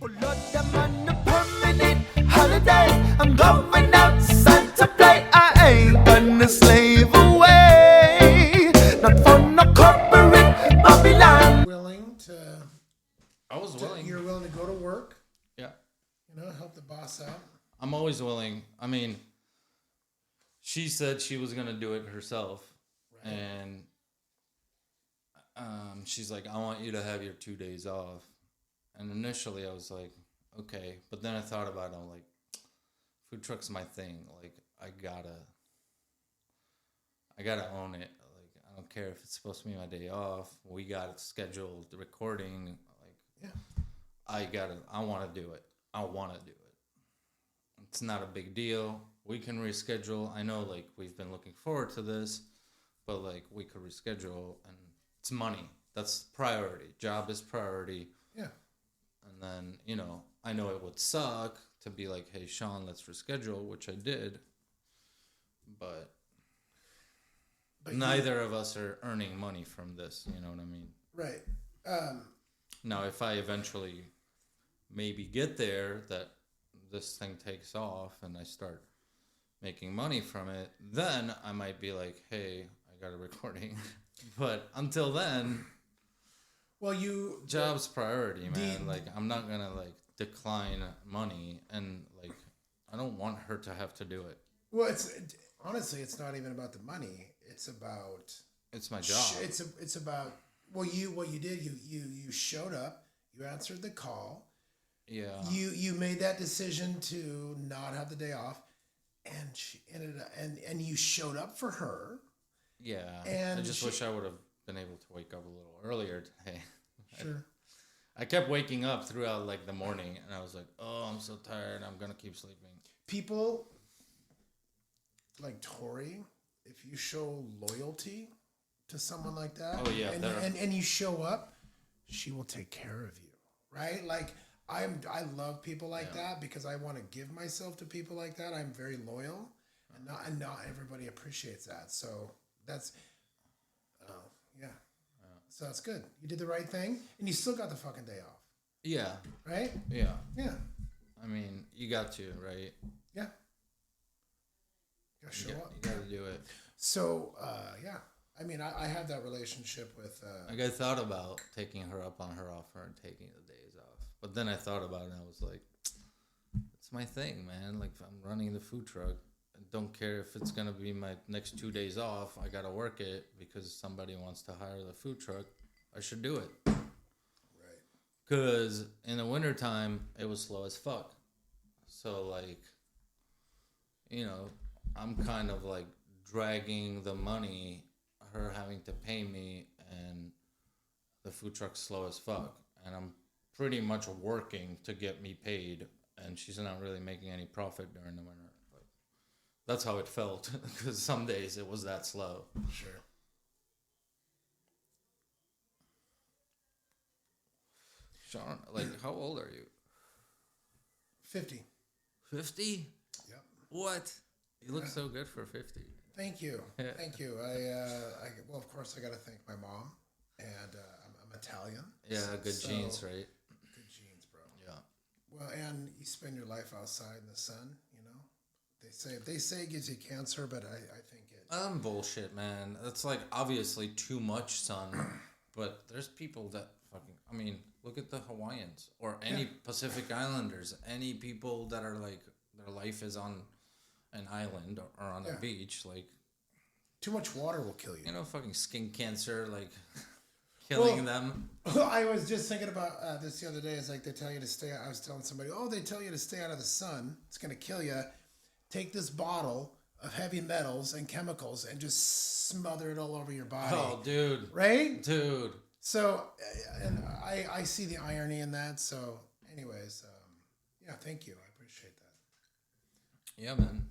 Oh Lord, I'm on a permanent holiday. I'm going outside to play. I ain't gonna slave away. Not for no corporate Babylon. You're willing to go to work. Yeah. Help the boss out. I'm always willing. I mean, she said she was gonna do it herself, right. And she's like, "I want you to have your 2 days off." And initially, I was like, "Okay," but then I thought about it. I'm like, food truck's my thing. Like, I gotta own it. Like, I don't care if it's supposed to be my day off. We got it scheduled, the recording. Like, yeah, I want to do it. I want to do it. It's not a big deal. We can reschedule. I know, like, we've been looking forward to this, but, like, we could reschedule, and it's money. That's priority. Job is priority. Yeah. And then, I know it would suck to be like, "Hey, Shawn, let's reschedule," which I did, but neither of us are earning money from this. You know what I mean? Right. Now, if I eventually maybe get there, that this thing takes off and I start making money from it, then I might be like, "Hey, I got a recording." But until then, job's priority, man. Like, I'm not gonna decline money, and I don't want her to have to do it. Well, honestly, it's not even about the money. It's my job. It's about what you did. You showed up. You answered the call. Yeah. You made that decision to not have the day off, and she ended up, and you showed up for her. Yeah. And I just wish I would have been able to wake up a little earlier today. Sure. I kept waking up throughout the morning, and I was like, "Oh, I'm so tired. I'm gonna keep sleeping." People like Tori, if you show loyalty to someone like that, oh yeah, and you show up, she will take care of you, right? Like I love people like that because I want to give myself to people like that. I'm very loyal, and not everybody appreciates that. So that's, yeah. So that's good. You did the right thing, and you still got the fucking day off. Yeah. Right? Yeah. Yeah. I mean, you got to, right? Yeah. You gotta show up. You gotta do it. So, yeah. I mean, I have that relationship with... I thought about taking her up on her offer and taking the days off. But then I thought about it, and I was like, it's my thing, man. Like, I'm running the food truck. I don't care if it's going to be my next 2 days off. I got to work it because somebody wants to hire the food truck. I should do it. Right. Because in the wintertime, it was slow as fuck. So, I'm kind of dragging the money, her having to pay me, and the food truck's slow as fuck. And I'm pretty much working to get me paid, and she's not really making any profit during the winter. That's how it felt, because some days it was that slow. Sure. Shawn, how old are you? 50. 50? Yep. What? You look so good for 50. Thank you. Thank you. Well, of course, I got to thank my mom, and I'm Italian. Yeah, good genes, right? Good genes, bro. Yeah. Well, and you spend your life outside in the sun, They say it gives you cancer, but I think it... bullshit, man. That's obviously too much sun, but there's people that look at the Hawaiians or any Pacific Islanders, any people that are their life is on an island or on a beach, too much water will kill you. Fucking skin cancer, killing them. I was just thinking about this the other day. It's they tell you to stay... I was telling somebody, they tell you to stay out of the sun. It's going to kill you. Take this bottle of heavy metals and chemicals and just smother it all over your body. Oh, dude. Right? Dude. So, and I see the irony in that. So, anyways, thank you. I appreciate that. Yeah, man.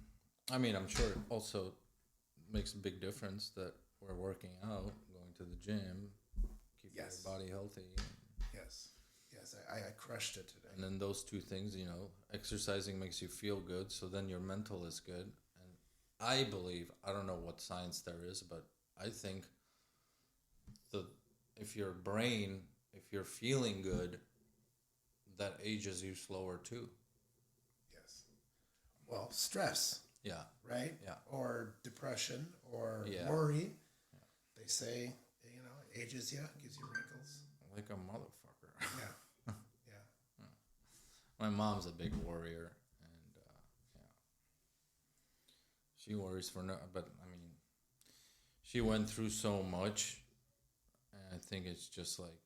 I'm sure it also makes a big difference that we're working out, going to the gym, keeping your body healthy. Yes. I crushed it today. And then those two things, exercising makes you feel good, so then your mental is good. And I believe, I don't know what science there is, but I think if you're feeling good, that ages you slower too. Yes. Well, stress, Yeah. right? Yeah. Or depression or Yeah. worry. They say, ages you, gives you wrinkles. Like a motherfucker. Yeah. Yeah. My mom's a big worrier, and yeah, she worries for no. But I mean, she went through so much, and I think it's just like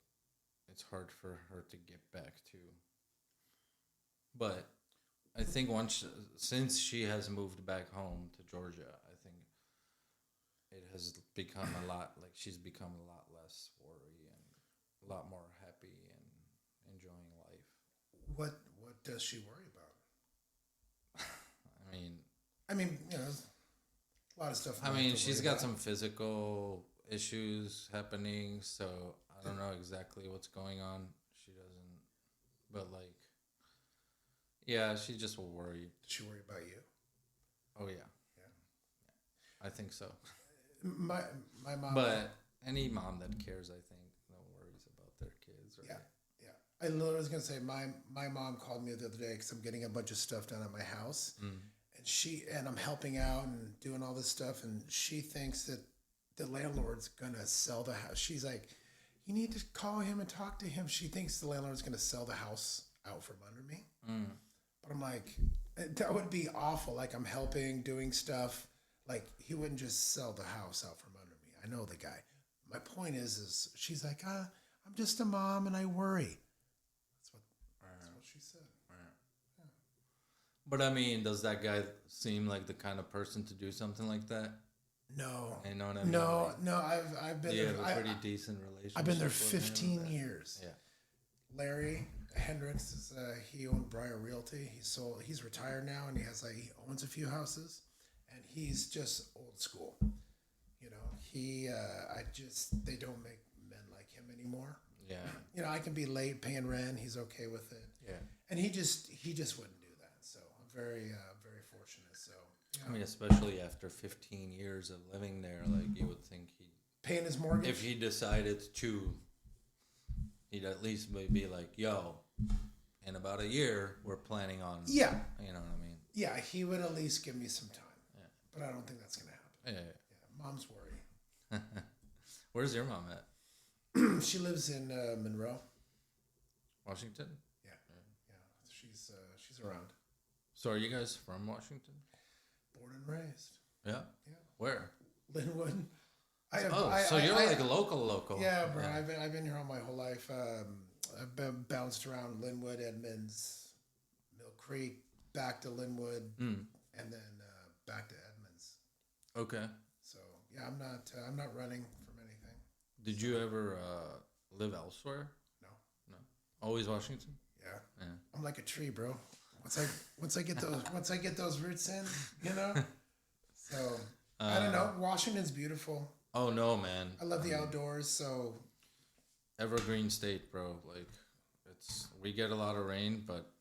it's hard for her to get back to. But I think since she has moved back home to Georgia, I think it has become a lot like she's become a lot less worry and a lot more happy and enjoying life. What does she worry about? I mean, a lot of stuff. I mean, she's got some physical issues happening, so I don't know exactly what's going on. She doesn't, but like, yeah, she just will worry. Does she worry about you? Oh yeah, I think so. My mom. But any mom that cares, I think, no worries about their kids. Right? Yeah. I literally was gonna say my mom called me the other day because I'm getting a bunch of stuff done at my house, and I'm helping out and doing all this stuff, and she thinks that the landlord's gonna sell the house. She's like, you need to call him and talk to him. She thinks the landlord's gonna sell the house out from under me. But I'm like, that would be awful. Like I'm helping, doing stuff. Like he wouldn't just sell the house out from under me. I know the guy. My point is she's like, I'm just a mom and I worry. That's what she said. But I mean, does that guy seem like the kind of person to do something like that? No. You know what I mean? No, no. I've been. You there, have a pretty decent relationship. I've been there with him, 15 years. Yeah. Larry Hendricks is he owned Briar Realty. He's retired now, and he owns a few houses, and he's just old school. They don't make men like him anymore. Yeah. I can be late paying rent. He's okay with it. Yeah. And he just wouldn't do that. So I'm very very fortunate. So I mean, especially after 15 years of living there, like you would think paying his mortgage. if he decided to, he'd at least be like, "Yo, in about a year, we're planning on." Yeah. You know what I mean? Yeah, he would at least give me some time. Yeah. But I don't think that's gonna happen. Yeah. Yeah, mom's worry. Where's your mom at? She lives in Monroe. Washington. Yeah. She's around. So are you guys from Washington? Born and raised. Yeah. Yeah. Where? Linwood. So you're like a local. Yeah, bro. Yeah. I've been here all my whole life. I've been bounced around Linwood, Edmonds, Mill Creek, back to Linwood, and then back to Edmonds. Okay. So yeah, I'm not running from anything. Did you ever live elsewhere? No. Always Washington. Yeah. I'm like a tree, bro. Once I get those roots in, So I don't know. Washington's beautiful. Oh no, man! I love the outdoors. So evergreen state, bro. Like we get a lot of rain, but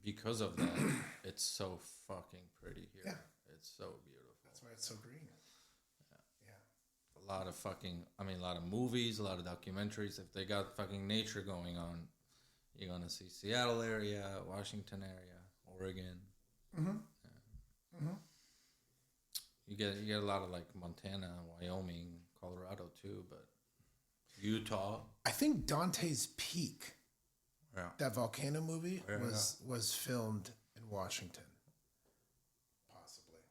because of that, it's so fucking pretty here. Yeah. It's so beautiful. That's why it's so green. A lot of movies, a lot of documentaries. If they got fucking nature going on, you're gonna see Seattle area, Washington area, Oregon. Mm-hmm. Yeah. Mm-hmm. You get a lot of like Montana, Wyoming, Colorado too, but Utah. I think Dante's Peak, that volcano movie, was filmed in Washington. Possibly.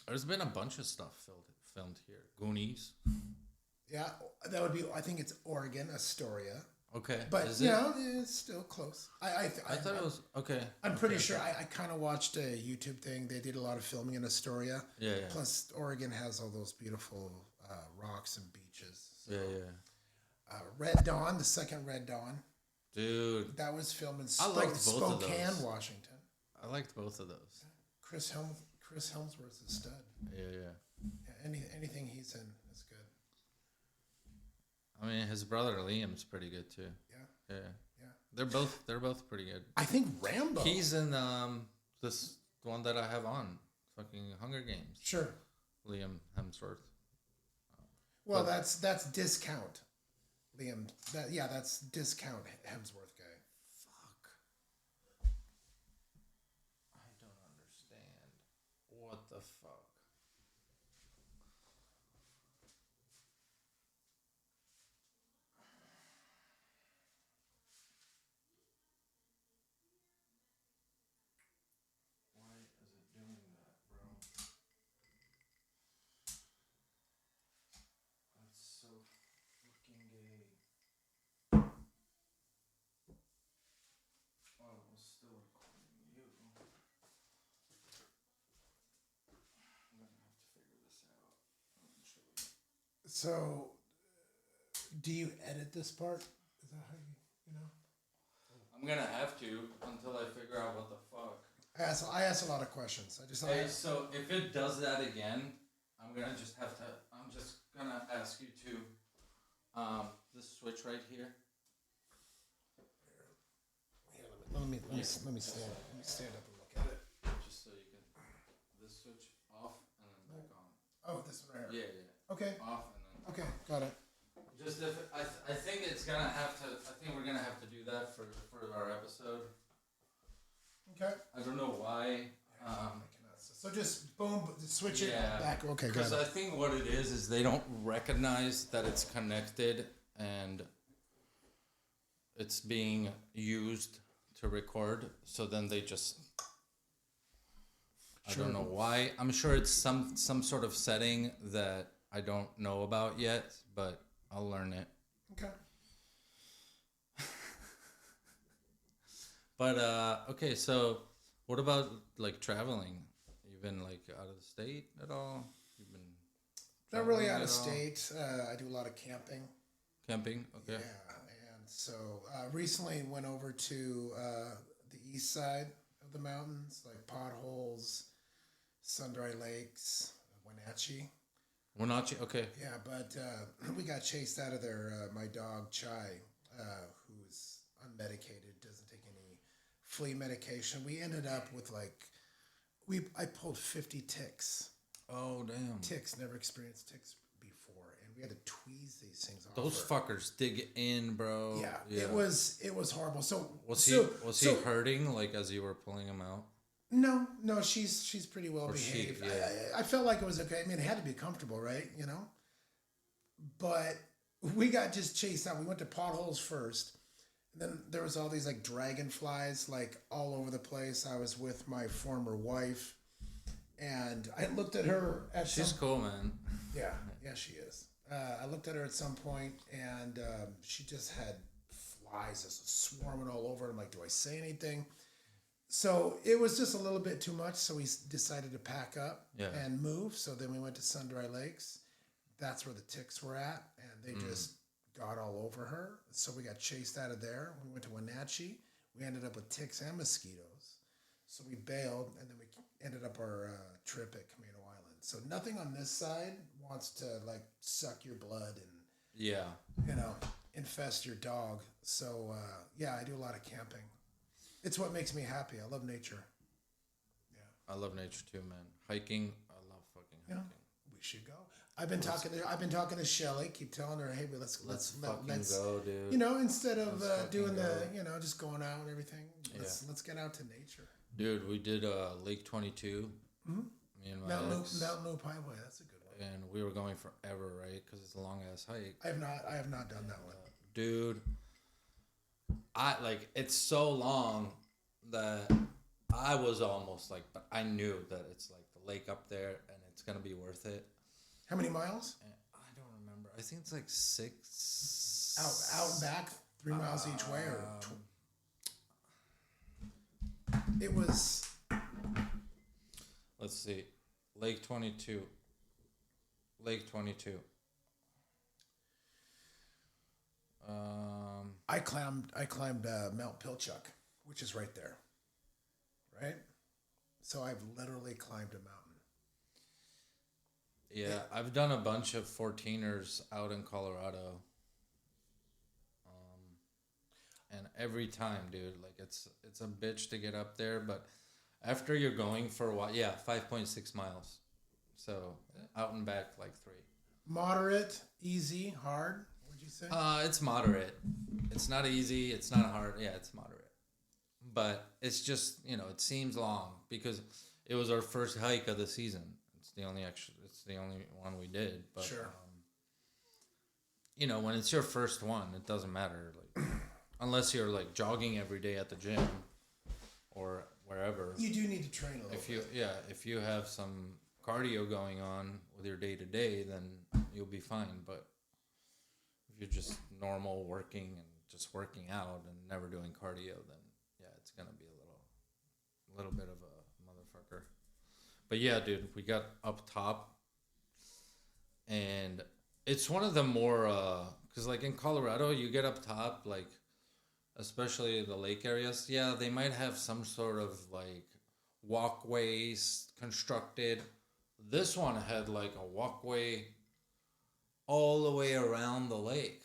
There's been a bunch of stuff filmed here. Goonies. Yeah, that would be. I think it's Oregon, Astoria. Okay, but it's still close. I thought it was okay. I'm pretty sure. I kind of watched a YouTube thing. They did a lot of filming in Astoria. Yeah. Plus, Oregon has all those beautiful rocks and beaches. So. Yeah. Red Dawn, the second Red Dawn. Dude, that was filmed in Spokane, Washington. I liked both of those. Chris Helmsworth's a stud. Yeah. Anything he's in is good. I mean, his brother Liam's pretty good too. Yeah. They're both pretty good. I think Rambo. He's in this one that I have on, fucking Hunger Games. Sure. Liam Hemsworth. Well, that's discount. Liam. That's discount Hemsworth guy. the fuck? Why is it doing that, bro? That's so fucking gay. Oh, it was still recording you. I'm gonna have to figure this out. Eventually. So, do you edit this part? Is that how you know? I'm gonna have to until I figure out what the fuck. I asked a lot of questions. Hey, so if it does that again, I'm just gonna ask you to, this switch right here. Let me stand up and look at it. Just so you can, this switch off and then back on. Oh, this one right here. Yeah. Okay. Off and then. Okay, got it. Just if I think it's gonna have to. I think we're gonna have to do that for our episode. Okay. I don't know why. So just boom, switch it Yeah. back. Okay, got Because it. I think what it is they don't recognize that it's connected and it's being used to record. So then they just. I don't know why. I'm sure it's some sort of setting that I don't know about yet, but I'll learn it. Okay. But okay, so what about like traveling? You've been like out of the state at all? You've been Not really traveling out of at all? state. I do a lot of camping. Camping, okay. Yeah, and so recently went over to the east side of the mountains, like Potholes, Sundry Lakes, Wenatchee. Wenatchee, okay. Yeah, but we got chased out of there. My dog Chai, who's unmedicated, doesn't take any flea medication. We ended up with I pulled 50 ticks. Oh damn. Ticks, never experienced ticks before, and we had to tweeze these things off. Those her. fuckers dig in, bro. Yeah, it was horrible. So Was he hurting like as you were pulling him out? No, she's pretty well behaved. Yeah. I felt like it was okay. I mean, it had to be comfortable, right? You know? But we got just chased out. We went to Potholes first. And then there was all these like dragonflies like all over the place. I was with my former wife. And I looked at her at She's cool, man. Yeah, she is. I looked at her at some point and she just had flies just swarming all over. I'm like, do I say anything? So it was just a little bit too much, so we decided to pack up and move. So then we went to Sundry Lakes. That's where the ticks were at, and they just got all over her. So we got chased out of there. We went to Wenatchee. We ended up with ticks and mosquitoes. So we bailed, and then we ended up our trip at Camino Island. So nothing on this side wants to like suck your blood and infest your dog. So I do a lot of camping. It's what makes me happy. I love nature. Yeah. I love nature too, man. Hiking, I love fucking hiking. We should go. I've been talking to Shelly. Keep telling her, hey, let's go, dude. You know, instead of doing just going out and everything. Let's get out to nature. Dude, we did Lake 22. Mm-hmm. Me and my Mountain ex. Loop Highway. That's a good one. And we were going forever, right? Because it's a long ass hike. I have not done that one. Dude, it's so long that I was almost like, but I knew that it's like the lake up there and it's gonna be worth it. How many miles? And I don't remember. I think it's like 6. Out and back, 3 miles each way, or it was. Let's see, Lake 22. Lake 22. I climbed Mount Pilchuck, which is right there. Right? So I've literally climbed a mountain. Yeah, I've done a bunch of 14ers out in Colorado. And every time, dude, like it's a bitch to get up there, but after you're going for a while, 5.6 miles. So out and back like 3. Moderate, easy, hard. Would you say? It's moderate. It's not easy. It's not hard. Yeah, it's moderate. But it's just, it seems long because it was our first hike of the season. It's the only one we did. But, Sure. You know, when it's your first one, it doesn't matter. Like, unless you're like jogging every day at the gym or wherever. You do need to train a little bit. If you have some cardio going on with your day to day, then you'll be fine. But if you're just normal working and just working out and never doing cardio, then yeah, it's gonna be a little bit of a motherfucker. But yeah, dude, we got up top, and it's one of the more because like in Colorado, you get up top, like especially the lake areas. Yeah, they might have some sort of like walkways constructed. This one had like a walkway all the way around the lake.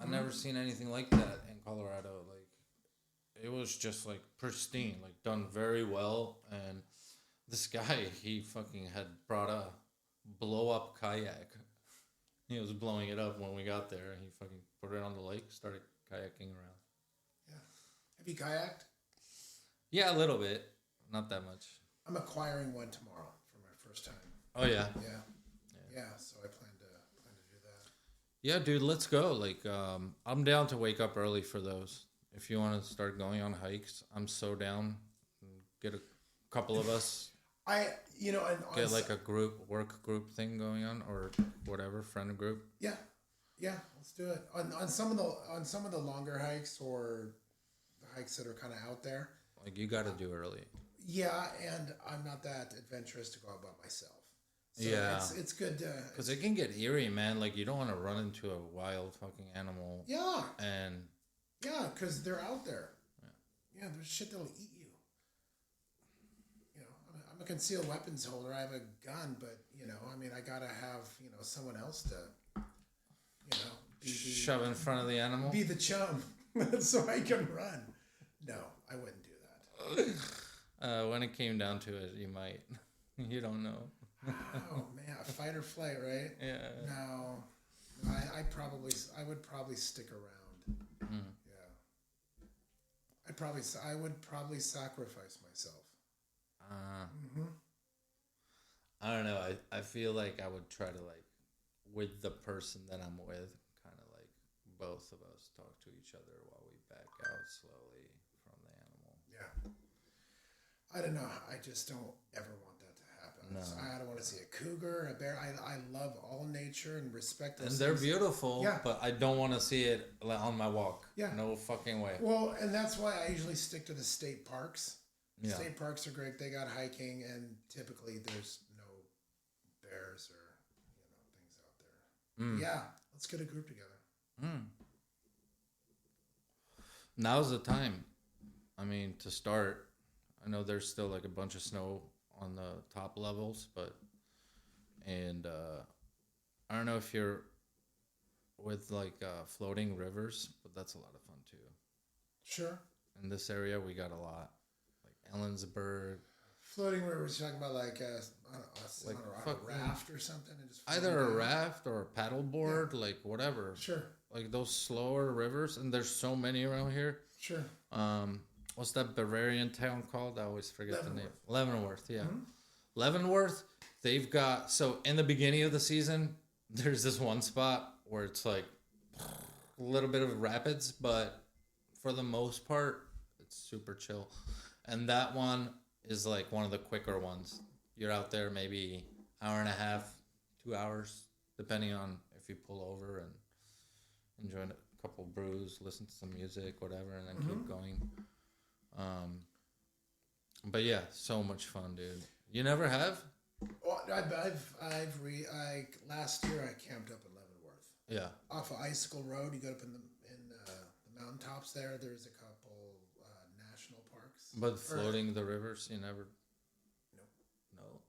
I've never seen anything like that in Colorado. Like, it was just like pristine, like done very well. And this guy, he fucking had brought a blow up kayak. He was blowing it up when we got there. He fucking put it on the lake, started kayaking around. Yeah. Have you kayaked? Yeah, a little bit, not that much. I'm acquiring one tomorrow for my first time. Oh yeah. Yeah. So I plan to do that. Yeah, dude, let's go. Like, I'm down to wake up early for those. If you want to start going on hikes, I'm so down. Get a couple of us. Get like a work group thing going on, or whatever, friend group. Yeah, let's do it. On some of the longer hikes or the hikes that are kind of out there. Like, you got to do early. Yeah, and I'm not that adventurous to go out by myself. So yeah, it's good to, because it can get eerie, man. Like, you don't want to run into a wild fucking animal. Yeah. And yeah, because they're out there. Yeah, there's shit that'll eat you. You know, I'm a concealed weapons holder. I have a gun, but I mean, I gotta have someone else to shove in front of the animal. Be the chum, so I can run. No, I wouldn't do that. When it came down to it, you might. You don't know. Oh man, fight or flight, right? Yeah. No, I would probably stick around. Yeah. I would probably sacrifice myself. I don't know. I feel like I would try to, like, with the person that I'm with, kind of like both of us talk to each other while we back out slowly from the animal. Yeah. I don't know. I just don't ever want that to happen. No. I don't want to see a cougar, a bear. I love all nature and respect those and they're things. beautiful, yeah. But I don't want to see it on my walk. Yeah. No fucking way. Well, and that's why I usually stick to the state parks. Yeah. State parks are great. They got hiking, and typically there's no bears or things out there. Yeah, let's get a group together. Now's the time. I mean, to start. I know there's still like a bunch of snow on the top levels, and I don't know if you're with like floating rivers, but that's a lot of fun too. Sure. In this area, we got a lot, like Ellensburg. Floating rivers, you're talking about like a raft or something, and just either a raft or a paddleboard, like whatever. Sure. Like those slower rivers, and there's so many around here. Sure. What's that Bavarian town called? I always forget the name. Leavenworth, yeah. Mm-hmm. Leavenworth, they've got, so in the beginning of the season, there's this one spot where it's like a little bit of rapids, but for the most part, it's super chill. And that one is like one of the quicker ones. You're out there maybe hour and a half, 2 hours, depending on if you pull over and enjoy a couple brews, listen to some music, whatever, and then keep going. But yeah, so much fun, dude. You never have? Well, last year I camped up in Leavenworth. Yeah. Off of Icicle Road, you go up in the mountaintops there. There's a couple national parks. But floating the rivers, you never. No.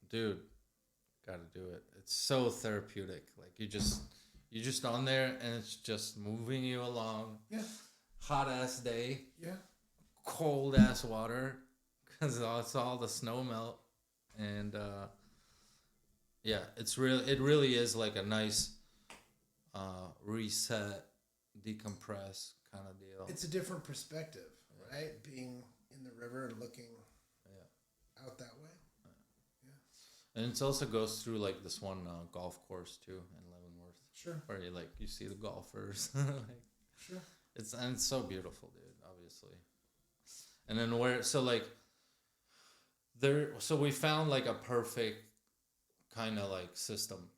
Dude, gotta do it. It's so therapeutic. Like you just on there and it's just moving you along. Yeah. Hot ass day. Yeah. Cold ass water because it's all the snow melt, and yeah, it really is like a nice reset, decompress kind of deal. It's a different perspective, right? Being in the river and looking out that way. And it also goes through like this one golf course too in Leavenworth. Sure. Where you see the golfers. Like, Sure. it's so beautiful, dude. Obviously. And then so we found like a perfect kind of like system.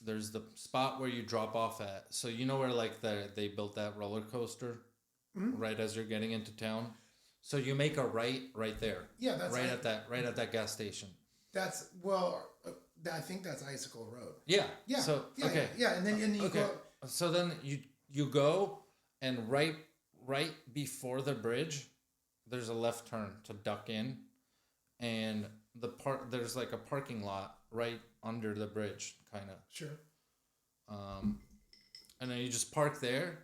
There's the spot where you drop off at. So you know where like they built that roller coaster right as you're getting into town. So you make a right there. Yeah, that's right at that gas station. That's I think that's Icicle Road. Yeah. Yeah. So yeah, okay. Yeah, and then you okay. go. So then you go and right before the bridge, there's a left turn to duck in, and there's like a parking lot right under the bridge, kind of. Sure. And then you just park there.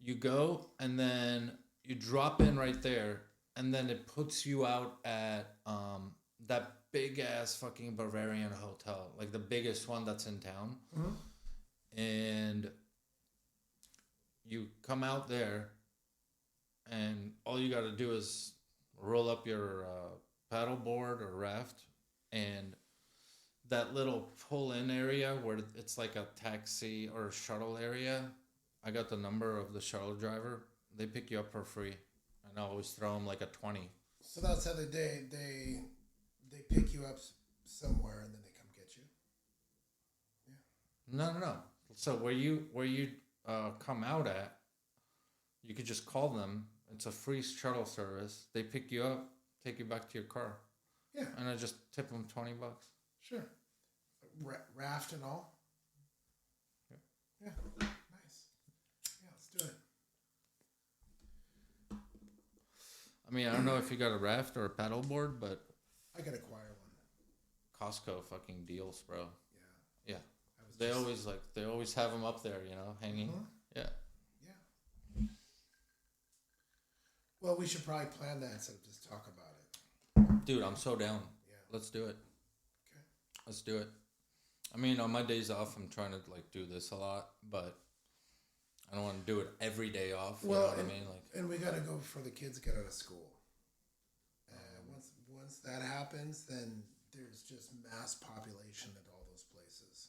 You go and then you drop in right there, and then it puts you out at that big ass fucking Bavarian hotel, like the biggest one that's in town. Mm-hmm. And you come out there, and all you got to do is roll up your paddle board or raft, and that little pull-in area where it's like a taxi or shuttle area. I got the number of the shuttle driver. They pick you up for free, and I always throw them like a 20. So that's how they pick you up somewhere and then they come get you. Yeah. No. So where you come out at, you could just call them. It's a free shuttle service. They pick you up, take you back to your car. Yeah. And I just tip them $20. Sure. Raft and all. Yeah. Yeah. Nice. Yeah, let's do it. I mean, I don't know if you got a raft or a paddleboard, but I could acquire one. Costco fucking deals, bro. Yeah. Yeah. They always have them up there, you know, hanging. Uh-huh. Yeah. Yeah. Well, we should probably plan that instead of just talk about it. Dude, I'm so down. Yeah. Let's do it. Okay. Let's do it. I mean, on my days off, I'm trying to like do this a lot, but I don't want to do it every day off. You know what I mean? Like, and we got to go before the kids get out of school. Once that happens, then there's just mass population at all those places.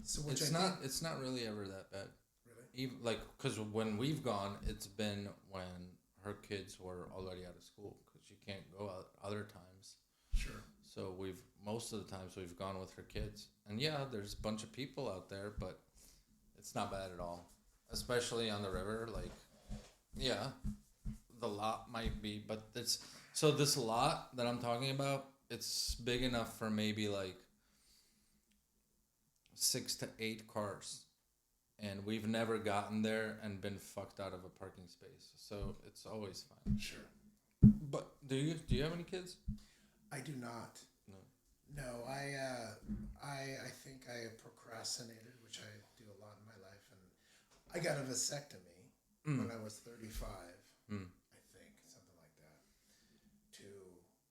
So it's not really ever that bad. Really? Even like because when we've gone, it's been when her kids were already out of school because you can't go out other times. Sure. So most of the times we've gone with her kids, and yeah, there's a bunch of people out there, but it's not bad at all. Especially on the river, like, yeah, the lot might be, but this lot that I'm talking about, it's big enough for maybe like 6 to 8 cars, and we've never gotten there and been fucked out of a parking space, so it's always fine. Sure. But do you have any kids? I do not. No, I think I procrastinated, which I do a lot in my life, and I got a vasectomy when I was 35, I think, something like that.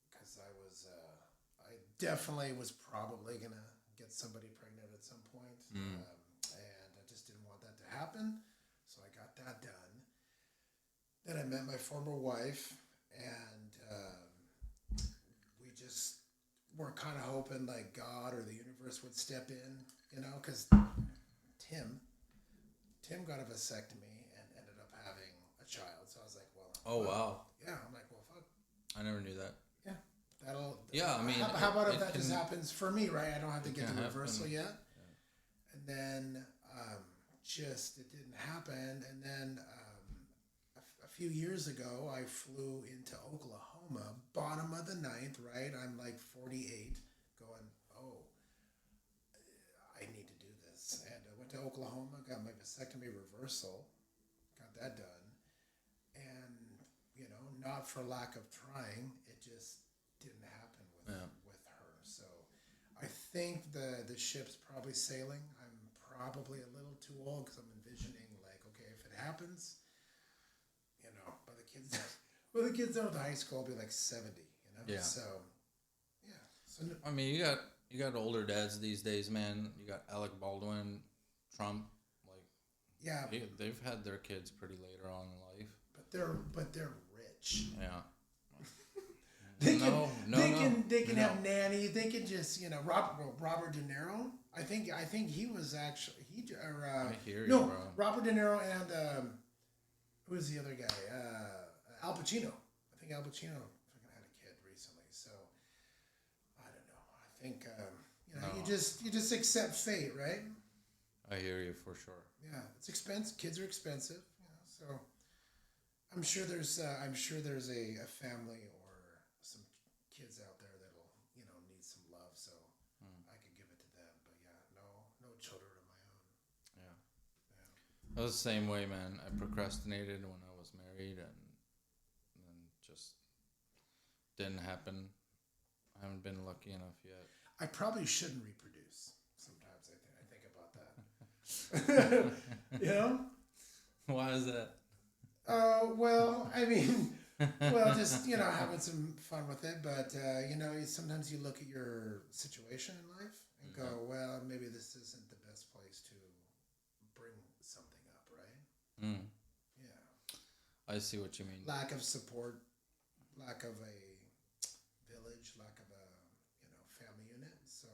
Because I definitely was probably gonna get somebody pregnant at some point, and I just didn't want that to happen, so I got that done. Then I met my former wife, and we just were kind of hoping like God or the universe would step in, you know, because Tim got a vasectomy and ended up having a child. So I was like, well. Oh, wow. Yeah, I'm like, well, fuck. I never knew that. Yeah. Yeah, I mean. How about if that just happens for me, right? I don't have to get the reversal yet. Yeah. And then it didn't happen. And then a few years ago, I flew into Oklahoma, bottom of the ninth, right? I'm like 48, going, I need to do this. And I went to Oklahoma, got my vasectomy reversal, got that done. And, you know, not for lack of trying, it just didn't happen with her. So I think the ship's probably sailing. I'm probably a little too old because I'm envisioning like, okay, if it happens, you know, by the kids out of high school, I'll be like 70, you know? Yeah. So, yeah. So, I mean, you got older dads these days, man. You got Alec Baldwin, Trump, like. yeah. They've had their kids pretty later on in life. But they're rich. Yeah. They they can have nanny. They can just Robert De Niro. I think he was actually I hear you, no bro. Robert De Niro and who was the other guy? Al Pacino. I think Al Pacino fucking had a kid recently. So I don't know. I think you just accept fate, right? I hear you for sure. Yeah, it's expensive. Kids are expensive. So I'm sure there's a family or some kids out there that'll need some love. So I could give it to them. But yeah, no children of my own. Yeah. I was the same way, man. I procrastinated when I was married and just didn't happen. I haven't been lucky enough yet. I probably shouldn't reproduce. Sometimes I think about that. Why is that? Well, I mean, just having some fun with it. But sometimes you look at your situation in life and go, well, maybe this isn't the best place to bring something up, right? Yeah. I see what you mean. Lack of support, lack of a village, lack of a family unit. So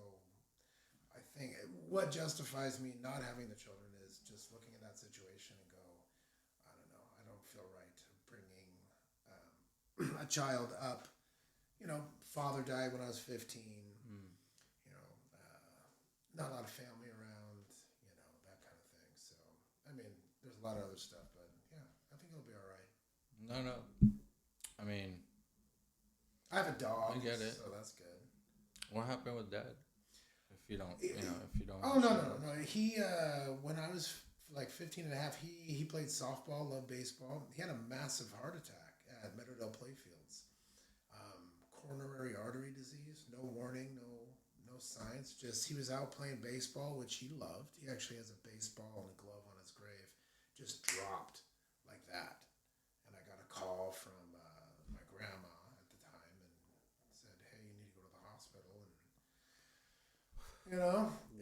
I think what justifies me not having the children is just looking at that situation and go, I don't know, I don't feel right bringing a child up. Father died when I was 15. Not a lot of family around. That kind of thing. So I mean, there's a lot of other stuff, but yeah, I think it'll be all right. No. I mean, I have a dog. I get it. So that's good. What happened with Dad? If you don't, if you don't. Oh, no. He, when I was like 15 and a half, he played softball, loved baseball. He had a massive heart attack at Meadowdale Playfields. Coronary artery disease, no warning, no signs. Just he was out playing baseball, which he loved. He actually has a baseball and a glove on his grave. Just dropped like that. And I got a call from my grandma at the time and said, hey, you need to go to the hospital. And,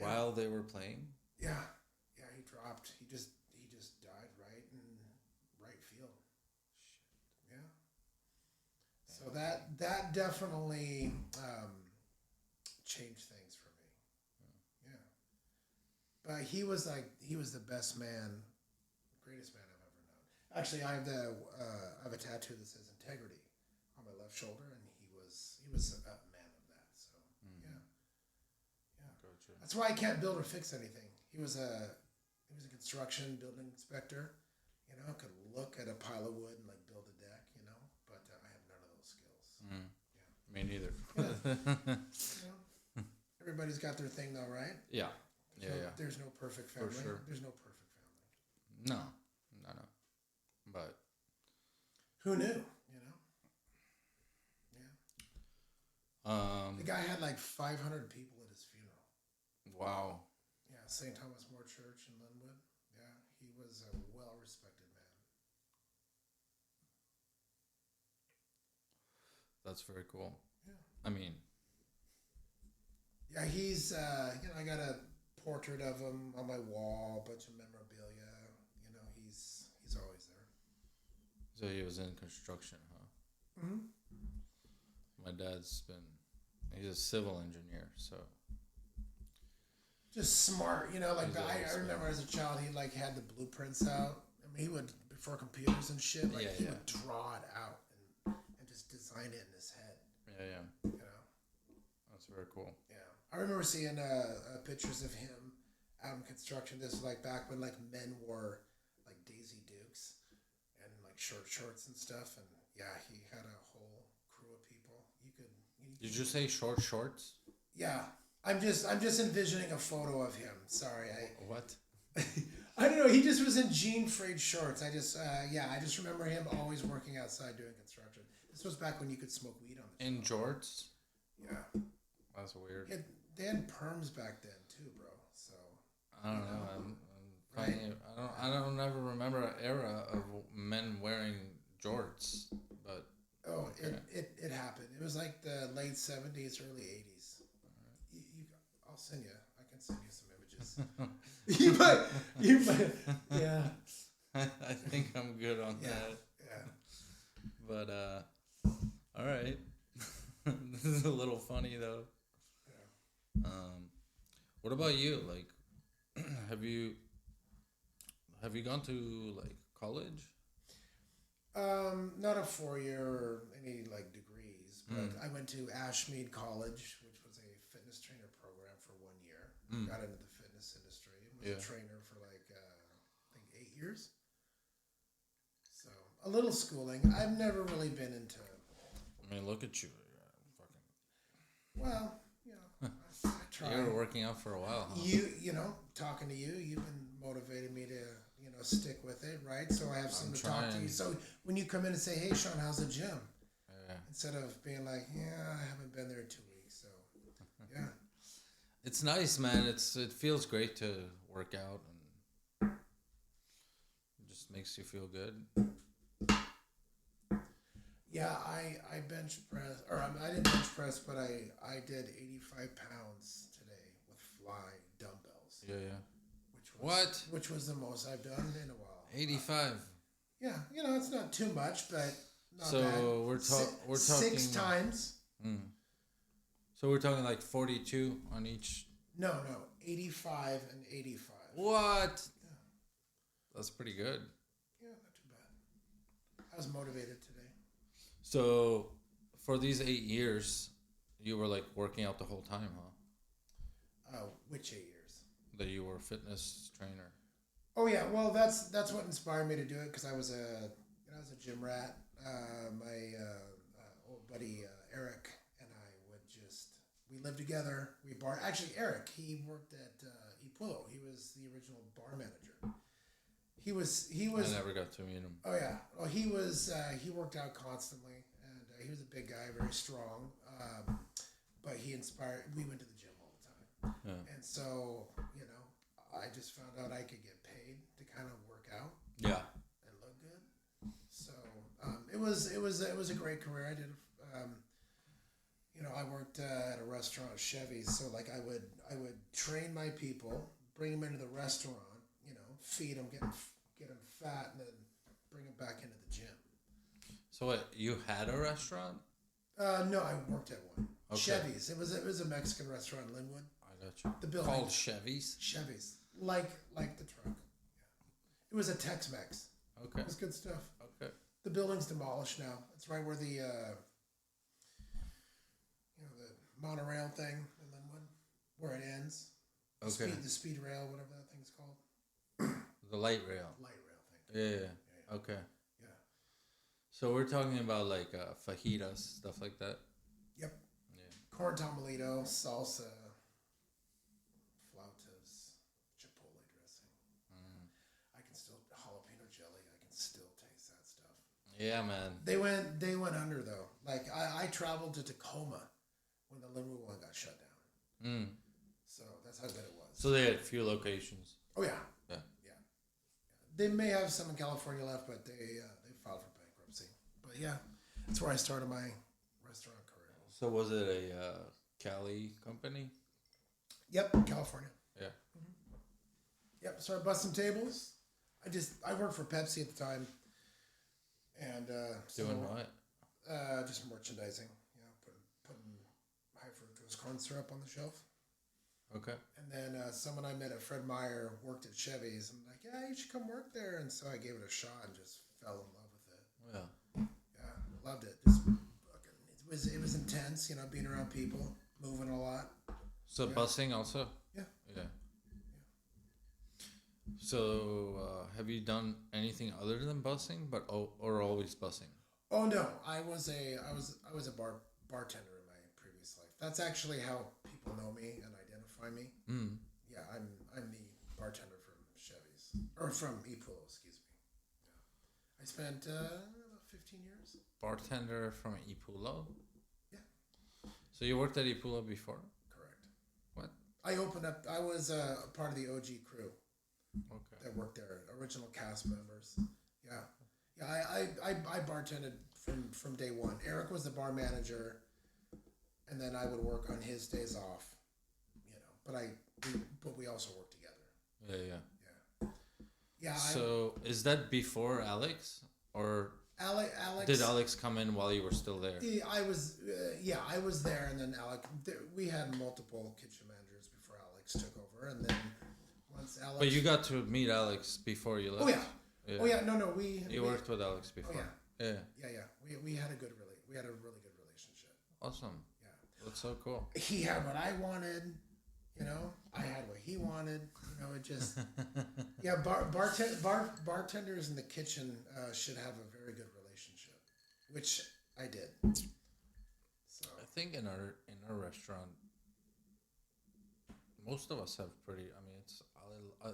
While they were playing? Yeah, he dropped. He just died right in right field. Shit. Yeah. So that definitely changed things for me. Yeah. But he was the best man, greatest man I've ever known. Actually, I have a tattoo that says integrity on my left shoulder, and he was a man of that. So yeah. Gotcha. That's why I can't build or fix anything. He was a construction building inspector. Could look at a pile of wood and like build a deck. But I have none of those skills. Yeah. Me neither. Everybody's got their thing though, right? Yeah. There's no perfect family. For sure. There's no perfect family. No. But who knew? Yeah. The guy had like 500 people at his funeral. Wow. Yeah, St. Thomas More Church in Linwood. Yeah, he was a well-respected man. That's very cool. Yeah. I mean. Yeah, he's. I got a portrait of him on my wall, a bunch of memorabilia. He's always there. So he was in construction, huh? Mm-hmm. My he's a civil engineer, so. Just smart, I remember smart. as a child, he had the blueprints out. I mean, he would, before computers and shit, he would draw it out and just design it in his head. Yeah. That's very cool. Yeah. I remember seeing pictures of him out in construction. This was back when men wore Daisy Dukes and short shorts and stuff. And yeah, he had a whole crew of people. Did you say short shorts? Yeah. I'm just envisioning a photo of him. Sorry. What? I don't know. He just was in jean frayed shorts. I just remember him always working outside doing construction. This was back when you could smoke weed on the In jorts? Yeah. That's weird. They had perms back then too, bro. So I don't know. I'm finding it, I don't ever remember an era of men wearing jorts, but it happened. It was the late 70s, early 80s. I'll send you. I can send you some images. you might. Yeah. I think I'm good on that. Yeah. But all right. This is a little funny though. What about you? Like, have you gone to like college? Not a 4-year or any like degrees, but I went to Ashmead College, which was a fitness trainer program for 1 year. Got into the fitness industry. Was a trainer for like I think 8 years. So a little schooling. I've never really been into. I mean, look at you. Well, you know, I try. You were working out for a while, huh? You know, talking to you, you've been motivated me to stick with it, right? So I have something to talk to you. So when you come in and say, "Hey, Shawn, how's the gym?" Instead of being like, "Yeah, I haven't been there 2 weeks," so yeah. It's nice, man. It feels great to work out, and it just makes you feel good. Yeah, I bench press, or I didn't bench press, but I did 85 pounds today with fly dumbbells. Yeah. Which was the most I've done in a while. 85. Yeah, it's not too much, but not so bad. we're talking 6 times. So we're talking like 42 on each. No, 85 and 85. What? Yeah. That's pretty good. Yeah, not too bad. I was motivated today. So for these 8 years, you were like working out the whole time, huh? Which 8 years? That you were a fitness trainer. Oh yeah, well that's what inspired me to do it because I was a gym rat. My old buddy Eric and I we lived together. Actually Eric, he worked at Epulo. He was the original bar manager. He was. I never got to meet him. Oh yeah, well he was. He worked out constantly, and he was a big guy, very strong. But he inspired. We went to the gym all the time, and so I just found out I could get paid to kind of work out. Yeah. And look good. So it was a great career. I did. I worked at a restaurant, Chevy's. So like I would train my people, bring them into the restaurant, feed them, get them fat, and then bring them back into the gym. So what? You had a restaurant? No, I worked at one. Okay. Chevy's. It was a Mexican restaurant in Linwood. I got you. The building called Chevy's. Chevy's, like the truck. Yeah. It was a Tex-Mex. Okay. It was good stuff. Okay. The building's demolished now. It's right where the the monorail thing in Linwood, where it ends. Okay. The speed rail, whatever that thing's called. The light rail. Light rail thing. Yeah. Okay. Yeah. So we're talking about like fajitas, stuff like that. Yep. Yeah. Corn tomalito, salsa, flautas, chipotle dressing. I can still jalapeno jelly. I can still taste that stuff. Yeah, man. They went under though. Like I traveled to Tacoma when the Linwood one got shut down. So that's how good it was. So they had a few locations. Oh yeah. Yeah. They may have some in California left, but they filed for bankruptcy. But yeah, that's where I started my restaurant career. So was it a Cali company? Yep, California. Yeah. Yep, started busting tables. I worked for Pepsi at the time, and Doing what? Just merchandising. Putting high fructose corn syrup on the shelf. Okay. And then someone I met at Fred Meyer worked at Chevy's. I'm like, yeah, you should come work there. And so I gave it a shot and just fell in love with it. Yeah. Yeah, loved it. Just fucking, it was intense, being around people, moving a lot. So busing also? Yeah. Yeah. So have you done anything other than busing, or always busing? Oh no, I was a bartender in my previous life. That's actually how people know me and identify me. Yeah, I'm the bartender from Chevy's or from Epulo, excuse me. Yeah. I spent about 15 years. Bartender from Epulo? Yeah. So you worked at Epulo before? Correct. What? I was a part of the OG crew. Okay. That worked there, original cast members. Yeah. I bartended from day one. Eric was the bar manager, and then I would work on his days off. But we also worked together. Yeah. Yeah. So is that before Alex or Alex. Did Alex come in while you were still there? I was there, and then we had multiple kitchen managers before Alex took over, and then once Alex. But you got to meet Alex before you left. Oh yeah. Oh yeah. No. You worked with Alex before. Oh, yeah. Yeah. We had a really good relationship. Awesome. Yeah. That's so cool. He had what I wanted. I had what he wanted. It just. Yeah. Bartenders in the kitchen should have a very good relationship, which I did. So. I think in our restaurant, most of us have pretty. I mean,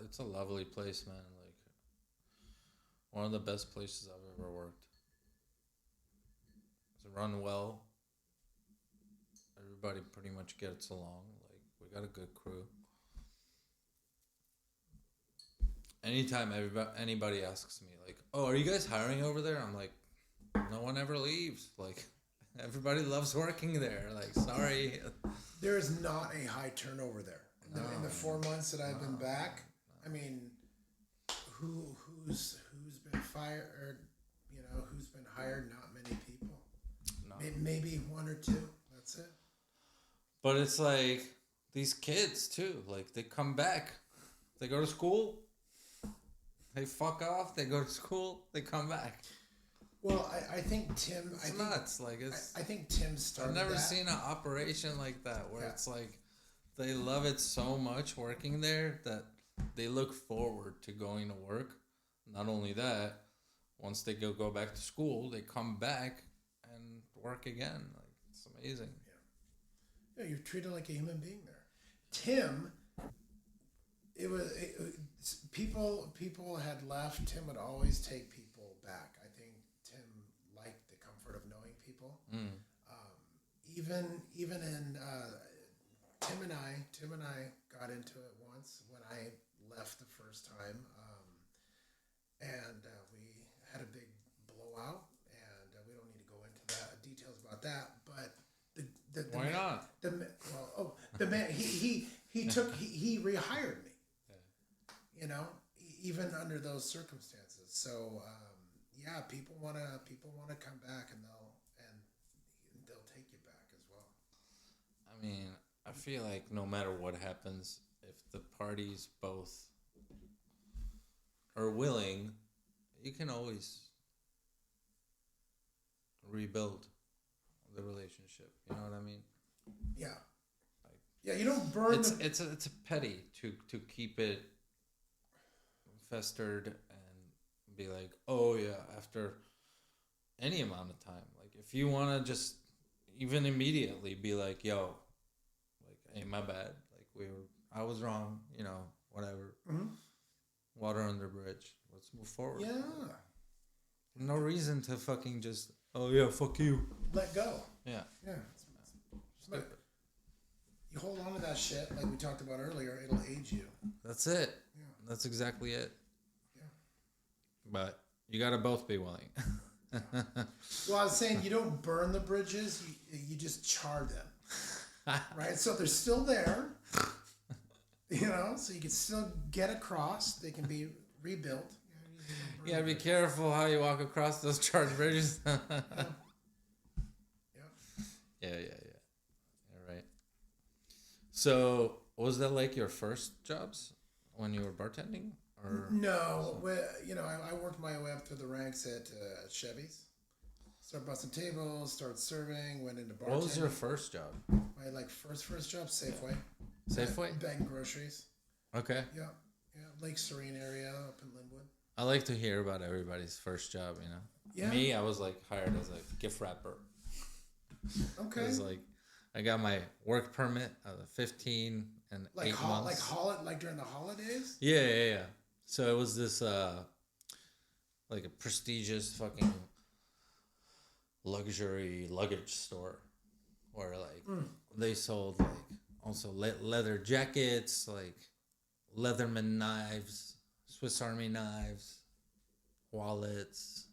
it's a lovely place, man. Like one of the best places I've ever worked. It's run well. Everybody pretty much gets along. Like we got a good crew. Anytime anybody asks me like, "Oh, are you guys hiring over there?" I'm like, "No one ever leaves." Like everybody loves working there. Like sorry. There is not a high turnover there. In the 4 months that I've been back, I mean, who's been fired? Or, who's been hired? Not many people. No. Maybe one or two. That's it. But it's like these kids too. Like they come back, they go to school, they fuck off. They go to school, they come back. Well, I think Tim. It's nuts. Like I think Tim started. I've never that. seen an operation like that where it's like they love it so much working there that they look forward to going to work. Not only that, once they go back to school, they come back and work again. Like it's amazing. Yeah, you're treated like a human being there. Tim, people had left. Tim would always take people back. I think Tim liked the comfort of knowing people. Even in Tim and I got into it once when I left the first time, and we had a big blowout, and we don't need to go into details about that, but the Why man, not? The man he rehired me. Yeah. Even under those circumstances. So people wanna come back, and they'll take you back as well. I mean, I feel like no matter what happens, if the parties both are willing, you can always rebuild the relationship. You know what I mean? Yeah. You don't burn. It's a petty to keep it festered and be like, oh yeah, after any amount of time. Like if you want to just even immediately be like, yo, like, hey, my bad. Like I was wrong. Whatever. Mm-hmm. Water under bridge. Let's move forward. Yeah. No reason to fucking just, oh yeah, fuck you. Let go. Yeah. Yeah. You hold on to that shit like we talked about earlier, it'll age you. That's it. Yeah. That's exactly it. Yeah. But you gotta both be willing. Well, I was saying you don't burn the bridges, you just char them. Right? So they're still there. So you can still get across. They can be rebuilt. Yeah, be careful how you walk across those charred bridges. Yeah. Yeah. You're right. So, was that like your first jobs when you were bartending? Or No. I worked my way up through the ranks at Chevy's. Started busting tables, started serving, went into bartending. What was your first job? My first job, Safeway. Safeway? Bagging groceries. Okay. Yeah. Lake Serene area up in Linwood. I like to hear about everybody's first job, Yeah. Me, I was like hired as a gift wrapper. Okay. It was like, I got my work permit at 15 and 8 months. Like during the holidays? Yeah. So it was this, like a prestigious fucking luxury luggage store where like they sold like also leather jackets, like Leatherman knives, Swiss Army knives, wallets,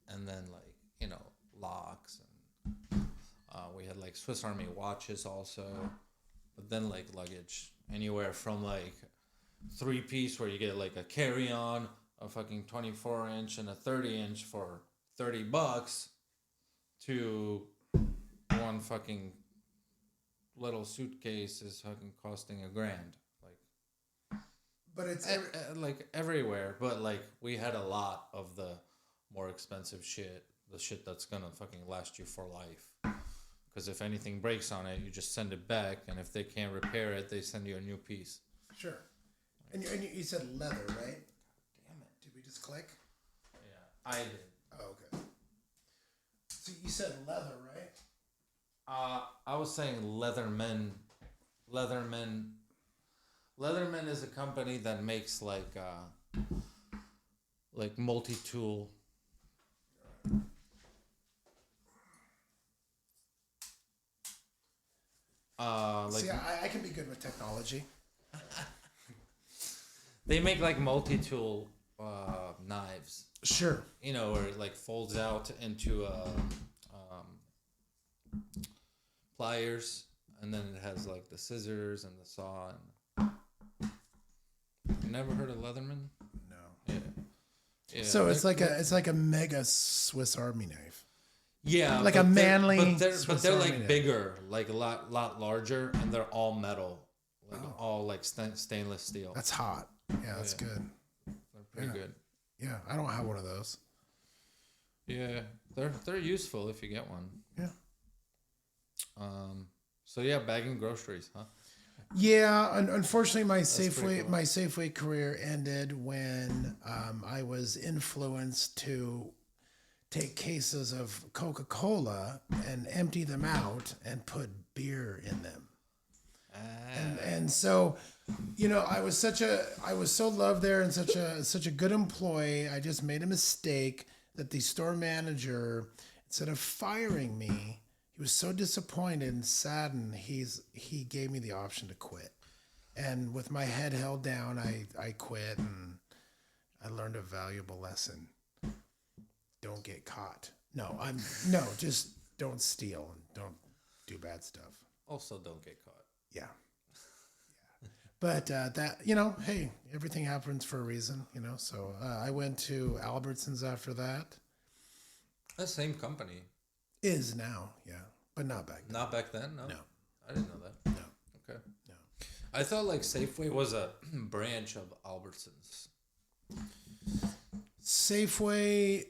and then like, locks, and we had like Swiss Army watches also, but then like luggage anywhere from like 3-piece where you get like a carry-on, a fucking 24-inch and a 30-inch for $30 to one fucking little suitcase is fucking costing $1,000. Like, But it's like everywhere. But like we had a lot of the more expensive shit, the shit that's gonna fucking last you for life. Because if anything breaks on it, you just send it back, and if they can't repair it, they send you a new piece. sure. And you said leather, right? Damn it! Did we just click? Yeah, I did. Oh, okay. So you said leather, right? I was saying Leatherman. Leatherman is a company that makes like multi-tool. See, I can be good with technology. They make like multi-tool knives. Sure. You know, where it like folds out into pliers, and then it has like the scissors and the saw. And you never heard of Leatherman? No. Yeah. Yeah. So it's like a mega Swiss Army knife. Yeah, like but a manly. but they're Army like knife. bigger, like a lot larger, and they're all metal, like all like stainless steel. That's hot. Yeah, that's good. They're pretty good. Yeah, I don't have one of those. Yeah, they're useful if you get one. Yeah. So yeah, bagging groceries, huh? Yeah, unfortunately, my pretty Safeway cool. my Safeway career ended when I was influenced to take cases of Coca-Cola and empty them out and put beer in them. And so, you know, I was so loved there and such a good employee. I just made a mistake that the store manager, instead of firing me, he was so disappointed and saddened. He gave me the option to quit, and with my head held down, I quit, and I learned a valuable lesson. Don't get caught. Just don't steal and don't do bad stuff. Also, don't get caught. Yeah. But that, you know, hey, everything happens for a reason, you know. So I went to Albertsons after that. The same company. Is now, yeah, but not back then. Not back then. No. No. I didn't know that. No. Okay. No. I thought like Safeway was a branch of Albertsons. Safeway,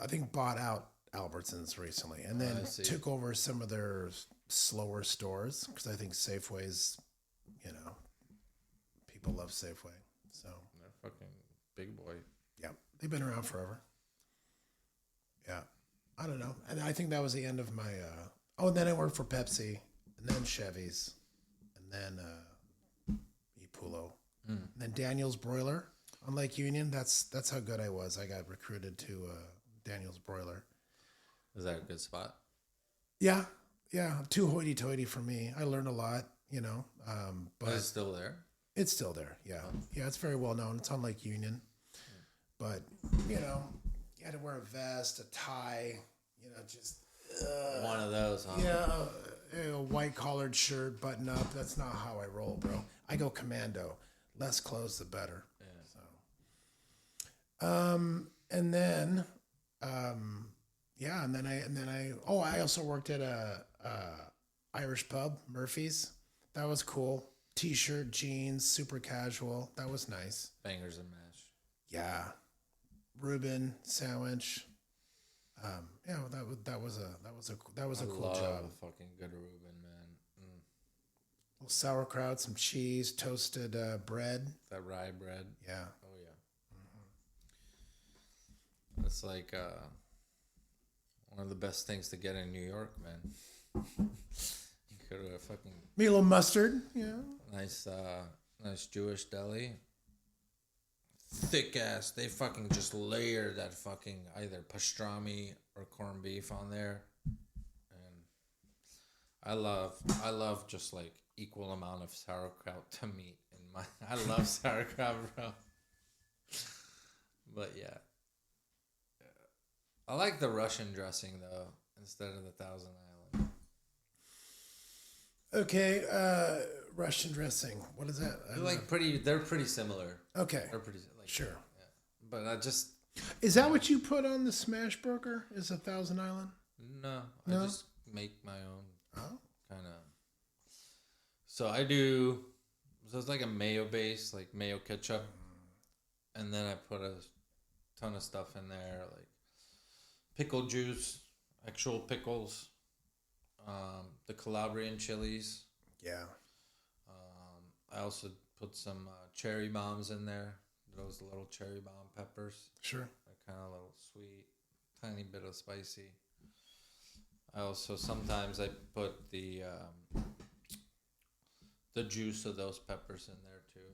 I think, bought out Albertsons recently, and then I see. took over some of their slower stores because I think Safeway's, you know, people love Safeway. So They're fucking big boy. yeah, they've been around forever. Yeah, I don't know, and I think that was the end of my. Oh, and then I worked for Pepsi, and then Chevy's, and then Epulo, and then Daniel's Broiler on Lake Union. That's how good I was. I got recruited to Daniel's Broiler. Is that a good spot? Yeah, too hoity-toity for me. I learned a lot, you know, but Is it still there? it's still there. Yeah, it's very well known. It's on Lake Union, but you know, you had to wear a vest, a tie, you know, just One of those, huh? yeah, a white collared shirt, button up. That's not how I roll, bro. I go commando. Less clothes, the better. Yeah. So, and then, I also worked at a Irish pub, Murphy's. That was cool. T-shirt, jeans, super casual. That was nice. Bangers and mash. Yeah, Reuben sandwich. That was a cool love job. a fucking good Reuben, man. Little sauerkraut, some cheese, toasted bread. That rye bread. Yeah. Oh yeah. It's like one of the best things to get in New York, man. You go to a fucking Maybe a little mustard. Yeah. nice Jewish deli. Thick ass. They fucking just layer that fucking either pastrami or corned beef on there, and I love just like equal amount of sauerkraut to meat in my. I love sauerkraut, bro. But yeah. I like the Russian dressing though instead of the Thousand Island. Okay. Russian dressing. What is that? They're pretty similar. Okay. They're pretty like Sure. Yeah. But I just Is that what you put on the smash burger? Is a Thousand Island? No, No? I just make my own Oh, kind of. So I do. So it's like a mayo base, like mayo ketchup, and then I put a ton of stuff in there, like pickle juice, actual pickles, the Calabrian chilies. yeah. I also put some cherry bombs in there. Those little cherry bomb peppers. Sure. They're kind of a little sweet, tiny bit of spicy. I also sometimes I put the juice of those peppers in there too.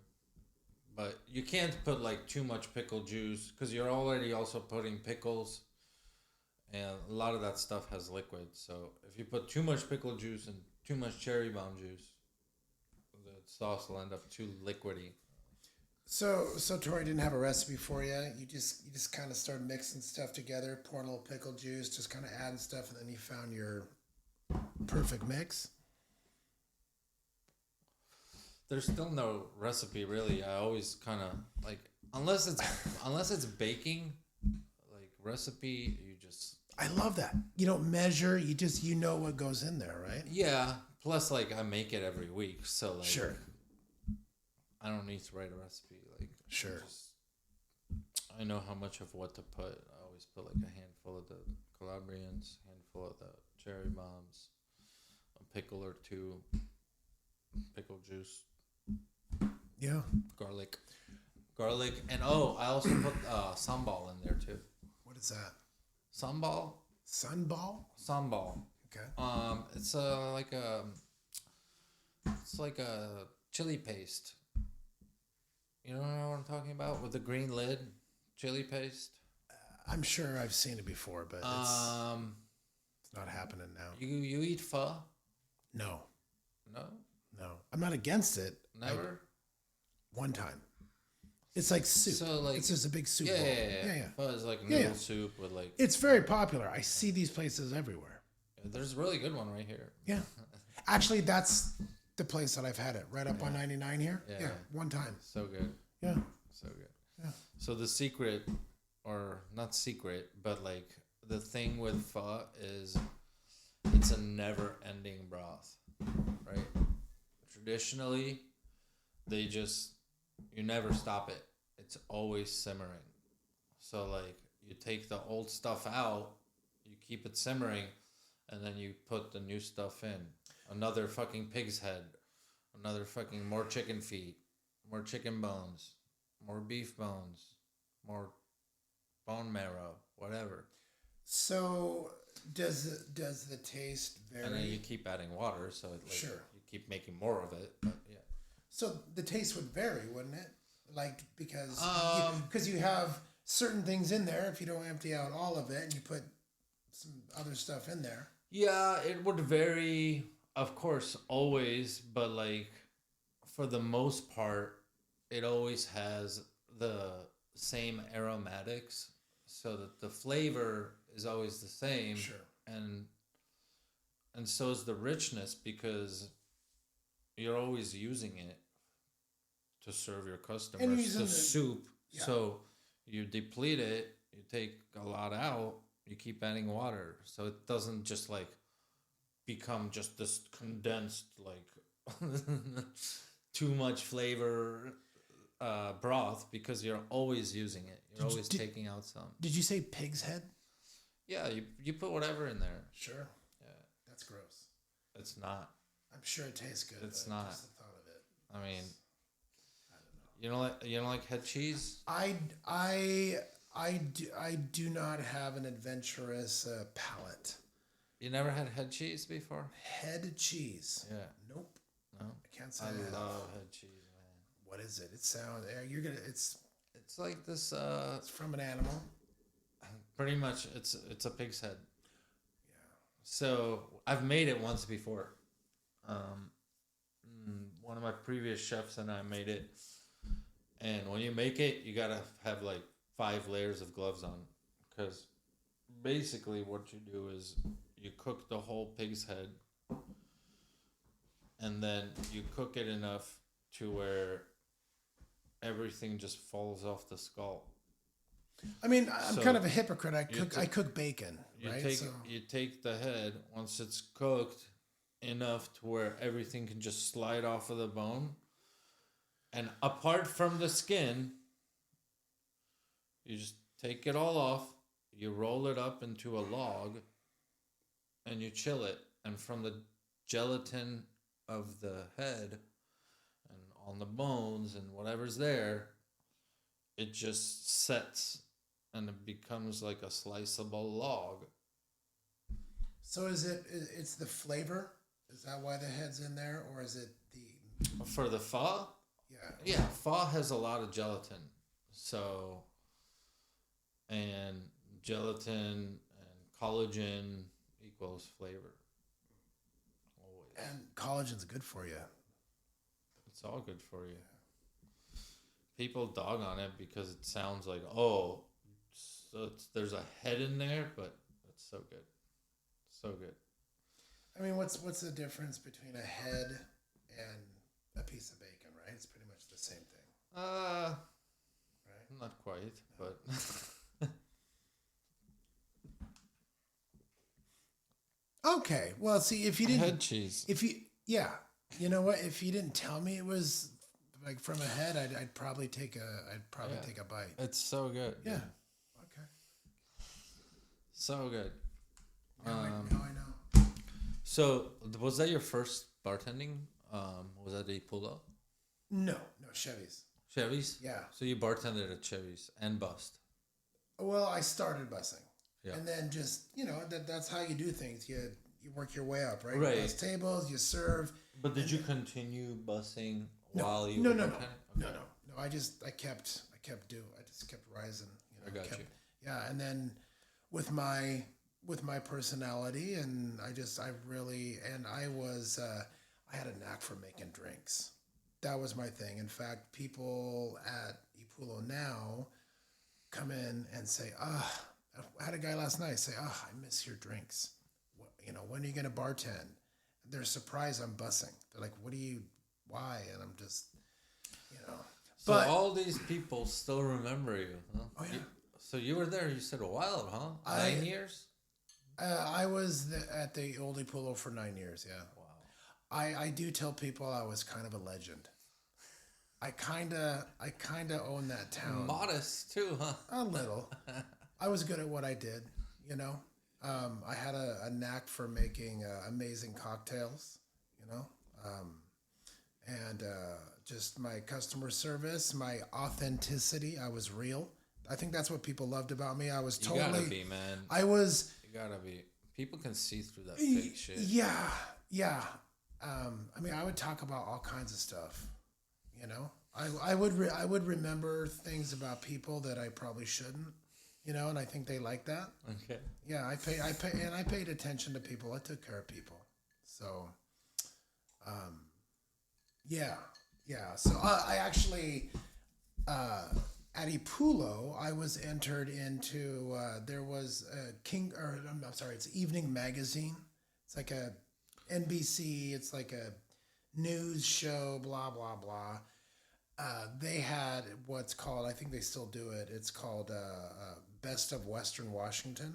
But you can't put like too much pickle juice because you're already also putting pickles, and a lot of that stuff has liquid. So if you put too much pickle juice and too much cherry bomb juice, the sauce will end up too liquidy. So Tori didn't have a recipe for you. You just kind of started mixing stuff together, pouring a little pickle juice, just kind of adding stuff, and then you found your perfect mix. There's still no recipe really. I always kind of like unless it's baking, like recipe. You just I love that. You don't measure. You know what goes in there, right? yeah. Plus, like I make it every week, so like Sure. I don't need to write a recipe. Like Sure. I know how much of what to put. I always put like a handful of the Calabrians, handful of the cherry bombs, a pickle or two, pickle juice, Yeah. garlic, and I also put sambal in there too. What is that? Sambal, Sunball? Okay. it's like a chili paste. You don't know what I'm talking about with the green lid, chili paste. I'm sure I've seen it before, but it's not happening now. You eat pho? No. No, I'm not against it. never. One time. It's like soup. So like it's just a big soup bowl. yeah. Pho is like Yeah, noodle yeah. soup with like. It's very popular. I see these places everywhere. There's a really good one right here. Yeah. Actually, that's the place that I've had it. Right up on 99 here. Yeah. Yeah. One time. So good. Yeah. So good. Yeah. So the secret, or not secret, but like the thing with pho is it's a never-ending broth, right? Traditionally, you never stop it. It's always simmering. So like you take the old stuff out, you keep it simmering, and then you put the new stuff in. Another fucking pig's head, another fucking more chicken feet, more chicken bones, more beef bones, more bone marrow, whatever. So does the taste vary? And then you keep adding water, so it, like, Sure. you keep making more of it. But yeah. So the taste would vary, wouldn't it? Like because you have certain things in there. If you don't empty out all of it and you put some other stuff in there. Yeah, it would vary, of course, always, but like for the most part, it always has the same aromatics, so that the flavor is always the same. Sure. And so is the richness, because you're always using it to serve your customers. using The the- soup. Yeah. So you deplete it, you take a lot out, you keep adding water. So it doesn't just like become just this condensed, like too much flavor broth, because you're always using it. You're always taking out some. Did you say pig's head? Yeah, you put whatever in there. Sure. Yeah, That's gross. it's not. I'm sure it tastes good. It's but not. Just the thought of it. I mean, you don't like head cheese? I do not have an adventurous palate. You never had head cheese before? Head cheese. Yeah. Nope. No. I can't say I I have. love head cheese, man. What is it? It sounds. It's It's like this. it's from an animal. Pretty much, it's a pig's head. Yeah. So I've made it once before. One of my previous chefs and I made it, and when you make it, you gotta have like 5 layers of gloves on, because basically what you do is you cook the whole pig's head, and then you cook it enough to where everything just falls off the skull. I mean, I'm So kind of a hypocrite. I you cook bacon, right? You take the head once it's cooked enough to where everything can just slide off of the bone, and apart from the skin, you just take it all off. You roll it up into a log, and you chill it. And from the gelatin of the head and on the bones and whatever's there, it just sets and it becomes like a sliceable log. So it's the flavor? Is that why the head's in there, or is it the? For the pho, Yeah. yeah, pho has a lot of gelatin. So, and gelatin and collagen equals flavor. Always. And collagen's good for you. It's all good for you. People dog on it because it sounds like, oh, so there's a head in there, but it's so good. So good. I mean, what's the difference between a head and a piece of bacon, right? It's pretty much the same thing. Right? Not quite, but Okay. Well, see, if you didn't head cheese. you know what? If you didn't tell me it was like from a head, I'd probably take a bite. It's so good. Yeah. Dude. Okay. So good. Now I know. So was that your first bartending? Was that Epulo? No, Chevy's. Chevy's? Yeah. So you bartended at Chevy's and bust. Well, I started bussing. Yeah. And then just, that's how you do things. You work your way up, right? Right. You bus tables, you serve. But did you continue bussing while you No, were no. bartending? No. I just kept rising. I got you. Yeah, and then with my personality, and I had a knack for making drinks. That was my thing. In fact, people at Epulo now come in and say, I had a guy last night say, I miss your drinks. When are you going to bartend? They're surprised I'm bussing. They're like, why? And I'm just, So all these people still remember you, huh? Oh, yeah. So you were there, you said a while, huh? 9 years? I was at the old Epulo for 9 years, yeah. Wow. I do tell people I was kind of a legend. I kinda own that town. Modest too, huh? A little. I was good at what I did, I had a knack for making amazing cocktails, and just my customer service, my authenticity. I was real. I think that's what people loved about me. I was You gotta be, man. I was. You gotta be. People can see through that fake shit. Yeah. I would talk about all kinds of stuff. I would remember things about people that I probably shouldn't. And I think they like that. Okay. Yeah, I paid attention to people. I took care of people. So, yeah. So I actually, at Epulo, I was entered into. There was it's Evening Magazine. It's like a NBC. It's like a news show. Blah blah blah. They had what's called, I think they still do it. It's called Best of Western Washington,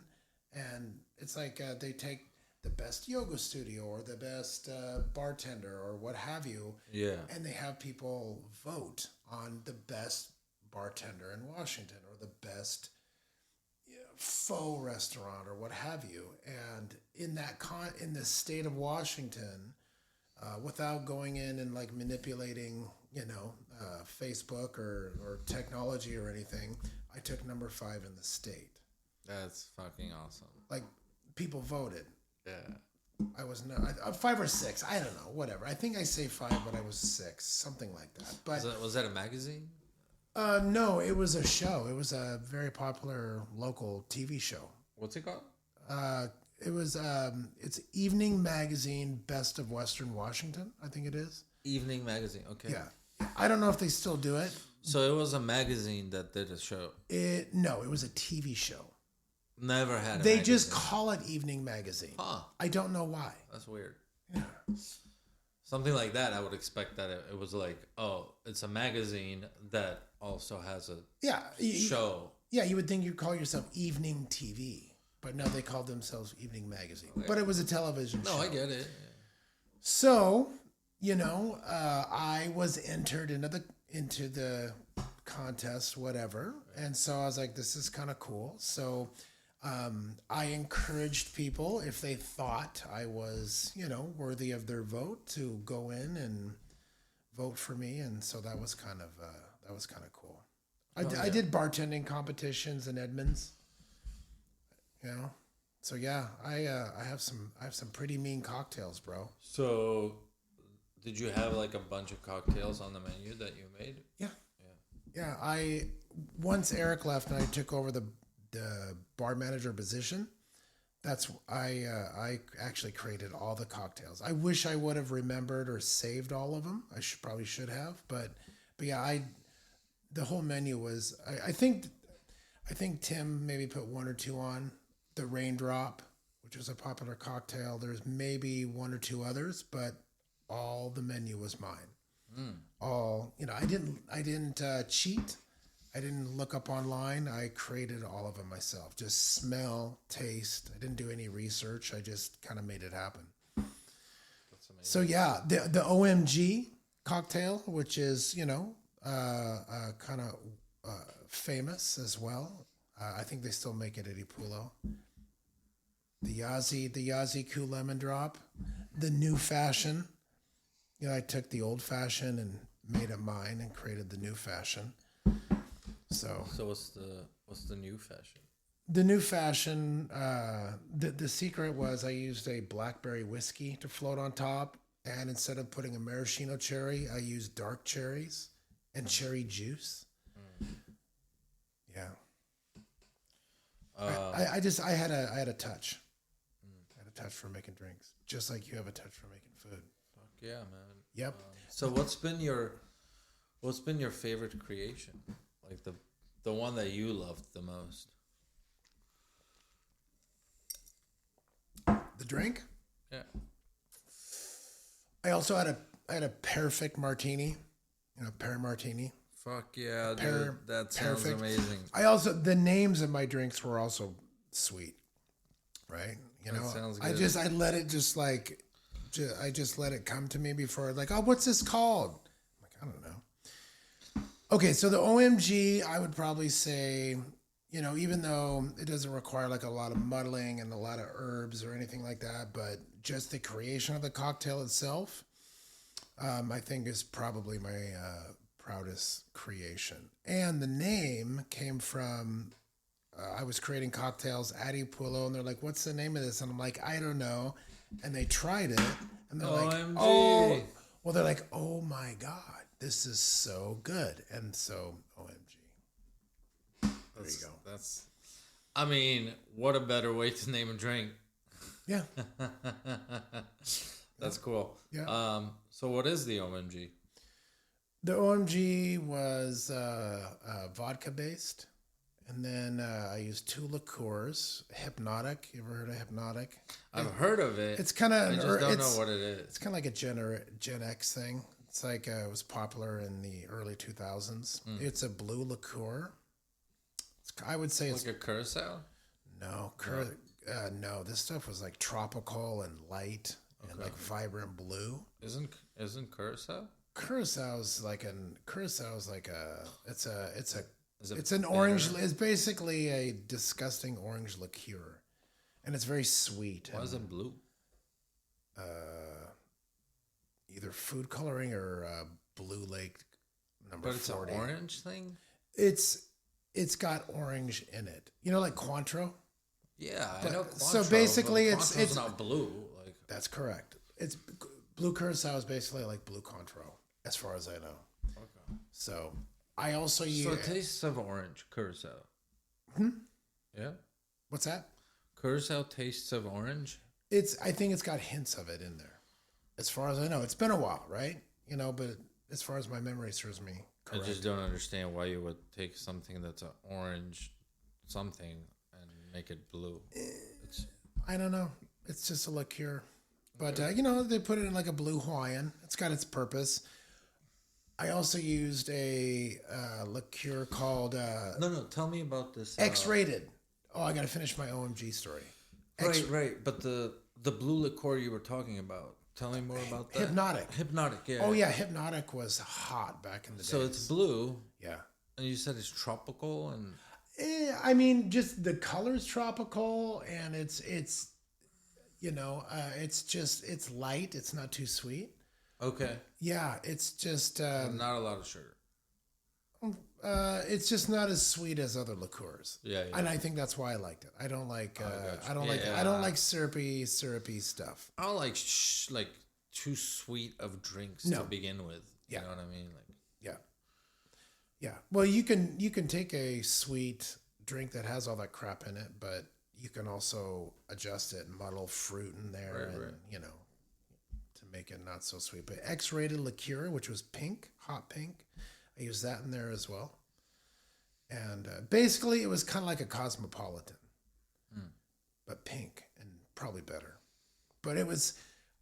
and it's like they take the best yoga studio or the best bartender or what have you. Yeah. And they have people vote on the best bartender in Washington or the best faux restaurant or what have you. And in the state of Washington, without going in and like manipulating, Facebook or technology or anything, I took number 5 in the state. That's fucking awesome. Like people voted. Yeah. I was not 5 or 6. I don't know. Whatever. I think I say 5, but I was 6, something like that. But Was that a magazine? No, it was a show. It was a very popular local TV show. What's it called? It was it's Evening Magazine, Best of Western Washington. I think it is. Evening Magazine. Okay. Yeah. I don't know if they still do it. So it was a magazine that did a show. No, it was a TV show. Never had. They just call it Evening Magazine. Huh. I don't know why. That's weird. Yeah. Something like that, I would expect that it was like, oh, it's a magazine that also has a show. Yeah, you would think you'd call yourself Evening TV, but no, they called themselves Evening Magazine. But it was a television show. No, I get it. So, I was entered into the contest, whatever, and so I was like, "This is kind of cool." So, I encouraged people if they thought I was, worthy of their vote to go in and vote for me, and so that was kind of cool. I did bartending competitions in Edmonds, So yeah, I have some pretty mean cocktails, bro. So, did you have like a bunch of cocktails on the menu that you made? Yeah. Once Eric left and I took over the bar manager position, I actually created all the cocktails. I wish I would have remembered or saved all of them. I probably should have, but yeah, the whole menu was. I think Tim maybe put one or two on. The Raindrop, which was a popular cocktail. There's maybe one or two others, but all the menu was mine. All, I didn't cheat. I didn't look up online. I created all of them myself. Just smell, taste. I didn't do any research. I just kind of made it happen. That's amazing. So yeah, the OMG cocktail, which is kind of famous as well. I think they still make it at Epulo. The Yazzie Cool Lemon Drop, the new fashion. I took the old fashion and made it mine and created the new fashion. So what's the new fashion? the new fashion, the secret was I used a blackberry whiskey to float on top, and instead of putting a maraschino cherry, I used dark cherries and cherry juice. Yeah. I had a touch. I had a touch for making drinks, just like you have a touch for making food. Fuck yeah, man. Yep. So what's been your favorite creation? Like the one that you loved the most? The drink. Yeah. I also had a perfect martini, pear martini. Fuck yeah, Pear- dude. That sounds perfect. amazing. The names of my drinks were also sweet, right? That sounds I good. let it I just let it come to me before, like, oh, what's this called? I'm like, I don't know. Okay, so the OMG, I would probably say, even though it doesn't require like a lot of muddling and a lot of herbs or anything like that, but just the creation of the cocktail itself, I think is probably my proudest creation. And the name came from, I was creating cocktails at Epulo, and they're like, what's the name of this? And I'm like, I don't know. And they tried it, and they're like, OMG. oh, well, they're like, oh my God, this is so good. And so, OMG. There you go. I mean, what a better way to name a drink. Yeah. That's cool. Yeah. So what is the OMG? The OMG was vodka based. And then I used 2 liqueurs. Hypnotic. You ever heard of Hypnotic? I've heard of it. It's kind of. I just don't know what it is. It's kind of like a Gen X thing. It's like it was popular in the early 2000s. It's a blue liqueur. I would say it's Like a curacao? no, no. This stuff was like tropical and light and like vibrant blue. Isn't curacao? Curacao is like Is it it's an orange. It's basically a disgusting orange liqueur, and it's very sweet. Why and, is it blue? either food coloring or Blue Lake number But it's 40. an orange thing? It's got orange in it. Like Cointreau? Yeah, But- I know so Cointreau, basically but it's Cointreau's not blue. Like That's correct. It's blue curacao is basically like blue Cointreau, as far as I know. okay. So I also So use it tastes of orange curacao. Yeah. what's that? Curacao tastes of orange. I think it's got hints of it in there. As far as I know, it's been a while, right? But as far as my memory serves me, correct. I just don't understand why you would take something that's an orange something and make it blue. I don't know. It's just a liqueur. But, they put it in like a blue Hawaiian. It's got its purpose. I also used a liqueur called No, tell me about this. X-rated. Oh, I got to finish my OMG story. Right. But the blue liqueur you were talking about. Tell me more about that. Hypnotic, yeah. Oh yeah, Hypnotic was hot back in the day. So it's blue. Yeah. And you said it's tropical and. I mean, just the color's tropical, and it's it's light. It's not too sweet. Okay. Yeah, it's just Not a lot of sugar. it's just not as sweet as other liqueurs. Yeah. And I think that's why I liked it. I don't like gotcha. I don't like syrupy stuff. I don't like like too sweet of drinks to begin with. You know what I mean? Like. Yeah. Well, you can take a sweet drink that has all that crap in it, but you can also adjust it and muddle fruit in there, to make it not so sweet. But X-rated liqueur, which was pink, hot pink, I used that in there as well. And basically, it was kind of like a Cosmopolitan, but pink and probably better. But it was.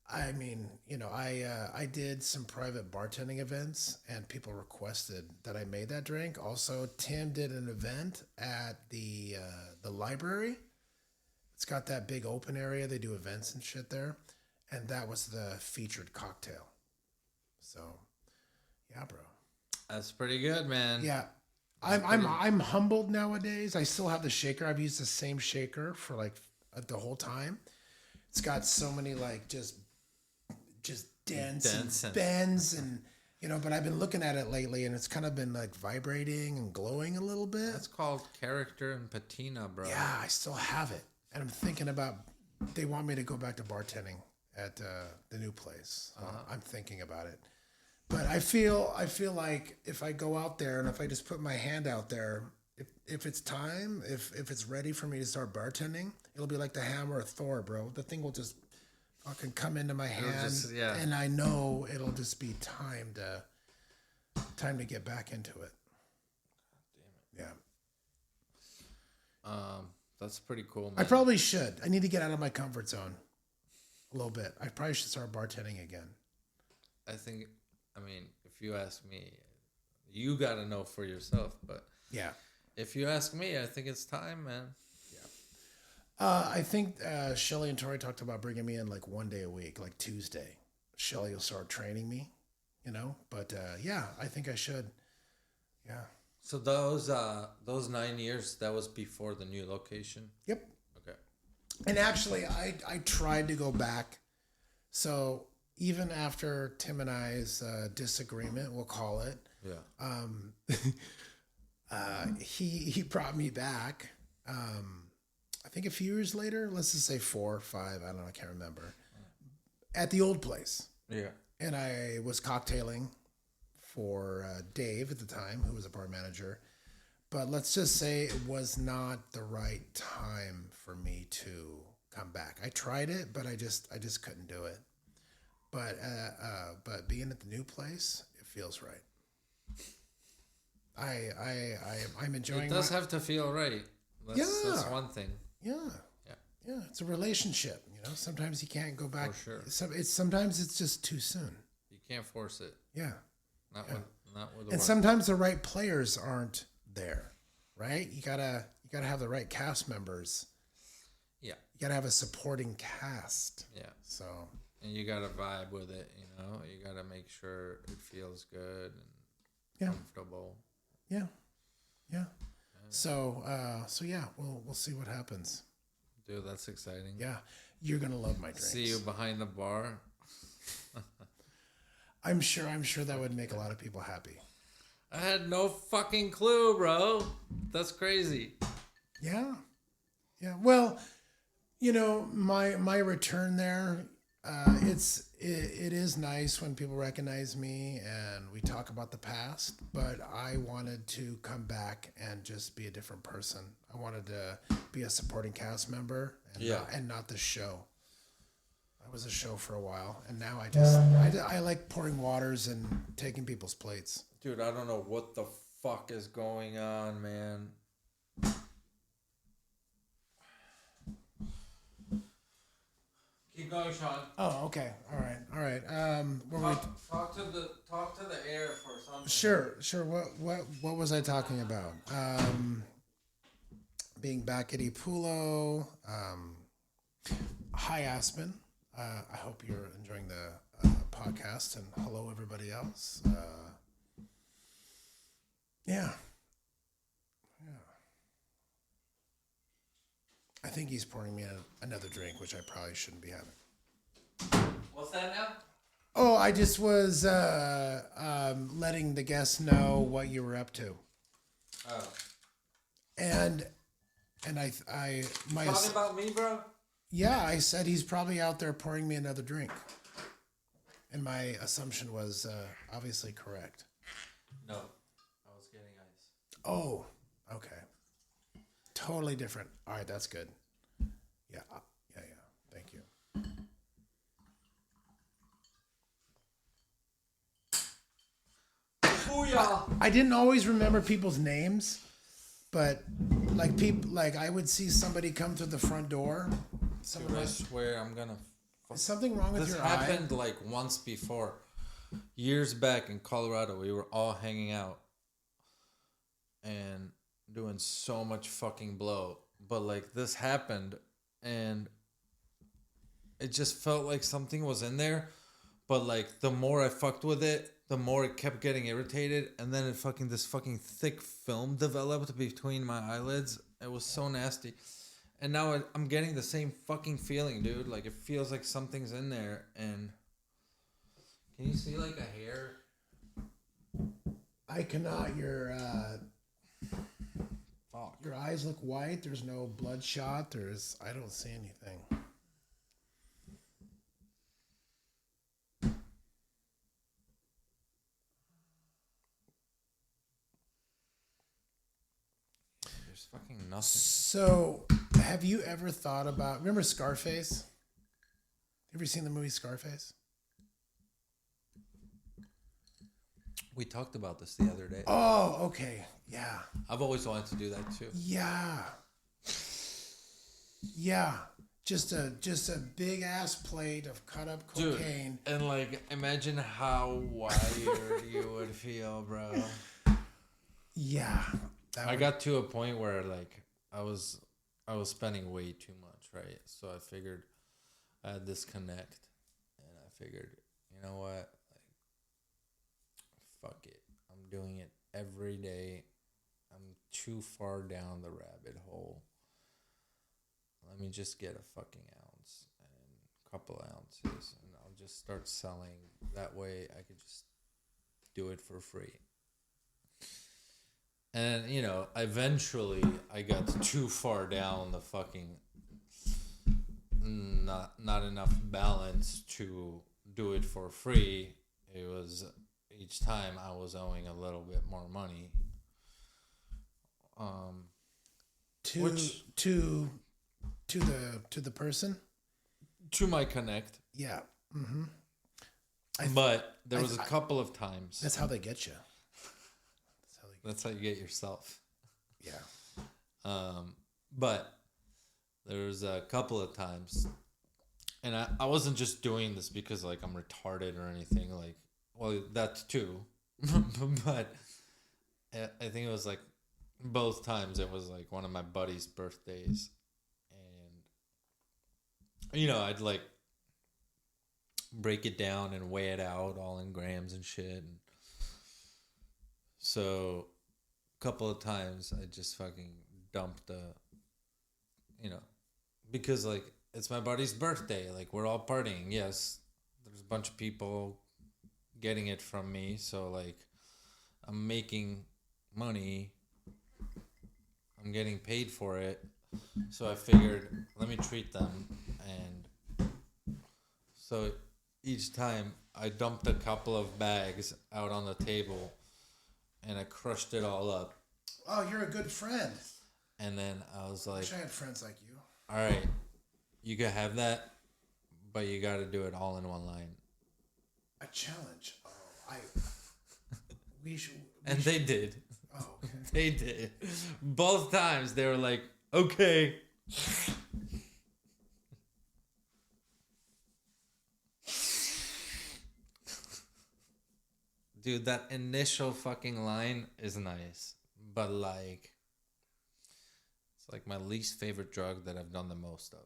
I mean, I did some private bartending events, and people requested that I made that drink. Also, Tim did an event at the library. It's got that big open area. They do events and shit there, and that was the featured cocktail. So, yeah, bro. That's pretty good, man. Yeah, I'm humbled nowadays. I still have the shaker. I've used the same shaker for like the whole time. It's got so many like just dents and bends and but I've been looking at it lately, and it's kind of been like vibrating and glowing a little bit. That's called character and patina, bro. Yeah, I still have it, and I'm thinking about. They want me to go back to bartending at the new place. I'm thinking about it, but I feel like if I go out there and if I just put my hand out there, if it's time, if it's ready for me to start bartending, it'll be like the hammer of Thor, bro. The thing will just fucking come into my hand, and I know it'll just be time to get back into it. God damn it. Yeah. That's pretty cool, man. I probably should. I need to get out of my comfort zone a little bit. I probably should start bartending again. I mean, if you ask me, you got to know for yourself, but yeah. If you ask me, I think it's time, man. I think Shelly and Tori talked about bringing me in like one day a week, like Tuesday. Shelly will start training me, But I think I should. Yeah. So those 9 years, that was before the new location? Yep. Okay. And actually, I tried to go back. So even after Tim and I's disagreement, we'll call it. Yeah. He brought me back. I think a few years later, let's just say 4 or 5, I don't know, I can't remember, at the old place. Yeah. And I was cocktailing for Dave at the time, who was a bar manager. But let's just say it was not the right time for me to come back. I tried it, but I just couldn't do it. But being at the new place, it feels right. I'm enjoying. It does have to feel right. That's one thing. Yeah. It's a relationship. Sometimes you can't go back. For sure. Sometimes it's just too soon. You can't force it. Yeah. Not with. And sometimes the right players aren't there, right? You gotta have the right cast members. Yeah. You gotta have a supporting cast. Yeah. So. And you gotta vibe with it. You gotta make sure it feels good and comfortable. Yeah. So we'll see what happens. Dude, that's exciting. Yeah, you're gonna love my drinks. See you behind the bar. I'm sure that would make a lot of people happy. I had no fucking clue, bro. That's crazy. Yeah. Well, my return there. It is nice when people recognize me and we talk about the past, but I wanted to come back and just be a different person. I wanted to be a supporting cast member and not the show. I was a show for a while, and now I like pouring waters and taking people's plates. Dude, I don't know what the fuck is going on, man. Keep going, Sean. Oh, okay. All right. Were we? Talk to the air for something. Sure. What was I talking about? Being back at Epulo. Hi, Aspen. I hope you're enjoying the podcast, and hello, everybody else. Yeah. I think he's pouring me another drink, which I probably shouldn't be having. What's that now? Oh, I just was letting the guests know what you were up to. Oh. And I Talking about me, bro? Yeah, I said he's probably out there pouring me another drink. And my assumption was obviously correct. No, I was getting ice. Oh, okay. Totally different. All right, that's good. Yeah. Thank you. Booyah! I didn't always remember people's names, but like I would see somebody come through the front door. Dude, I swear I'm gonna. Is something wrong with This your happened eye? like once before. Years back in Colorado, we were all hanging out and doing so much fucking blow. But like this happened and it just felt like something was in there. But like the more I fucked with it, the more it kept getting irritated. And then this fucking thick film developed between my eyelids. It was so nasty. And now I'm getting the same fucking feeling, dude. Like, it feels like something's in there. And can you see, like, a hair? I cannot. Fuck. Your eyes look white. There's no bloodshot. I don't see anything. There's fucking nothing. So, have you ever thought about? Remember Scarface? You ever seen the movie Scarface? We talked about this the other day. Oh, okay. Yeah. I've always wanted to do that, too. Yeah. Just a big ass plate of cut up cocaine. Dude, and, like, imagine how wired you would feel, bro. Yeah. I got to a point where, like, I was spending way too much, right? So I figured I had this connect, and I figured, you know what, like, fuck it, I'm doing it every day. I'm too far down the rabbit hole. Let me just get a fucking ounce and a couple ounces, and I'll just start selling. That way, I could just do it for free. And, you know, eventually I got too far down the fucking not enough balance to do it for free. It was each time I was owing a little bit more money. To the person? To my connect. Yeah. Mm-hmm. But there was a couple of times. That's how they get you. That's how you get yourself. Yeah. But there was a couple of times, and I wasn't just doing this because, like, I'm retarded or anything. Like, well, that too. But I think it was, like, both times it was, like, one of my buddy's birthdays. And, you know, I'd, like, break it down and weigh it out all in grams and shit. And so couple of times I just fucking dumped because, like, it's my buddy's birthday, like, we're all partying. Yes, there's a bunch of people getting it from me, so, like, I'm making money, I'm getting paid for it, so I figured, let me treat them. And so each time I dumped a couple of bags out on the table and I crushed it all up. Oh, you're a good friend. And then I was I like, wish I had friends like you. all right, you can have that, but you got to do it all in one line. A challenge. Oh, we should. And they did. Oh, okay. They did. Both times they were like, okay. dude, that initial fucking line is nice, but like, it's like my least favorite drug that I've done the most of.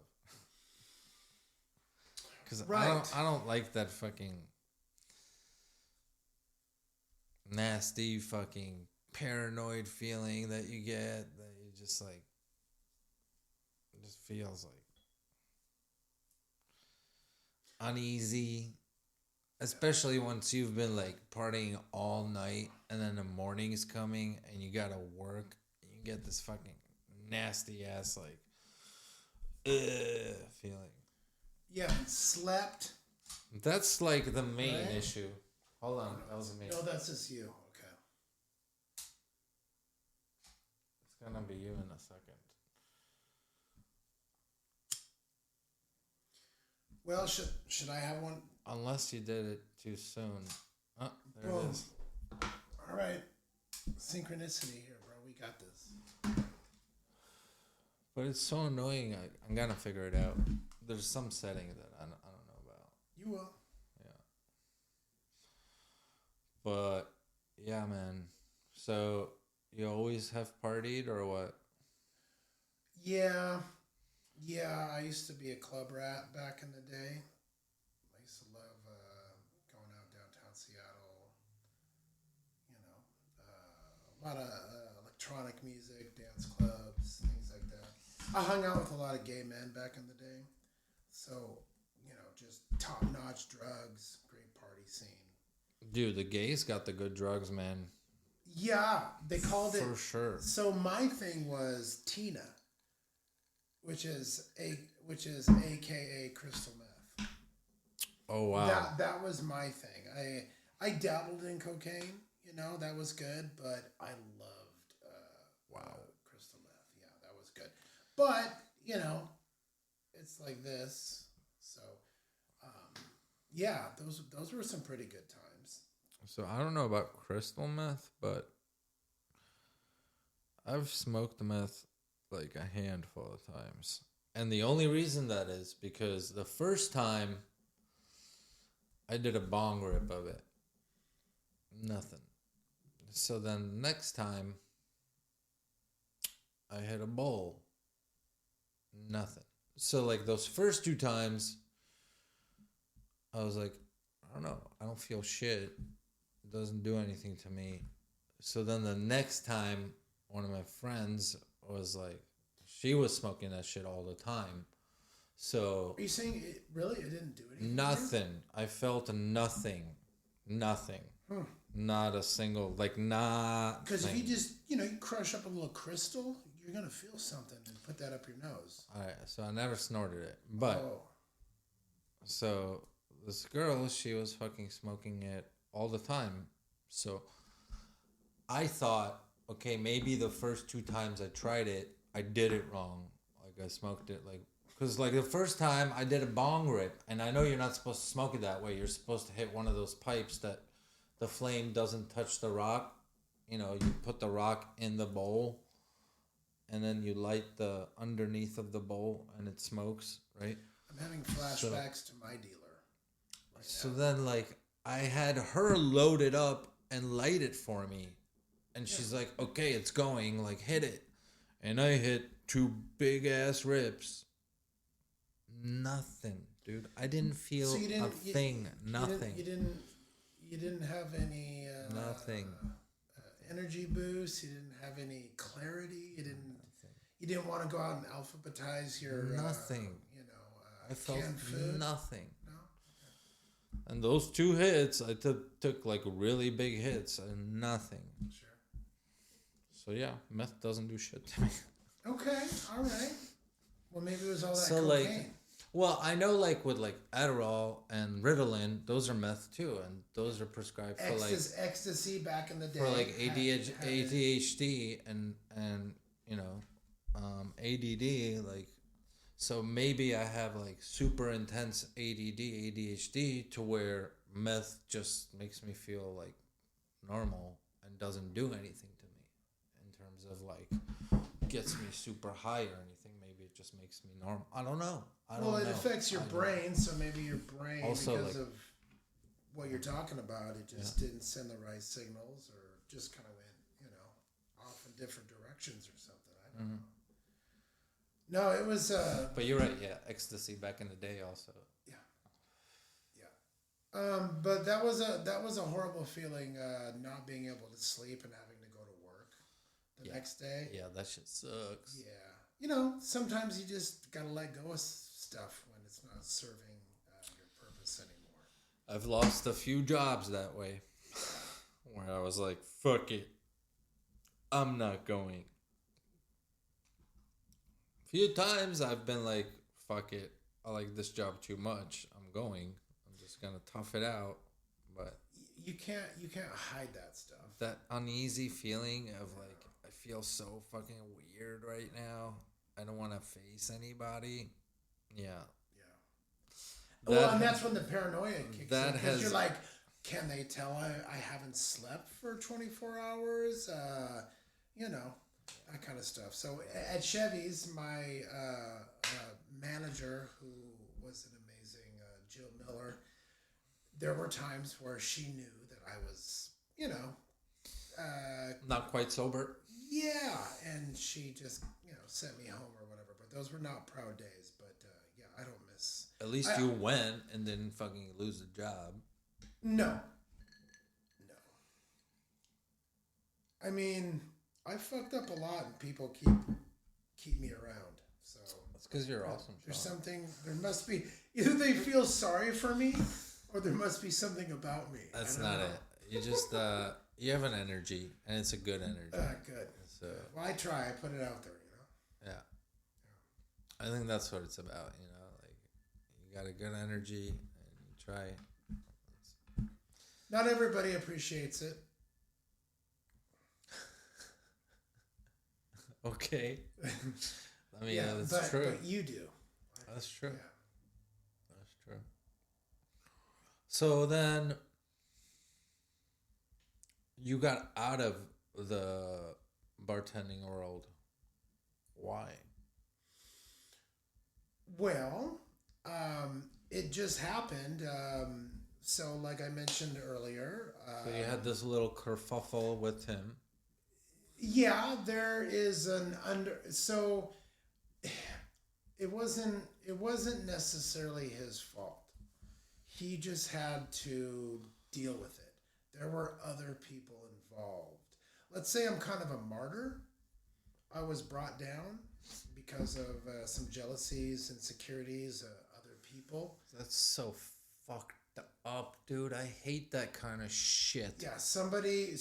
Because I don't like that fucking nasty fucking paranoid feeling that you get, that you just like, it just feels like uneasy, especially once you've been like partying all night and then the morning is coming and you gotta work and you get this fucking nasty ass like feeling. You haven't slept. That's like the main Right? issue. Hold on, that was me. No, that's just you. Okay. It's gonna be you in a second. Well, should I have one? Unless you did it too soon. Oh, there Boom. it is. All right. Synchronicity here, bro. We got this. But it's so annoying. I'm gonna figure it out. There's some setting that I don't know about. You will. Yeah. But yeah, man. So you always have partied or what? Yeah. Yeah, I used to be a club rat back in the day. I used to love going out downtown Seattle. You know, a lot of electronic music, dance clubs, things like that. I hung out with a lot of gay men back in the day. So, you know, just top-notch drugs, great party scene. Dude, the gays got the good drugs, man. Yeah, they called it. For sure. So my thing was Tina, which is AKA crystal meth. Oh wow. That was my thing. I dabbled in cocaine, you know, that was good, but I loved crystal meth. Yeah, that was good. But, you know, it's like this. So yeah, those were some pretty good times. So I don't know about crystal meth, but I've smoked meth like a handful of times. And the only reason that is because the first time I did a bong rip of it. Nothing. So then next time I hit a bowl. Nothing. So like those first two times I was like, I don't know. I don't feel shit. It doesn't do anything to me. So then the next time one of my friends was like, she was smoking that shit all the time. So Are you saying it didn't do anything? nothing. I felt nothing. Nothing. Not a single, like, not. Because if you just, you crush up a little crystal, you're going to feel something and put that up your nose. All right, so I never snorted it. But, so this girl, she was fucking smoking it all the time. So I thought, okay, maybe the first two times I tried it, I did it wrong. Like, I smoked it, like, because, like, the first time I did a bong rip, and I know you're not supposed to smoke it that way. You're supposed to hit one of those pipes that the flame doesn't touch the rock. You know, you put the rock in the bowl, and then you light the underneath of the bowl, and it smokes, right? I'm having flashbacks to my dealer. So then, like, I had her load it up and light it for me. And she's like, okay, it's going, like, hit it. And I hit two big-ass rips. Nothing, dude. I didn't feel a thing. Nothing. You didn't have any Nothing. Energy boost. You didn't have any clarity. You didn't want to go out and alphabetize your Nothing. I felt canned food. nothing. No? And those two hits, I took like really big hits and nothing. Sure. So yeah, meth doesn't do shit to me. Okay, all right. Well, maybe it was all that So cocaine. like, well, I know like with like Adderall and Ritalin, those are meth too, and those are prescribed for like ecstasy back in the day. for like had- ADHD and ADD, like, so maybe I have like super intense ADHD to where meth just makes me feel like normal and doesn't do anything to me in terms of like gets me super high or anything. Maybe it just makes me normal. I don't know. Well, it affects your brain, so maybe your brain Also, because like, of what you're talking about. It just didn't send the right signals, or just kind of went, off in different directions or something. I don't know. No, it was. But you're right. Yeah, ecstasy back in the day also. But that was a horrible feeling, not being able to sleep and having to go to work the next day. Yeah, that shit sucks. Yeah, sometimes you just gotta let go of stuff when it's not serving your purpose anymore. I've lost a few jobs that way, where I was like, "Fuck it, I'm not going." A few times I've been like, "Fuck it, I like this job too much. I'm going. I'm just gonna tough it out." But you can't hide that stuff. that uneasy feeling of like, I feel so fucking weird right now. I don't want to face anybody. Yeah. And that's when the paranoia kicks in. Because you're like, can they tell I haven't slept for 24 hours? That kind of stuff. So at Chevy's, my manager, who was an amazing Jill Miller, there were times where she knew that I was, not quite sober. Yeah, and she just, sent me home or whatever. But those were not proud days. But I don't miss. At least you went and didn't fucking lose the job. No. I mean, I fucked up a lot, and people keep me around. So that's because you're awesome. There's something. There must be either they feel sorry for me, or there must be something about me. That's not it. You just you have an energy, and it's a good energy. Good. So well, I try. I put it out there. Yeah. I think that's what it's about. Like you got a good energy, and you try. Not everybody appreciates it. Okay. I mean, that's true. But you do. That's true. Yeah. That's true. So then you got out of the bartending world. Why? Well, it just happened. So like I mentioned earlier. So you had this little kerfuffle with him. Yeah, there is so it wasn't necessarily his fault. He just had to deal with it. There were other people involved. Let's say I'm kind of a martyr. I was brought down because of some jealousies, insecurities, other people. That's so fucked up, dude. I hate that kind of shit. Yeah, somebody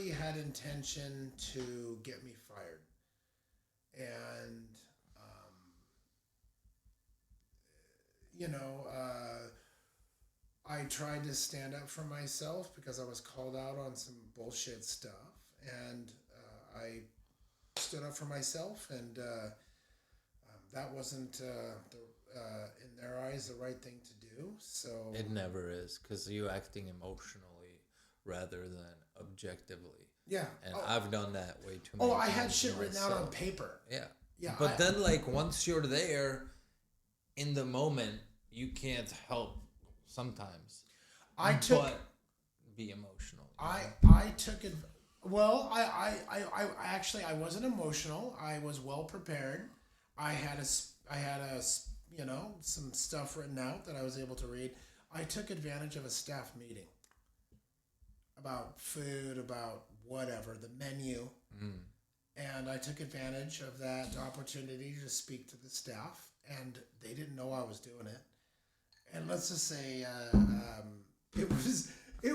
had intention to get me fired, and I tried to stand up for myself because I was called out on some bullshit stuff, and I stood up for myself, and that wasn't in their eyes the right thing to do. So it never is, because you're acting emotionally rather than objectively. Yeah, and I've done that way too many times. I had shit written out on paper. Yeah. But then, like, once you're there, in the moment, you can't help sometimes. Be emotional. I took it. Well, I actually I wasn't emotional. I was well prepared. I had some stuff written out that I was able to read. I took advantage of a staff meeting about food, about whatever, the menu. And I took advantage of that opportunity to speak to the staff, and they didn't know I was doing it. And let's just say it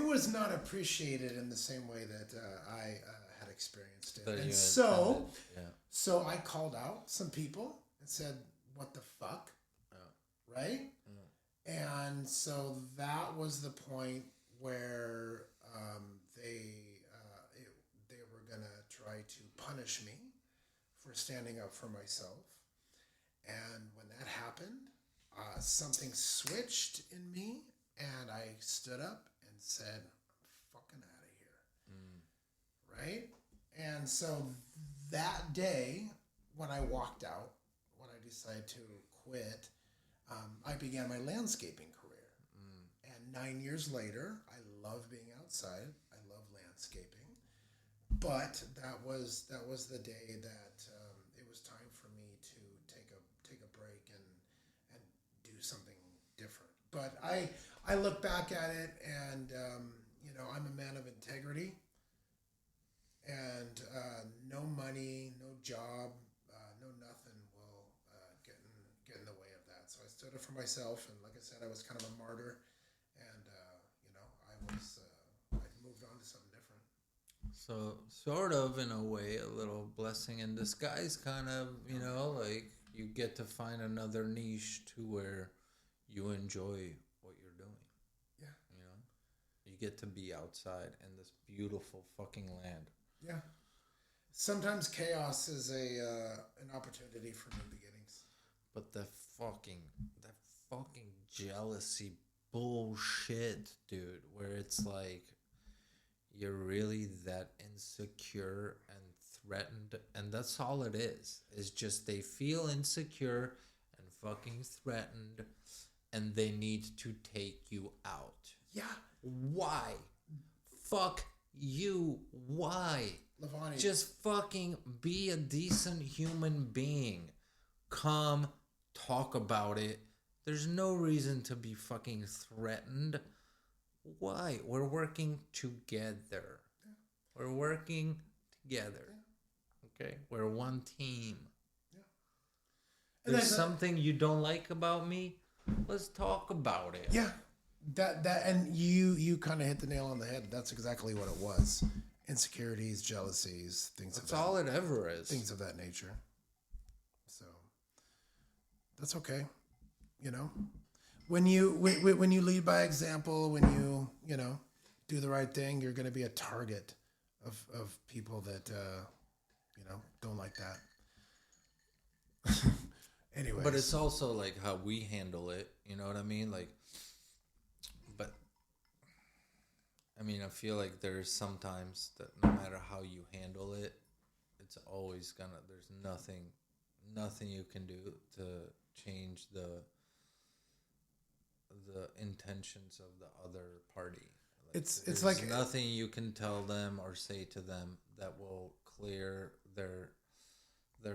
was not appreciated in the same way that I had experienced it. And so I called out some people and said, "What the fuck?" Right? And so that was the point where they were gonna try to punish me for standing up for myself. And when that happened, something switched in me, and I stood up and said, "I'm fucking out of here." Right? And so that day, when I walked out, when I decided to quit, I began my landscaping career. And 9 years later, I love being outside. I love landscaping, but that was the day that it was time for me to take a break and do something different. But I look back at it, and I'm a man of integrity, and no money, no job, no nothing will get in the way of that. So I stood up for myself, and like I said, I was kind of a martyr, and I moved on to something different. So sort of in a way, a little blessing in disguise, kind of. Like you get to find another niche to where you enjoy what you're doing. Yeah. You get to be outside in this beautiful fucking land. Yeah. Sometimes chaos is an opportunity for new beginnings. But that fucking jealousy bullshit, dude, where it's like you're really that insecure and threatened, and that's all it is. It's just they feel insecure and fucking threatened, and they need to take you out. Yeah. Why? Fuck you. Why? Lavani. Just fucking be a decent human being. Come talk about it. There's no reason to be fucking threatened. Why? We're working together. Yeah. We're working together. Yeah. Okay? We're one team. Yeah. And there's something you don't like about me? Let's talk about it. Yeah. That and you kind of hit the nail on the head. That's exactly what it was. Insecurities, jealousies, things That's of that. all it ever is. Things of that nature. So that's okay. When you lead by example, when you do the right thing, you're going to be a target of people that don't like that. Anyways. But it's also like how we handle it. You know what I mean? Like, but I mean, I feel like there's sometimes that no matter how you handle it, it's always there's nothing you can do to change the intentions of the other party. Like, it's like nothing you can tell them or say to them that will clear their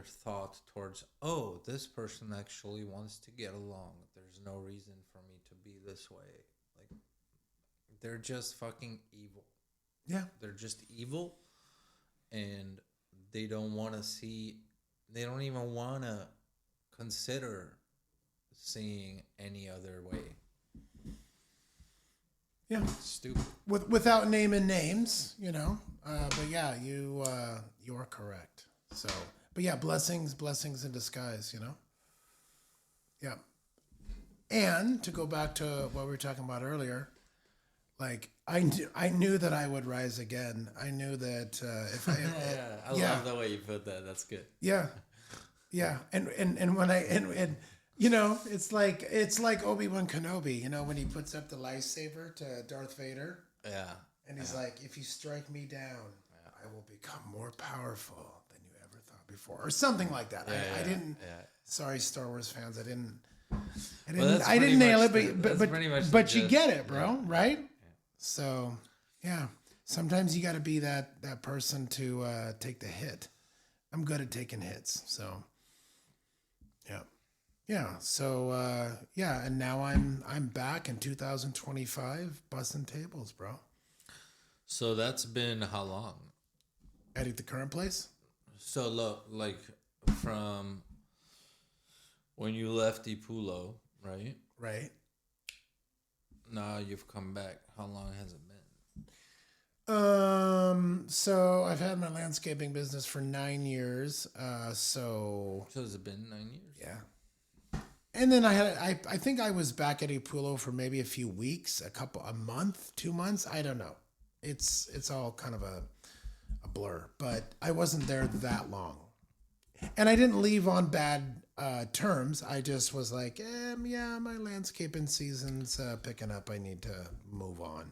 thought towards, oh, this person actually wants to get along. There's no reason for me to be this way. Like, they're just fucking evil. Yeah. They're just evil, and they don't even want to consider seeing any other way. Yeah. Stupid. Without naming names, but yeah, you are correct. So, but yeah, blessings in disguise, Yeah. And to go back to what we were talking about earlier, like I knew that I would rise again. I knew that if I I love the way you put that. That's good. Yeah. Yeah. And when it's like Obi-Wan Kenobi, when he puts up the lightsaber to Darth Vader. Yeah. And he's like, if you strike me down, I will become more powerful than you ever thought before. Or something like that. I didn't. Yeah. Sorry, Star Wars fans. I didn't nail it, but you get it, bro, right? Yeah. So, yeah. Sometimes you got to be that person to take the hit. I'm good at taking hits, so yeah. Yeah, so and now I'm back in 2025 busting tables, bro. So that's been how long? At the current place? So look, like from when you left Epulo, right? Right. Now you've come back. How long has it been? So I've had my landscaping business for 9 years. So has it been 9 years? Yeah. And then I think I was back at Epulo for maybe a few weeks, a month, 2 months. I don't know. It's all kind of a blur, but I wasn't there that long. And I didn't leave on bad terms. I just was like, yeah, my landscaping season's picking up. I need to move on.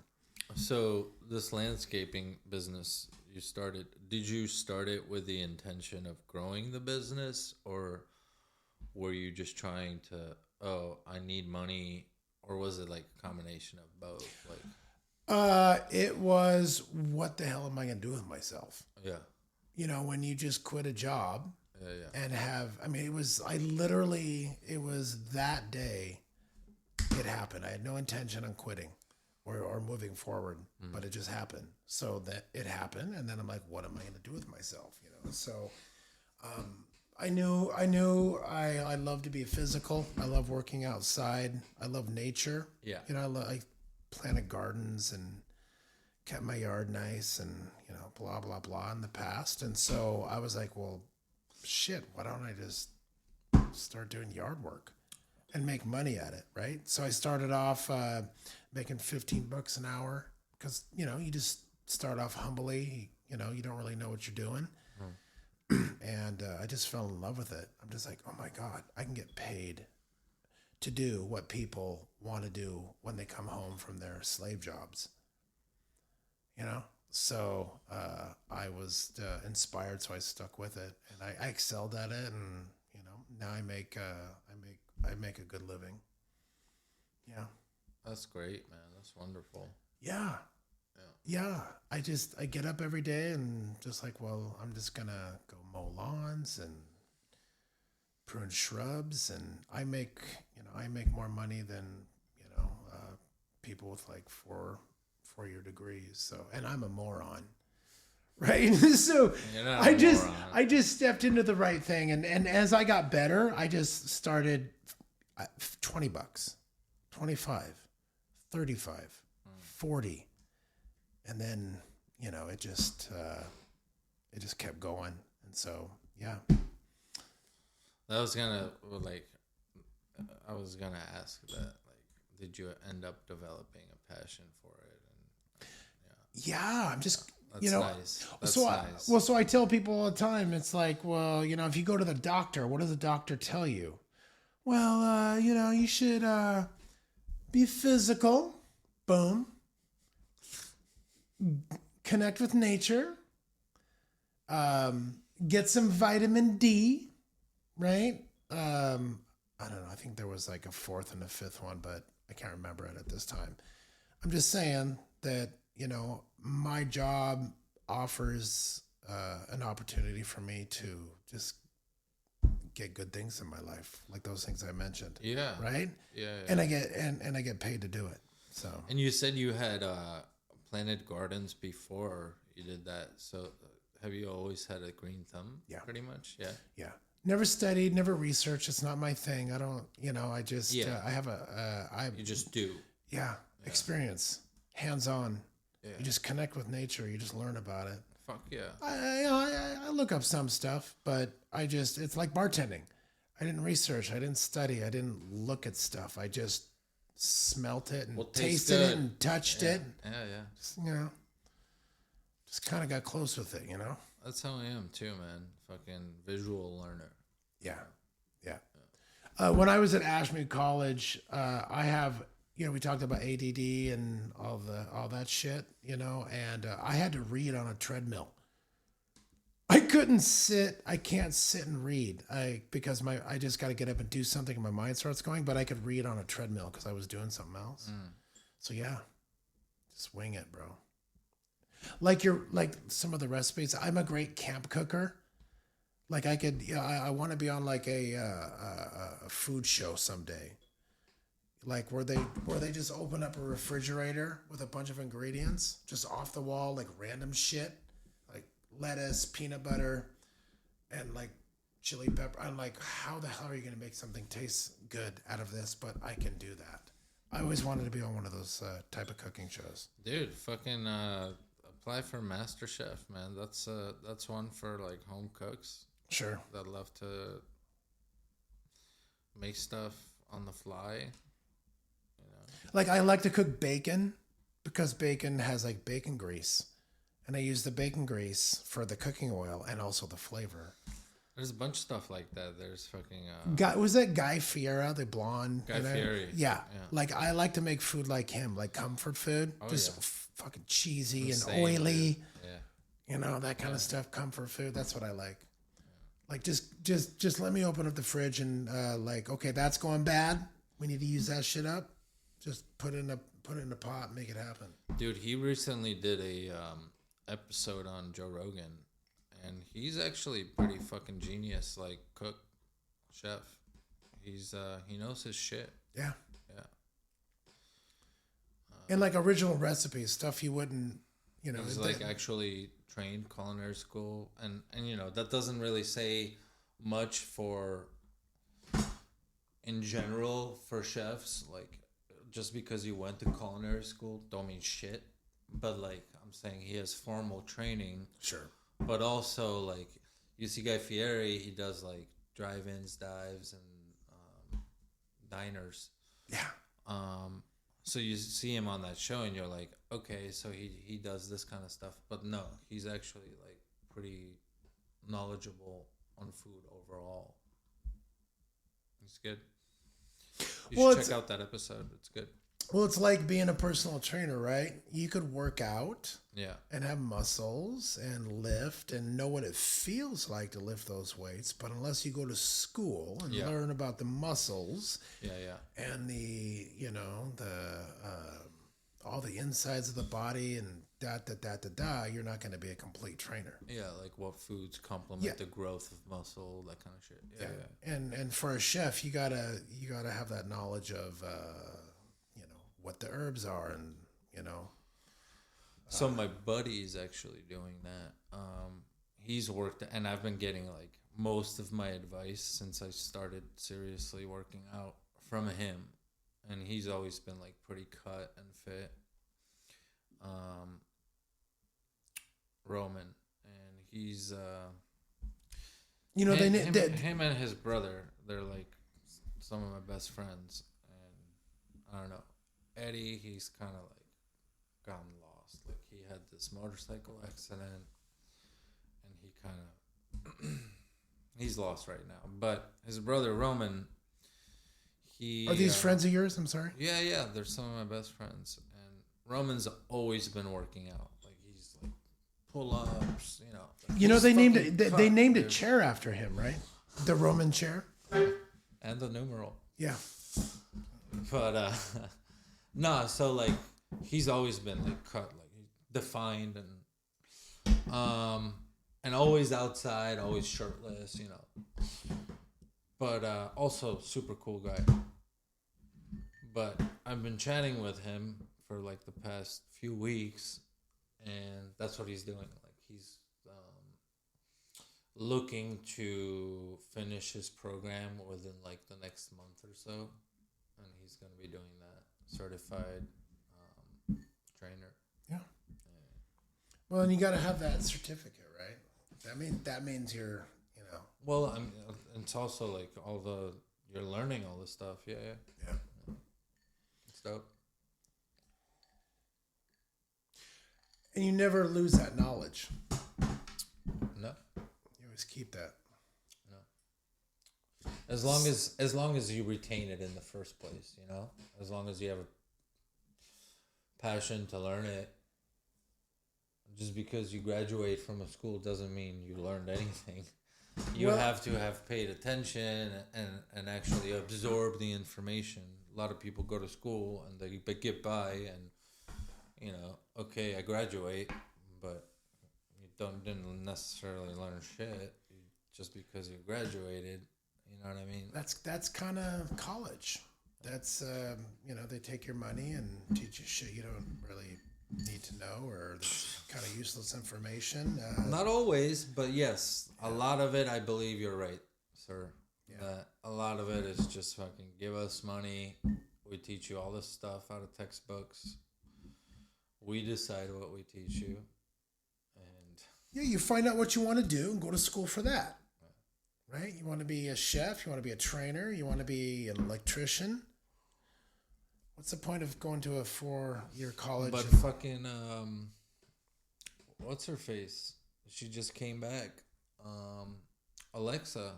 So this landscaping business you started, did you start it with the intention of growing the business, or were you just trying to, I need money, or was it like a combination of both? Like, It was, what the hell am I going to do with myself? yeah, You know, when you just quit a job yeah. and I mean, it was that day it happened. I had no intention on quitting or moving forward, but it just happened. So that it happened. And then I'm like, what am I going to do with myself? You know? So, I knew I love to be physical. I love working outside. I love nature. Yeah. You know, I planted gardens and kept my yard nice and, you know, blah, blah, blah in the past. And so I was like, well, shit, why don't I just start doing yard work and make money at it, right? So I started off making $15 an hour because, you know, you just start off humbly. You know, you don't really know what you're doing. And I just fell in love with it. I'm just like, oh my God, I can get paid to do what people want to do when they come home from their slave jobs. You know? So I was inspired, so I stuck with it, and I excelled at it, and you know, now I make a good living. Yeah. That's great, man. That's wonderful. Yeah. Yeah, I get up every day and just like, well, I'm just gonna go mow lawns and prune shrubs, and I make more money than, you know, people with like four-year degrees. So, and I'm a moron, right? So I just stepped into the right thing, and as I got better, I just started $20, 25, 35, 40. And then, you know, it just kept going. And so, yeah. I was gonna ask that, like, did you end up developing a passion for it? And yeah, I'm just, that's you know, nice. That's so nice. so I tell people all the time, it's like, well, you know, if you go to the doctor, what does the doctor tell you? Well, you know, you should be physical. Boom. Connect with nature, get some vitamin D, right? I don't know. I think there was like a fourth and a fifth one, but I can't remember it at this time. I'm just saying that, you know, my job offers an opportunity for me to just get good things in my life, like those things I mentioned. Yeah. Right. Yeah. And I get paid to do it. So. And you said you had planted gardens before you did that. So have you always had a green thumb? Yeah. Pretty much. Yeah. Yeah. Never studied, never researched. It's not my thing. I don't, you know, I just, I have you just do. Yeah. Experience, hands-on. Yeah. You just connect with nature. You just learn about it. Fuck yeah. I look up some stuff, but it's like bartending. I didn't research. I didn't study. I didn't look at stuff. I just smelt it and tasted it and touched it. Yeah. Just, you know, just kind of got close with it, you know? That's how I am too, man. Fucking visual learner. Yeah. When I was at Ashmead College, I have, you know, we talked about ADD and all that shit, you know, and I had to read on a treadmill. I can't sit and read because I just got to get up and do something and my mind starts going, but I could read on a treadmill because I was doing something else. So yeah, just wing it, bro. Like some of the recipes, I'm a great camp cooker. Like I want to be on like a food show someday. Like where they just open up a refrigerator with a bunch of ingredients, just off the wall, like random shit, like lettuce, peanut butter, and like chili pepper. I'm like, how the hell are you gonna make something taste good out of this? But I can do that. I always wanted to be on one of those type of cooking shows. Dude, fucking apply for MasterChef, man. That's one for like home cooks. Sure. That love to make stuff on the fly. Like I like to cook bacon because bacon has like bacon grease, and I use the bacon grease for the cooking oil and also the flavor. There's a bunch of stuff like that. There's fucking was that Guy Fieri, the blonde? Guy Fieri. Yeah. Like I like to make food like him, like comfort food, fucking cheesy and oily. Dude. Yeah. You know, that kind of stuff. Comfort food. That's what I like. Like just let me open up the fridge and like, okay, that's going bad. We need to use that shit up. Just put it in a pot, make it happen. Dude, he recently did a episode on Joe Rogan, and he's actually pretty fucking genius, like cook, chef. He's he knows his shit. Yeah. Yeah. And like original recipes, stuff you wouldn't, He's like actually trained culinary school, and that doesn't really say much for in general for chefs. Like, just because you went to culinary school don't mean shit. But like I'm saying, he has formal training. Sure. But also, like, you see Guy Fieri, he does like drive-ins, dives, and diners. Yeah. So you see him on that show, and you're like, okay, so he does this kind of stuff. But no, he's actually like pretty knowledgeable on food overall. It's good. You should check out that episode. It's good. Well, it's like being a personal trainer, right? You could work out Yeah. and have muscles and lift and know what it feels like to lift those weights. But unless you go to school and learn about the muscles and the, all the insides of the body and you're not going to be a complete trainer. Yeah, like what foods complement the growth of muscle, that kind of shit. Yeah. And for a chef, you gotta have that knowledge of what the herbs are, and So my buddy's actually doing that. He's worked, and I've been getting like most of my advice since I started seriously working out from him, and he's always been like pretty cut and fit. Roman, and he's him and his brother, they're like some of my best friends, and I don't know, Eddie, he's kind of like gotten lost. Like, he had this motorcycle accident, and he kind of he's lost right now. But his brother Roman, are these friends of yours? I'm sorry. Yeah, they're some of my best friends, and Roman's always been working out. Like, he's like pull-ups, Like, they named it. They named a chair after him, right? The Roman chair. And the numeral. Yeah. But no, so like he's always been like cut, like defined, and always outside, always shirtless, But also super cool guy. But I've been chatting with him for like the past few weeks, and that's what he's doing. Like, he's looking to finish his program within like the next month or so, and he's going to be doing that certified trainer. Yeah. Well, and you got to have that certificate, right? That means you're, Well, I mean, it's also like you're learning all this stuff. Yeah. It's dope. And you never lose that knowledge. No. You always keep that. No. As long as you retain it in the first place, as long as you have a passion to learn it. Just because you graduate from a school doesn't mean you learned anything. You have to have paid attention and actually absorb the information. A lot of people go to school and they get by, and okay, I graduate, but you didn't necessarily learn shit just because you graduated. You know what I mean? That's kind of college. That's they take your money and teach you shit you don't really need to know, or kind of useless information. Not always, but yes, a lot of it, I believe you're right, sir. Yeah. A lot of it is just fucking give us money. We teach you all this stuff out of textbooks. We decide what we teach you. And you find out what you want to do and go to school for that. Right? You want to be a chef, you want to be a trainer, you want to be an electrician. What's the point of going to a 4-year college? But fucking, what's her face? She just came back. Alexa.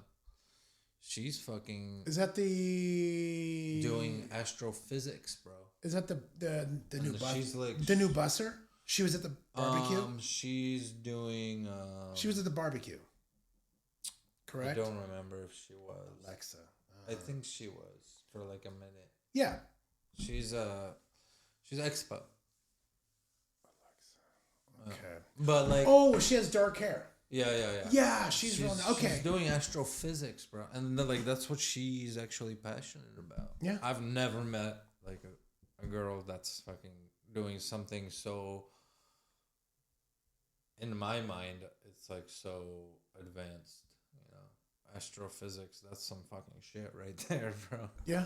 She's fucking. Is that the doing astrophysics, bro? Is that the new bus? She's like the new busser. She was at the barbecue. She's doing. She was at the barbecue. Correct. I don't remember if she was Alexa. I think she was for like a minute. Yeah. She's expo. Okay. But like, Oh, she has dark hair. yeah. Yeah, she's real. Okay. She's doing astrophysics, bro, and like that's what she's actually passionate about. Yeah. I've never met like a girl that's fucking doing something so. In my mind, it's like so advanced, you know. Astrophysics, that's some fucking shit right there, bro. Yeah.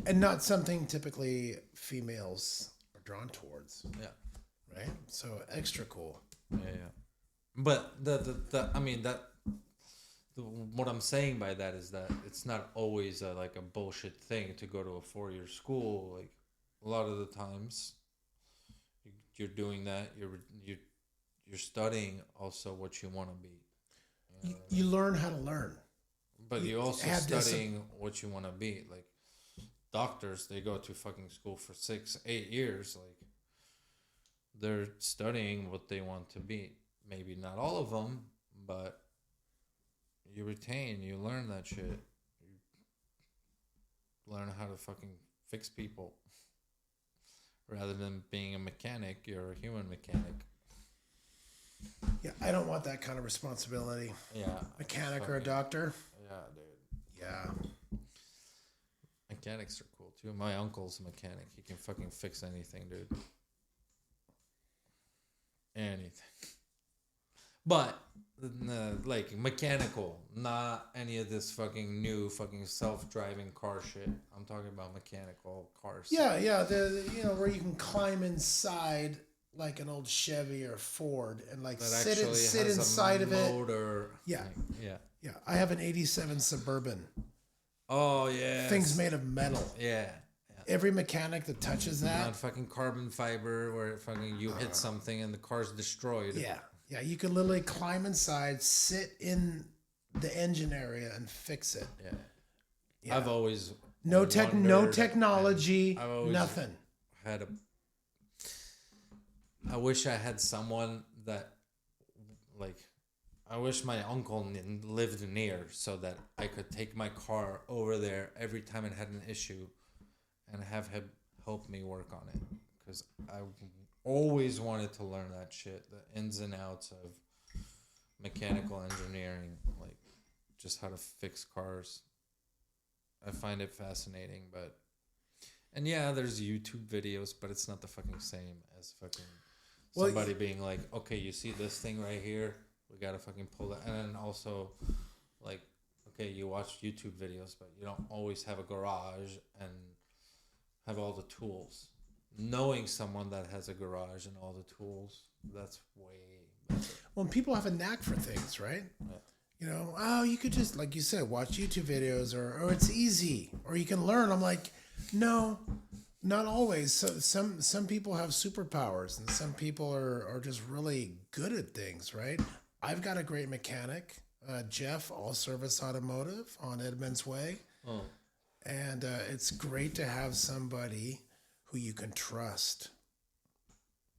And not something typically females are drawn towards, Yeah. right? So extra cool. Yeah. But the I mean what I'm saying by that is that it's not always like a bullshit thing to go to a 4-year school. Like a lot of the times, you're doing that. You're studying also what you want to be. You know? You learn how to learn. But you also have studying what you want to be. Like doctors, they go to fucking school for 6-8 years. Like they're studying what they want to be. Maybe not all of them, but you retain. You learn that shit. You learn how to fucking fix people. Rather than being a mechanic, you're a human mechanic. Yeah, I don't want that kind of responsibility. Yeah. Mechanic or a doctor. Yeah, dude. Yeah. Mechanics are cool too. My uncle's a mechanic. He can fucking fix anything, dude. Anything. But like mechanical, not any of this fucking new fucking self-driving car shit. I'm talking about mechanical cars. Yeah. The you know where you can climb inside like an old Chevy or Ford and like That sit actually has inside a of it. motor. Yeah. Yeah. Yeah, I have an '87 Suburban. Oh yeah. Things made of metal. Yeah. Every mechanic that touches that. Not fucking carbon fiber where fucking you hit something and the car's destroyed. Yeah, you can literally climb inside, sit in the engine area, and fix it. Yeah. I've always No wondered, technology, I've always nothing. I wish I had someone that, like, I wish my uncle lived near so that I could take my car over there every time it had an issue and have him help me work on it. Because I always wanted to learn that shit, the ins and outs of mechanical engineering, like just how to fix cars. I find it fascinating, and yeah, there's YouTube videos, but it's not the fucking same as fucking somebody being like, okay, you see this thing right here? We gotta fucking pull that. And then also, like, okay, you watch YouTube videos, but you don't always have a garage and have all the tools. Knowing someone that has a garage and all the tools, that's way better. Well, people have a knack for things, right? Yeah. You know, oh, you could just, like you said, watch YouTube videos, or it's easy, or you can learn. I'm like, no, not always. So some people have superpowers, and some people are just really good at things, right? I've got a great mechanic, Jeff, All Service Automotive on Edmonds Way, and it's great to have somebody who you can trust.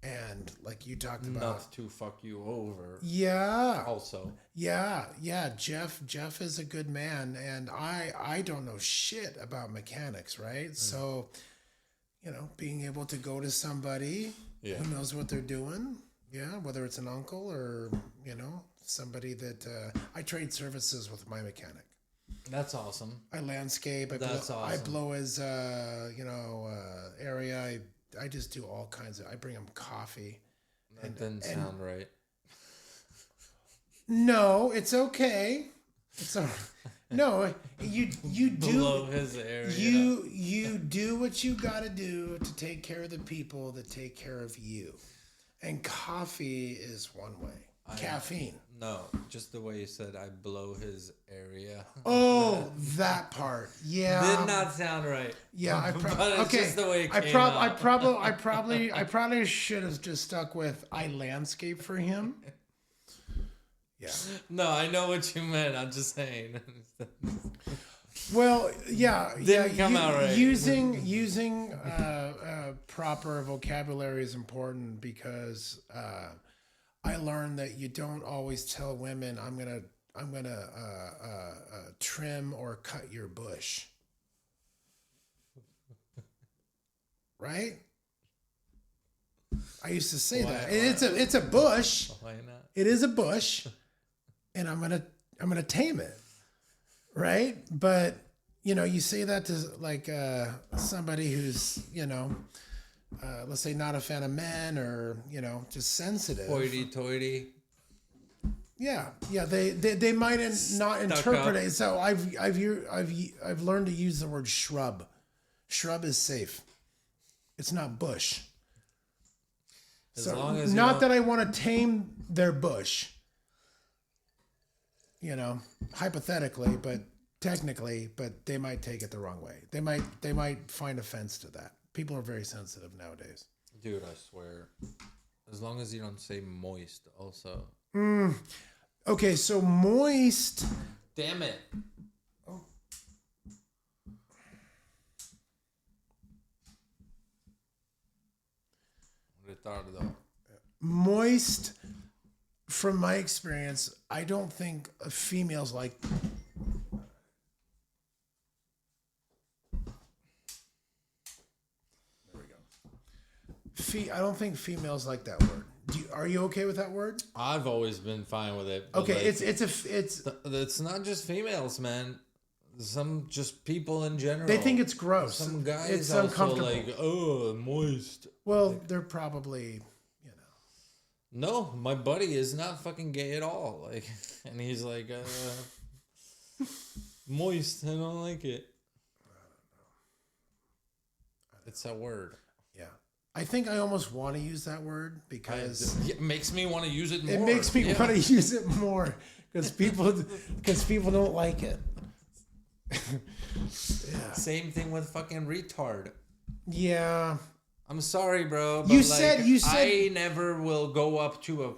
And like you talked about, Not to fuck you over. Yeah. Also. Yeah. Jeff is a good man, and I don't know shit about mechanics, right? So, you know, being able to go to somebody who knows what they're doing, whether it's an uncle or, you know, somebody that I trade services with my mechanic. That's awesome. I landscape. I blow his area. I just do all kinds of. I bring him coffee. That didn't sound right. No, it's okay. It's all right. No, you do Below his area. You do what you got to do to take care of the people that take care of you, and coffee is one way. Caffeine. No, just the way you said I blow his area. Oh, that part. Yeah. Did not sound right. Yeah, But it's just the way it came I out. probably should have just stuck with I landscape for him. Yeah. No, I know what you meant. I'm just saying. Well, yeah, Didn't come out right. Using proper vocabulary is important because I learned that you don't always tell women I'm gonna trim or cut your bush. right? I used to say Why- that. why- And it's a bush. Why not? It is a bush, and I'm gonna tame it, right? But you say that to like somebody who's let's say not a fan of men or just sensitive. Hoity-toity. Yeah, they might not interpret up. it. So I've learned to use the word shrub. Shrub is safe. It's not bush. As So long as you not don't- that I want to tame their bush. Hypothetically, but technically, but they might take it the wrong way. They might find offense to that. People are very sensitive nowadays. Dude, I swear. As long as you don't say moist, also. Okay, so moist. Damn it. Retardo. Moist, from my experience, I don't think females like. There we go. I don't think females like that word. Are you okay with that word? I've always been fine with it. but Okay, like, it's not just females, man. Some just people in general. they think it's gross. Some guys it's also uncomfortable. like, oh, moist. Well, they're probably No, my buddy is not fucking gay at all. Like, and he's like, moist. I don't like it. It's a word. Yeah. I think I almost want to use that word because It makes me want to use it more. it makes me Yeah. want to use it more because people don't like it. Yeah. Same thing with fucking retard. Yeah. I'm sorry, bro. But You like, said- I never will go up to a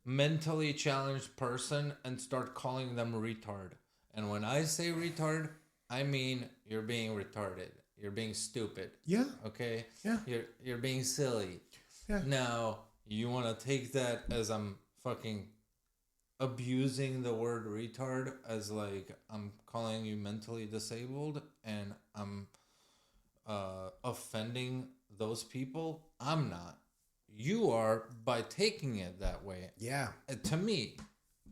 mentally challenged person and start calling them retard. And when I say retard, I mean you're being retarded. You're being stupid. Yeah. Okay? Yeah. You're being silly. Yeah. Now, you want to take that as I'm fucking abusing the word retard as like I'm calling you mentally disabled and I'm offending those people. I'm not. You are by taking it that way. Yeah. To me.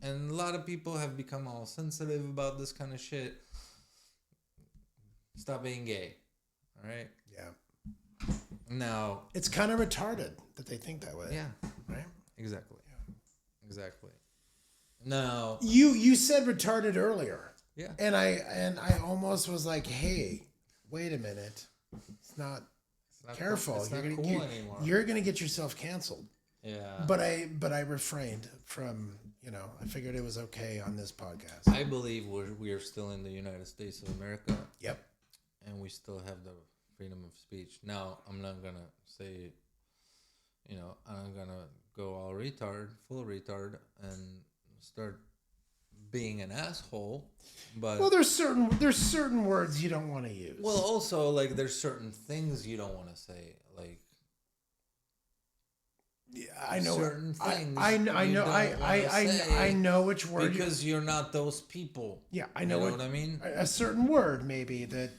And a lot of people have become all sensitive about this kind of shit. Stop being gay. All right? Yeah. Now, It's kind of retarded that they think that way. yeah, Right? exactly. Exactly. Now, You said retarded earlier. yeah. And I almost was like, "Hey, wait a minute. It's not Not careful. It's not You're cool gonna, anymore. you're going to get yourself canceled." Yeah. But I refrained from, I figured it was okay on this podcast. I believe we are still in the United States of America, Yep. and we still have the freedom of speech. Now, I'm not gonna say, I'm gonna go all full retard, and start being an asshole. But Well, there's certain words you don't want to use. also like there's certain things you don't want to say, like. Yeah, I know certain I- things I, you know I know don't I wanna say I know which word Because you're not those people. yeah, I know, what I mean? a certain word maybe that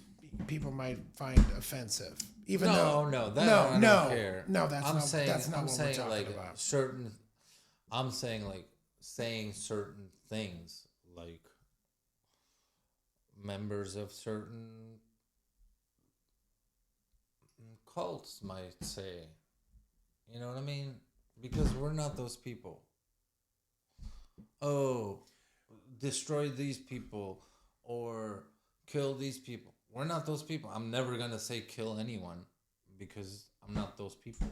people might find offensive. Even though No, I don't care. No, that's I'm not saying, that's not I'm what saying we're talking like about. certain. I'm saying like saying certain things, like members of certain cults might say. You know what I mean? Because we're not those people. Oh, destroy these people or kill these people. We're not those people. I'm never going to say kill anyone because I'm not those people.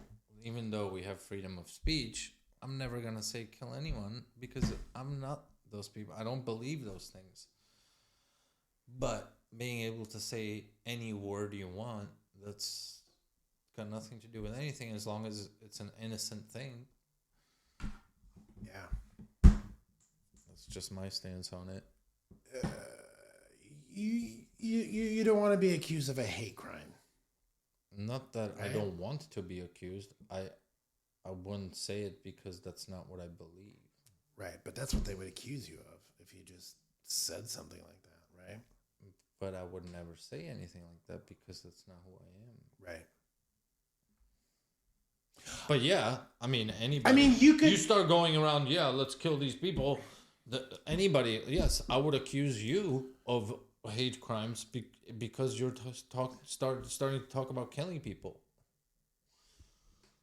Even though we have freedom of speech, I'm never going to say kill anyone because I'm not those people. I don't believe those things. But being able to say any word you want, that's got nothing to do with anything as long as it's an innocent thing. Yeah. That's just my stance on it. You don't want to be accused of a hate crime. Not that I Right. don't want to be accused. I wouldn't say it because that's not what I believe. Right, but that's what they would accuse you of if you just said something like that, right? But I would never say anything like that because that's not who I am. Right. But yeah, I mean, anybody. I mean, you could. You start going around, yeah, let's kill these people. Anybody, yes, I would accuse you of hate crimes because you're starting to talk about killing people.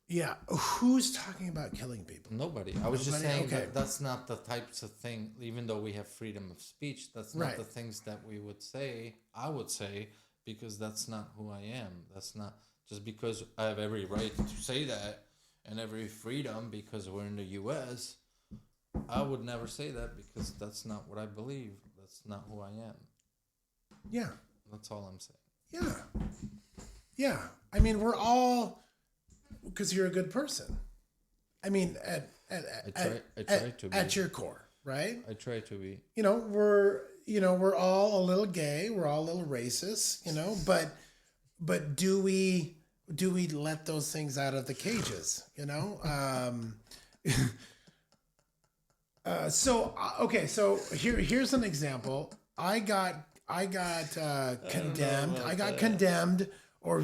Yeah, who's talking about killing people? Nobody. I was just saying okay. that that's not the types of thing. Even though we have freedom of speech, that's not Right. the things that we would say. I would say because that's not who I am. That's not just because I have every right to say that and every freedom because we're in the U.S. I would never say that because that's not what I believe. That's not who I am. Yeah. That's all I'm saying. Yeah. Yeah. I mean, we're all, because you're a good person. I mean, I try to be. At your core, right? I try to be. We're all a little gay. We're all a little racist, but do we let those things out of the cages, So here's an example. I got condemned. I got condemned, or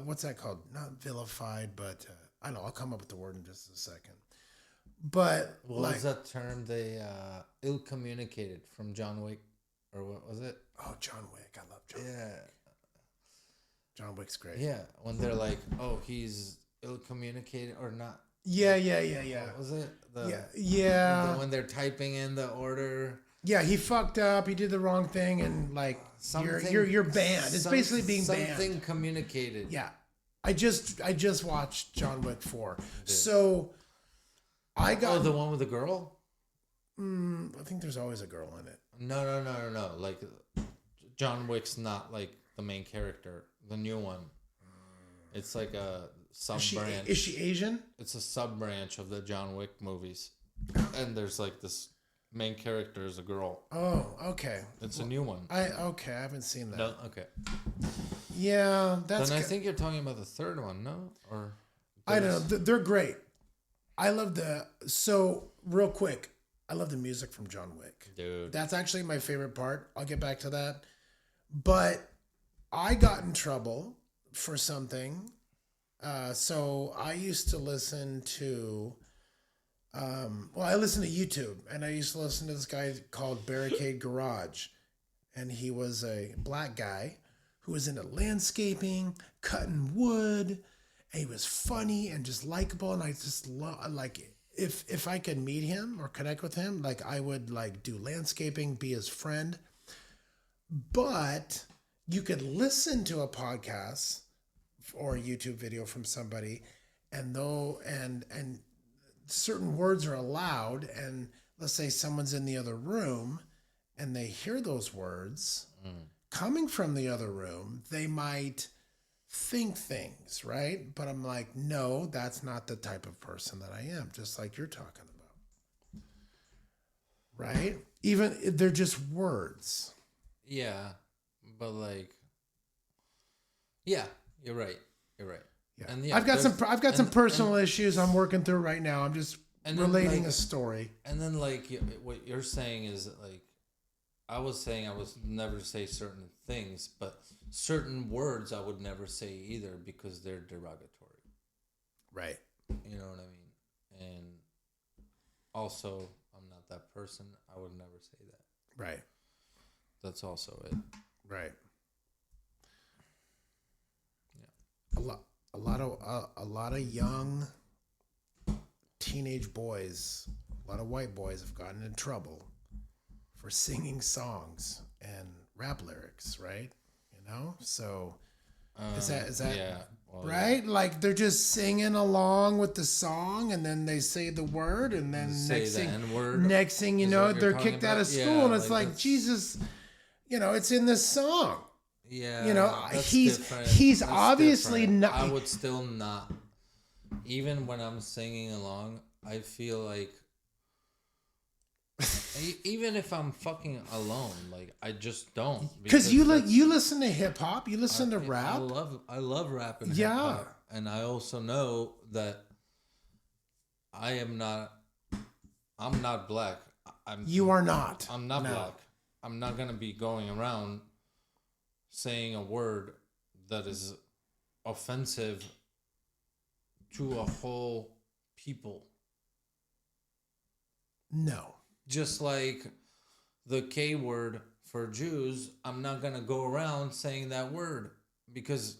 what's that called? Not vilified, but I don't know. I'll come up with the word in just a second. But what was that term? They ill-communicated from John Wick, or what was it? Oh, John Wick. I love John Wick. Yeah. John Wick's great. Yeah, when they're like, oh, he's ill-communicated or not. Yeah. What was it? Yeah. When they're typing in the order. Yeah, he fucked up. He did the wrong thing, and like you're banned. It's basically being banned. Something communicated. Yeah, I just watched John Wick 4. So I got the one with the girl. I think there's always a girl in it. No. Like John Wick's not like the main character. The new one. It's like a sub branch. Is she Asian? It's a sub branch of the John Wick movies, and there's like this main character is a girl. Oh, okay. It's a new one. I haven't seen that. No, okay. Yeah, that's. Then I think you're talking about the third one, no? Or I don't know. They're great. I love real quick. I love the music from John Wick. Dude. That's actually my favorite part. I'll get back to that. But I got in trouble for something. So I used to listen to, I listened to YouTube, and I used to listen to this guy called Barricade Garage. And he was a black guy who was into landscaping, cutting wood, and he was funny and just likable. And I just love, like, if I could meet him or connect with him, like, I would like do landscaping, be his friend. But you could listen to a podcast or a YouTube video from somebody, and certain words are allowed, and let's say someone's in the other room and they hear those words coming from the other room, they might think things, right? But I'm like, no, that's not the type of person that I am, just like you're talking about. Right? Even they're just words. Yeah, but like, yeah, you're right. Yeah. And yeah, I've got some personal issues I'm working through right now. I'm just relating a story. And then like what you're saying is that, like, I was saying I would never say certain things, but certain words I would never say either because they're derogatory. Right. You know what I mean? And also, I'm not that person. I would never say that. Right. That's also it. Right. Yeah. A lot of young teenage boys, a lot of white boys have gotten in trouble for singing songs and rap lyrics, right? So is that yeah, well, right? Yeah. Like they're just singing along with the song, and then they say the word, and then next thing you know, they're kicked out of school, and it's like Jesus, it's in this song. Yeah, he's obviously different. not. I would still not, even when I'm singing along, I feel like, even if I'm fucking alone, like I just don't. Because you listen to hip hop, you listen to rap. I love rap and hip hop, and I also know that I'm not black. You are not. I'm not black. I'm not gonna be going around saying a word that is offensive to a whole people. No. Just like the K word for Jews, I'm not going to go around saying that word because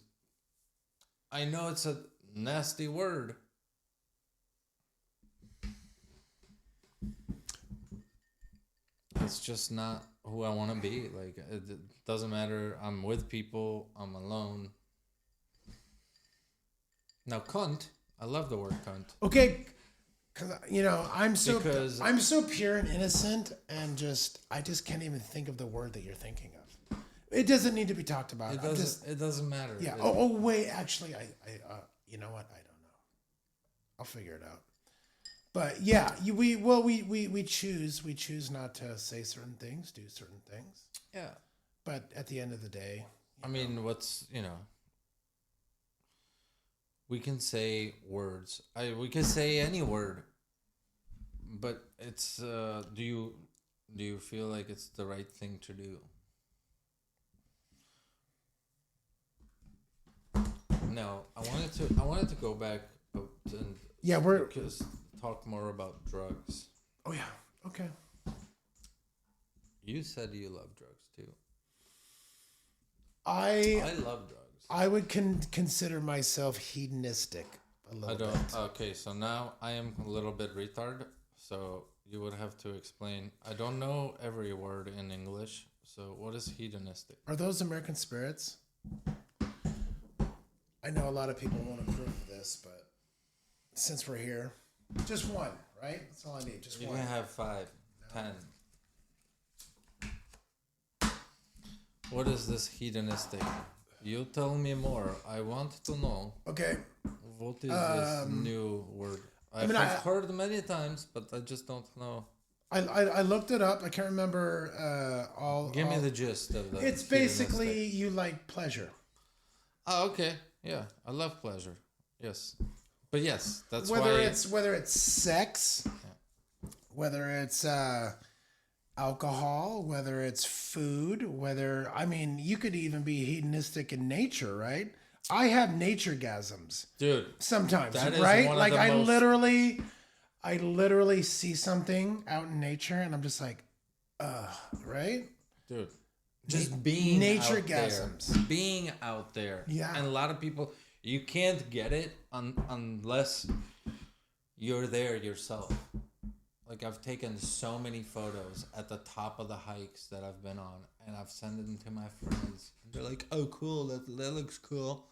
I know it's a nasty word. It's just not who I want to be. Like, it doesn't matter. I'm with people. I'm alone. Now, cunt. I love the word cunt. Okay, because I'm so pure and innocent, and I just can't even think of the word that you're thinking of. It doesn't need to be talked about. It doesn't matter. Yeah. Oh wait. Actually, I you know what? I don't know. I'll figure it out. But yeah, we choose not to say certain things, do certain things. Yeah. But at the end of the day, I mean, we can say words. We can say any word. But it's do you feel like it's the right thing to do? No, I wanted to go back and we're talk more about drugs. Oh yeah. Okay. You said you love drugs too. I love drugs. I would consider myself hedonistic a little bit. Okay, so now I am a little bit retard. So you would have to explain. I don't know every word in English. So what is hedonistic? Are those American spirits? I know a lot of people won't approve of this, but since we're here, just one, right? That's all I need. Just You one. can have 5, 10. What is this hedonistic? You tell me more. I want to know. Okay. What is this new word? I've heard many times, but I just don't know. I looked it up. I can't remember all. Give me the gist of the. It's basically you like pleasure. Oh, okay. Yeah, I love pleasure. Yes, but yes, that's whether it's sex, whether it's alcohol, whether it's food, you could even be hedonistic in nature, right? I have nature-gasms, dude. Sometimes, that is right? one of Like the I literally see something out in nature, and I'm just like, right, dude. Just being nature-gasms, being out there. Yeah, and a lot of people, you can't get it unless you're there yourself. Like, I've taken so many photos at the top of the hikes that I've been on, and I've sent them to my friends. And they're like, "Oh, cool! That looks cool."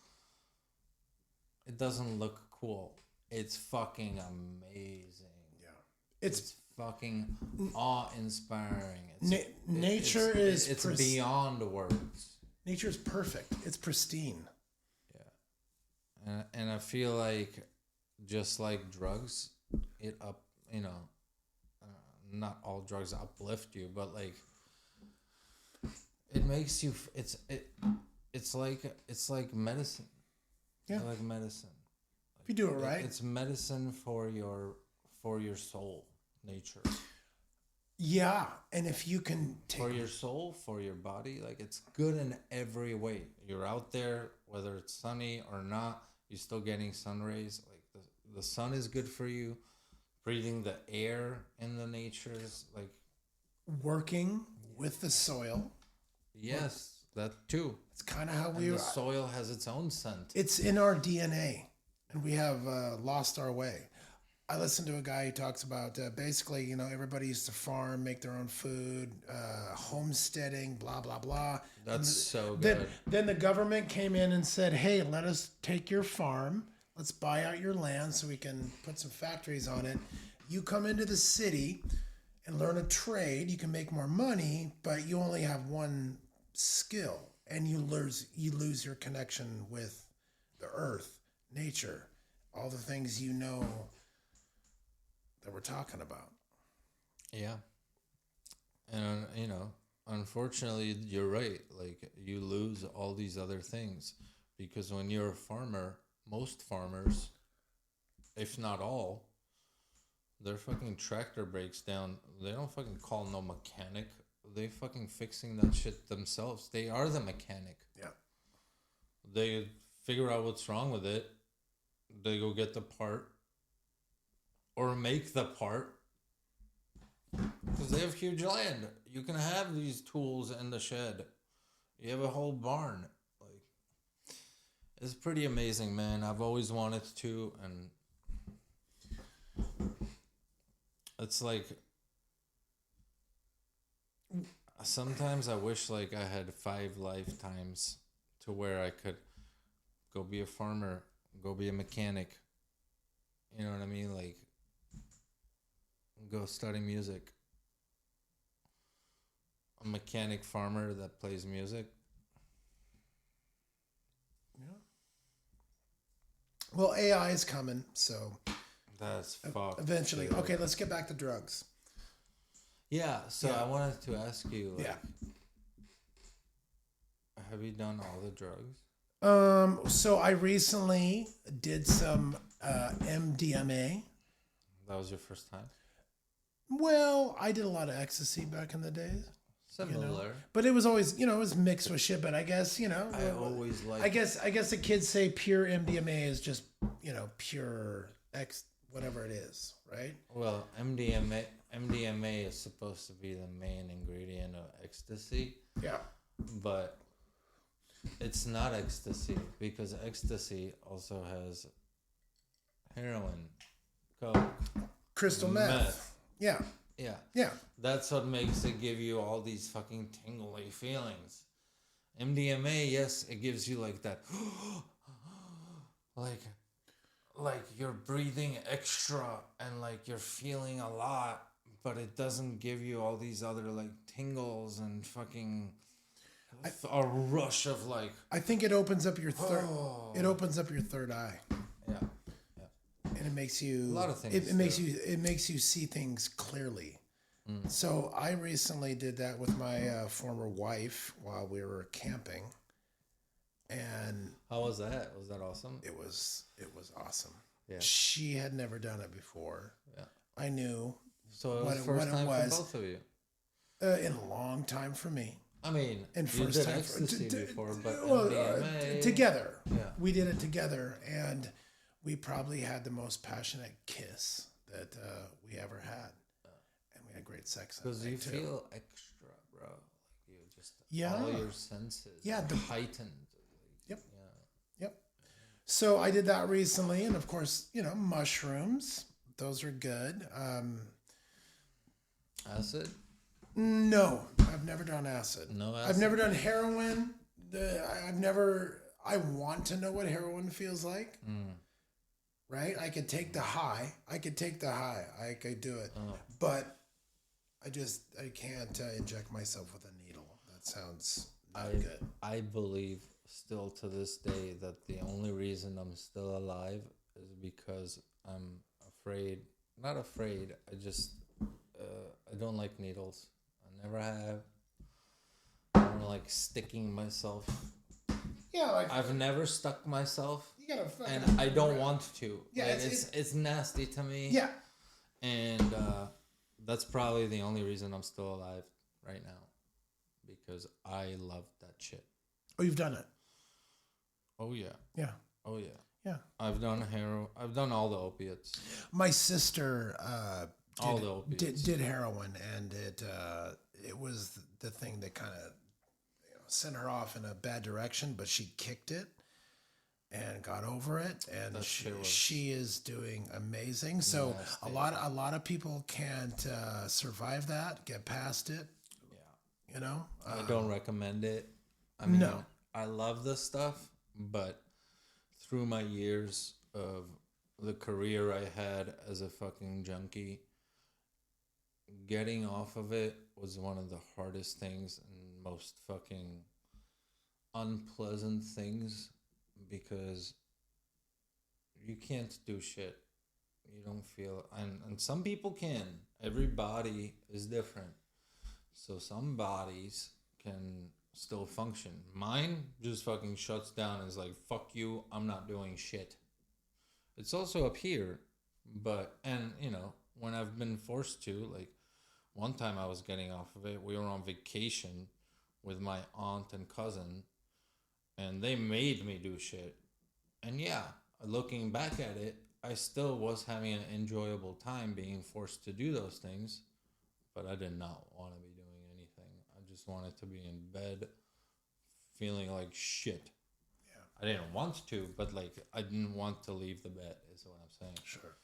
It doesn't look cool. It's fucking amazing. Yeah, it's fucking awe-inspiring. Nature is beyond words. Nature is perfect. It's pristine. Yeah, and I feel like just like drugs, not all drugs uplift you, but like it makes you. It's like medicine. Yeah, like medicine. If you do it right, it's medicine for your soul. Nature. Yeah, and if you can take for your soul, for your body, like it's good in every way. You're out there, whether it's sunny or not, you're still getting sun rays. Like the sun is good for you. Breathing the air in the natures, like working with the soil. Yes, that too. It's kind of how the soil has its own scent. It's in our DNA, and we have lost our way. I listened to a guy who talks about basically, everybody used to farm, make their own food, homesteading, blah, blah, blah. That's so good. Then the government came in and said, hey, let us take your farm. Let's buy out your land so we can put some factories on it. You come into the city and learn a trade. You can make more money, but you only have one skill, and you lose your connection with the earth, nature, all the things that we're talking about. Yeah. And, unfortunately, you're right. Like, you lose all these other things because when you're a farmer, most farmers, if not all, their fucking tractor breaks down. They don't fucking call no mechanic. They fucking fixing that shit themselves. They are the mechanic. Yeah. They figure out what's wrong with it, they go get the part or make the part because they have huge land. You can have these tools in the shed. You have a whole barn. Like, it's pretty amazing, man. I've always wanted to, and it's like sometimes I wish like I had 5 lifetimes to where I could go be a farmer, go be a mechanic. You know what I mean? Like, go study music. A mechanic farmer that plays music. Yeah. Well, AI is coming, so That's fucked. eventually. dude. Okay, let's get back to drugs. Yeah, so Yeah. I wanted to ask you, like, Yeah. have you done all the drugs? So I recently did some MDMA. That was your first time? Well, I did a lot of ecstasy back in the days. Similar. But it was always, it was mixed with shit. But I guess, I always like. I guess the kids say pure MDMA is just, pure whatever it is, right? Well, MDMA is supposed to be the main ingredient of ecstasy, Yeah. but it's not ecstasy because ecstasy also has heroin, coke, Crystal meth. Yeah. Yeah, Yeah. that's what makes it give you all these fucking tingly feelings. MDMA, yes, it gives you like that, like you're breathing extra and like you're feeling a lot, but it doesn't give you all these other like tingles and fucking a rush of like. I think it opens up your third. Oh. It opens up your third eye, Yeah, and it makes you. A lot of things It makes do. you. It makes you see things clearly. So I recently did that with my former wife while we were camping, and how was that? Was that awesome? it was awesome. Yeah. She had never done it before. Yeah. I knew So it what was it- first what it time was. for both of you. in a long time for me. I mean, And you first did time ecstasy before, but well, MDMA. together. Yeah. We did it together, and we probably had the most passionate kiss that we ever had, and we had great sex. that Because you night, too. feel extra, bro. Like you just Yeah. all your senses. Yeah, are the- heightened. Yep. Yeah. Yep. So I did that recently, and of course, mushrooms. Those are good. Acid. No, I've never done acid. No I've acid? never done heroin. I've never. I want to know what heroin feels like. Right? I could take the high. I could do it. Oh. But I can't inject myself with a needle. That sounds not good. I believe still to this day that the only reason I'm still alive is because I'm afraid. Not afraid. I don't like needles. I never have. I don't like sticking myself. Yeah, like I've never stuck myself, you gotta fucking. and I don't want to. Yeah, Like, it's- it's nasty to me. Yeah. And that's probably the only reason I'm still alive right now, because I love that shit. Oh, you've done it. Oh yeah. Yeah. Oh yeah. Yeah. I've done I've done all the opiates. My sister All the opiates. did heroin, and it was the thing that kind of sent her off in a bad direction, but she kicked it and got over it, and That shit was she is doing amazing. So nasty. a lot of people can't survive that, get past it. Yeah. I don't recommend it. I mean, No. I love this stuff, but through my years of the career I had as a fucking junkie, getting off of it was one of the hardest things and most fucking unpleasant things, because you can't do shit. You don't feel, and some people can. Every body is different. So some bodies can still function. Mine just fucking shuts down and is like, fuck you, I'm not doing shit. It's also up here, but, and when I've been forced to, like, one time I was getting off of it, we were on vacation with my aunt and cousin, and they made me do shit. And yeah, looking back at it, I still was having an enjoyable time being forced to do those things, but I did not want to be doing anything. I just wanted to be in bed feeling like shit. Yeah. I didn't want to, but like I didn't want to leave the bed is what I'm saying. Sure.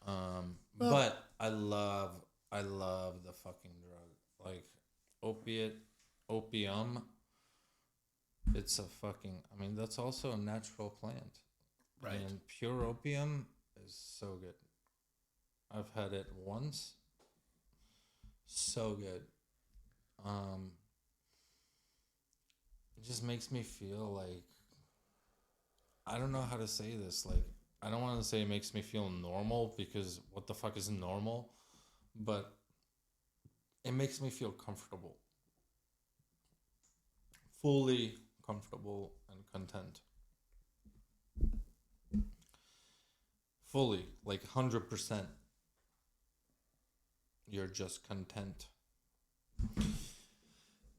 Well, but I love the fucking drug. Like opium. It's a fucking, I mean, that's also a natural plant. Right. And pure opium is so good. I've had it once. So good. It just makes me feel like, I don't know how to say this. Like, I don't want to say it makes me feel normal because what the fuck is normal? But it makes me feel comfortable. Fully comfortable and content. Fully, like 100%. You're just content.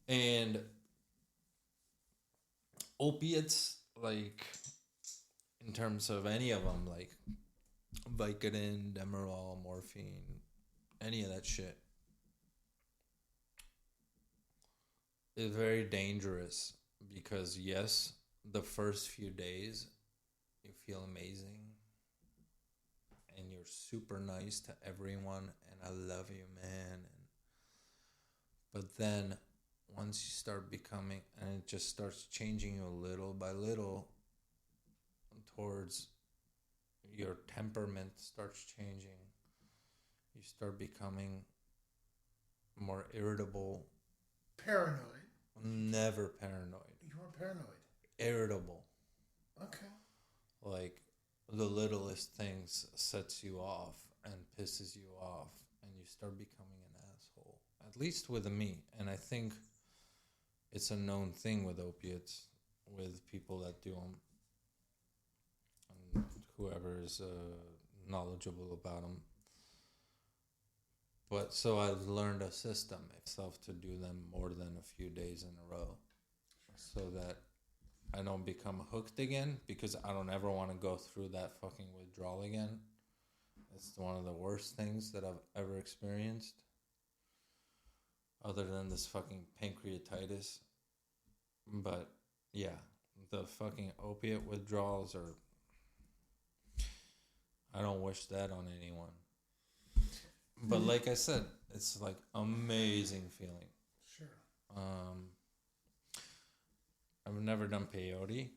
And opiates, like, in terms of any of them, like Vicodin, Demerol, morphine, any of that shit, is very dangerous because, yes, the first few days you feel amazing and you're super nice to everyone and I love you, man. But then once you start becoming, and it just starts changing you little by little towards your temperament starts changing. You start becoming more irritable. Paranoid. Never paranoid. You weren't paranoid. Irritable. Okay. Like the littlest things sets you off and pisses you off and you start becoming an asshole. At least with me. And I think it's a known thing with opiates, with people that do them. And whoever is knowledgeable about them. But so I've learned a system myself to do them more than a few days in a row. So that I don't become hooked again because I don't ever want to go through that fucking withdrawal again. It's one of the worst things that I've ever experienced. Other than this fucking pancreatitis. But yeah, the fucking opiate withdrawals are... I don't wish that on anyone. But like I said, it's like amazing feeling. Sure. I've never done peyote.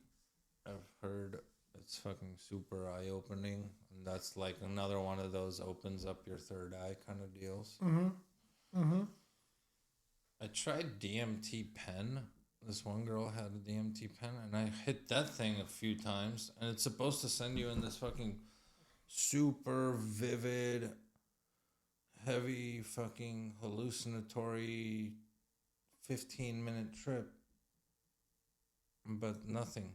I've heard it's fucking super eye-opening. And that's like another one of those opens up your third eye kind of deals. I tried DMT pen. This one girl had a DMT pen. And I hit that thing a few times. And it's supposed to send you in this fucking super vivid... heavy fucking hallucinatory 15-minute trip. But nothing.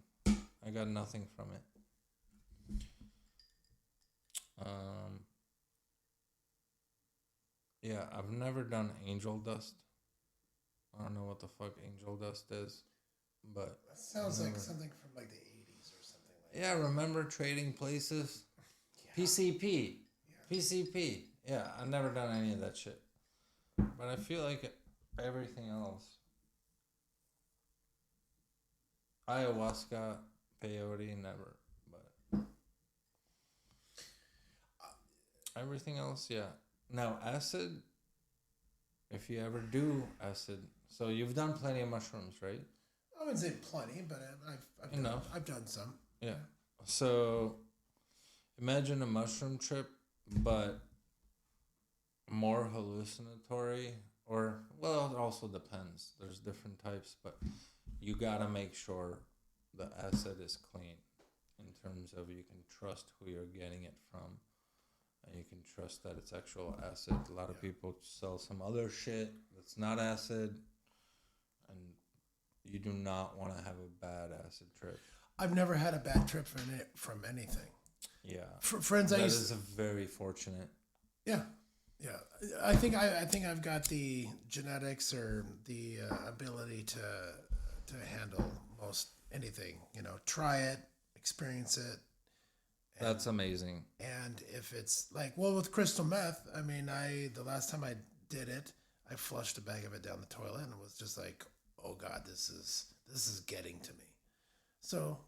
I got nothing from it. Yeah, I've never done angel dust. I don't know what the fuck angel dust is. But That sounds like something from like the 80s or something like yeah, remember Trading Places? Yeah. PCP. Yeah. PCP. Yeah, I've never done any of that shit. But I feel like everything else. Ayahuasca, peyote, never. But everything else, yeah. Now, acid, if you ever do acid, so you've done plenty of mushrooms, right? I wouldn't say plenty, but I've done some. Yeah. So imagine a mushroom trip, but more hallucinatory, or, well, it also depends. There's different types, but you gotta make sure the acid is clean in terms of you can trust who you're getting it from, and you can trust that it's actual acid. A lot of people sell some other shit that's not acid, and you do not want to have a bad acid trip. I've never had a bad trip from anything. Yeah. Friends, that is very fortunate. Yeah. Yeah, I think I've got the genetics or the ability to handle most anything. You know, try it, experience it, That's amazing. And if it's like, well, with crystal meth, I mean, the last time I did it, I flushed a bag of it down the toilet and it was just like, oh God, this is getting to me. So,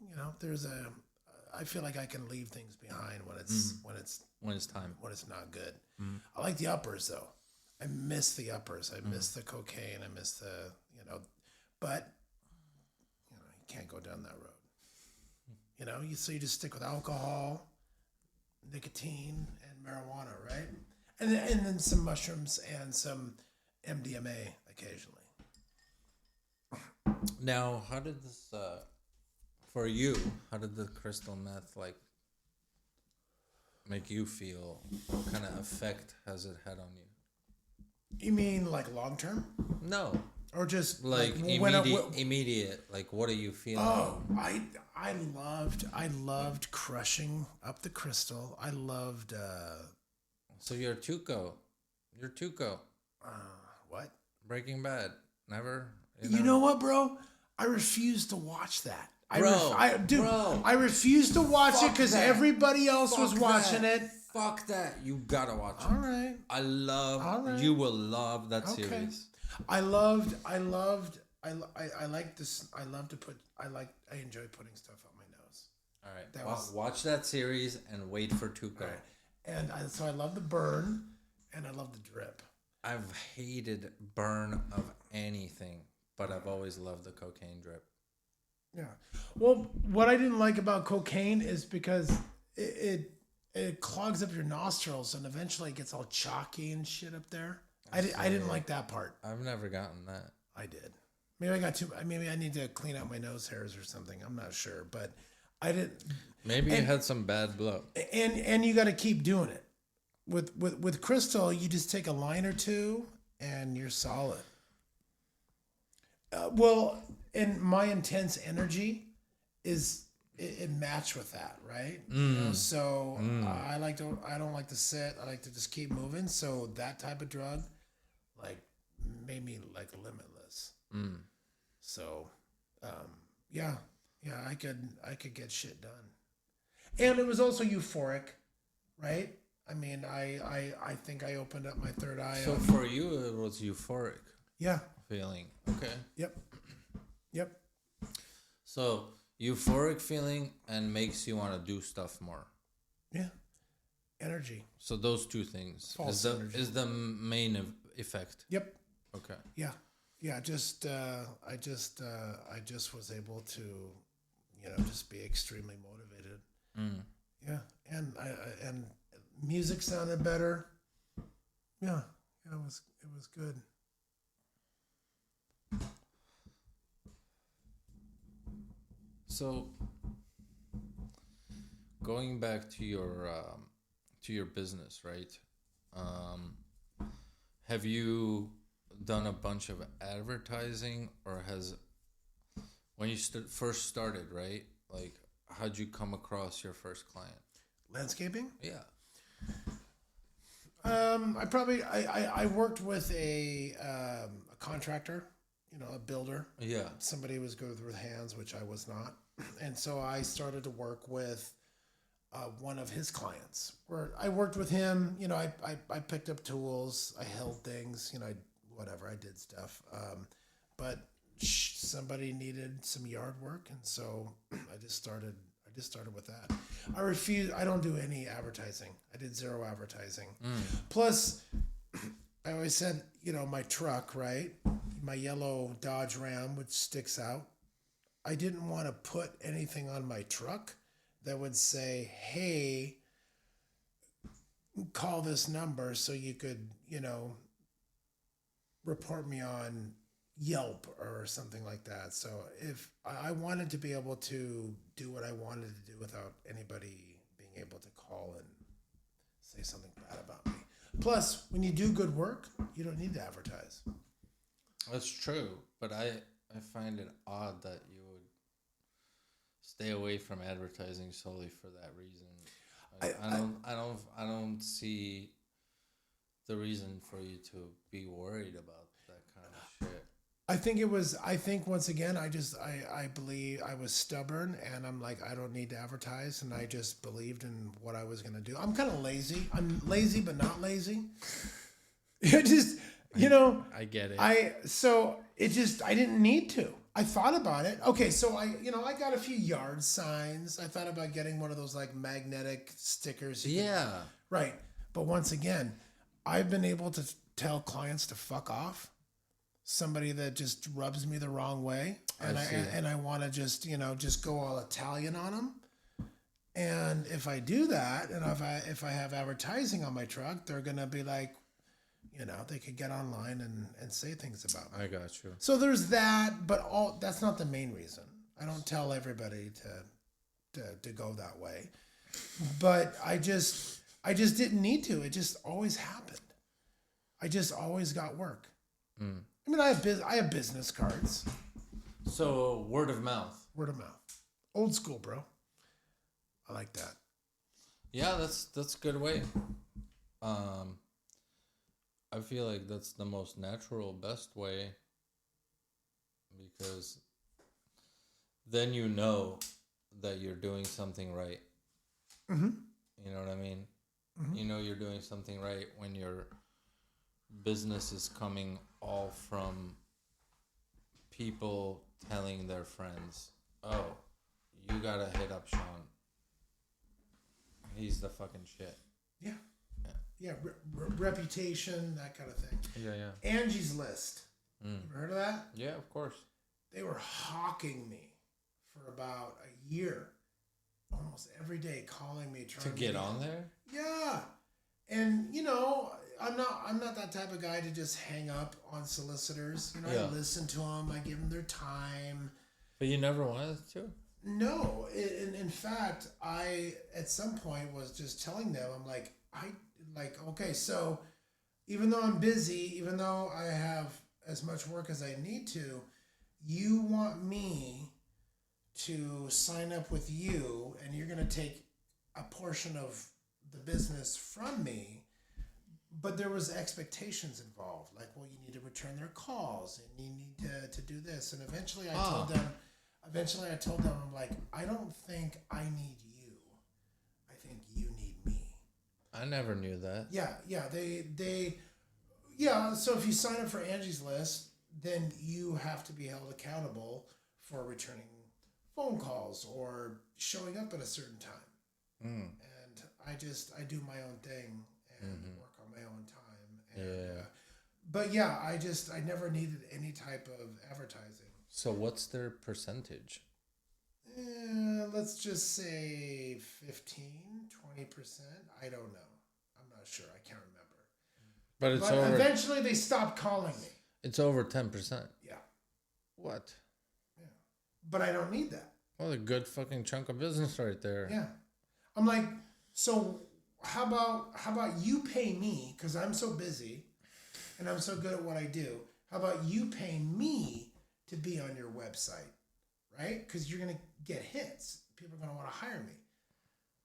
I feel like I can leave things behind when it's time. when it's not good. I like the uppers though. I miss the uppers. I miss the cocaine. I miss the, but you can't go down that road. So you just stick with alcohol, nicotine, and marijuana, right? And then some mushrooms and some MDMA occasionally. Now, how did this, for you, how did the crystal meth, like, make you feel? What kind of effect has it had on you? You mean like long term? No. Or just Like immediate. Like, what are you feeling? Oh, I loved crushing up the crystal. I loved. So you're Tuco. You're Tuco. What? Breaking Bad. Never. You know what, bro? I refuse to watch that. Bro, I refuse to watch it because that. everybody else was watching it. Fuck that. You gotta watch it. All right. You will love that series. I enjoy putting stuff on my nose. All right. Watch that series and wait for Tuco. Right. And so I love the burn and I love the drip. I've hated burn of anything, but I've always loved the cocaine drip. Yeah. Well, what I didn't like about cocaine is because it clogs up your nostrils and eventually it gets all chalky and shit up there. I didn't like that part. I've never gotten that. I did. Maybe I got too. Maybe I need to clean out my nose hairs or something. I'm not sure, but I didn't. Maybe you had some bad blood. And you got to keep doing it. With crystal, you just take a line or two and you're solid. Well, and my intense energy is it matched with that, right? So I don't like to sit. I like to just keep moving. So that type of drug, like, made me like limitless. So, yeah, I could get shit done, and it was also euphoric, right? I mean, I think I opened up my third eye. So for you, it was euphoric. Yeah. Feeling. Okay. Yep. So euphoric feeling and makes you want to do stuff more. Yeah. Energy. So those two things is the main effect. Yep. Okay. Yeah. I just was able to, just be extremely motivated. Yeah. And music sounded better. Yeah. It was good. So, going back to your business, right? Have you done a bunch of advertising, or when you first started, right? Like, how'd you come across your first client? Landscaping? Yeah. I worked with a contractor. A builder. Yeah. Somebody who was good with hands, which I was not. And so I started to work with one of his clients. Where I worked with him, I picked up tools, I held things, I did stuff. But somebody needed some yard work, and so I just started with that. I don't do any advertising. I did zero advertising. Plus, I always said, my truck, right? My yellow Dodge Ram, which sticks out. I didn't want to put anything on my truck that would say, hey, call this number so you could, report me on Yelp or something like that. So if I wanted to be able to do what I wanted to do without anybody being able to call and say something bad about me. Plus, when you do good work, you don't need to advertise. That's true, but I find it odd that you would stay away from advertising solely for that reason. I don't see the reason for you to be worried about that kind of shit. I think once again, I believe I was stubborn and I'm like, I don't need to advertise. And I just believed in what I was going to do. I'm kind of lazy. I'm lazy, but not lazy. It just, I get it. I didn't need to. I thought about it. Okay. So I got a few yard signs. I thought about getting one of those like magnetic stickers. Yeah. Right. But once again, I've been able to tell clients to fuck off. Somebody that just rubs me the wrong way, and I want to just go all Italian on them. And if I do that, and if I have advertising on my truck, they're gonna be like, they could get online and say things about me. I got you. So there's that, but that's not the main reason. I don't tell everybody to go that way. But I just didn't need to. It just always happened. I just always got work. Mm. I mean, I have business cards. So word of mouth. Word of mouth. Old school, bro. I like that. Yeah, that's a good way. I feel like that's the most natural, best way, because then you know that you're doing something right. Mm-hmm. You know what I mean? Mm-hmm. You know you're doing something right when your business is coming all from people telling their friends, oh, you gotta hit up Shawn. He's the fucking shit. Yeah. Yeah, reputation, that kind of thing. Yeah. Angie's List. Mm. You ever heard of that? Yeah, of course. They were hawking me for about a year. Almost every day calling me, trying To get on there? Yeah. And I'm not that type of guy to just hang up on solicitors. Yeah. I listen to them, I give them their time. But you never wanted to? No, in fact, I at some point was just telling them, I'm like, okay, so even though I'm busy, even though I have as much work as I need to, you want me to sign up with you, and you're going to take a portion of the business from me, but there was expectations involved. Like, well, you need to return their calls, and you need to do this. And eventually I told them, I'm like, I don't think I need you. I think you need me. I never knew that. Yeah. So if you sign up for Angie's List, then you have to be held accountable for returning phone calls or showing up at a certain time. Mm. And I do my own thing and work on my own time. And, Yeah. But yeah, I never needed any type of advertising. So what's their percentage? Let's just say 15, 20%. I don't know. I'm not sure. I can't remember. But it's But over. eventually they stopped calling me. It's over 10%. Yeah. What? Yeah. But I don't need that. Well, a good fucking chunk of business right there. Yeah. I'm like, so how about you pay me, because I'm so busy and I'm so good at what I do. How about you pay me to be on your website, right? Because you're going to get hits. People are going to want to hire me.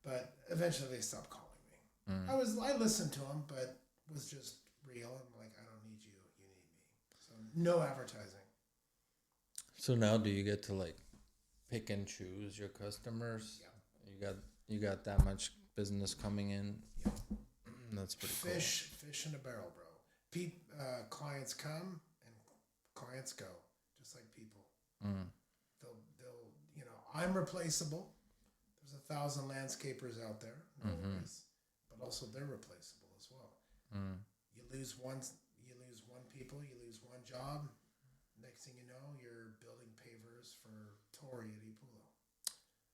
But eventually they stopped calling me. I listened to them, but was just real. I'm like, I don't need you. You need me. So no advertising. So now do you get to like pick and choose your customers? Yeah. You got that much business coming in? Yeah. That's pretty Fish in a barrel, bro. Clients come and clients go, just like people. Mm. They'll I'm replaceable. There's 1,000 landscapers out there, no worries. But also they're replaceable as well. Mm. You lose one people, you lose one job. Next thing you know, you're building pavers for Tori at Epulo.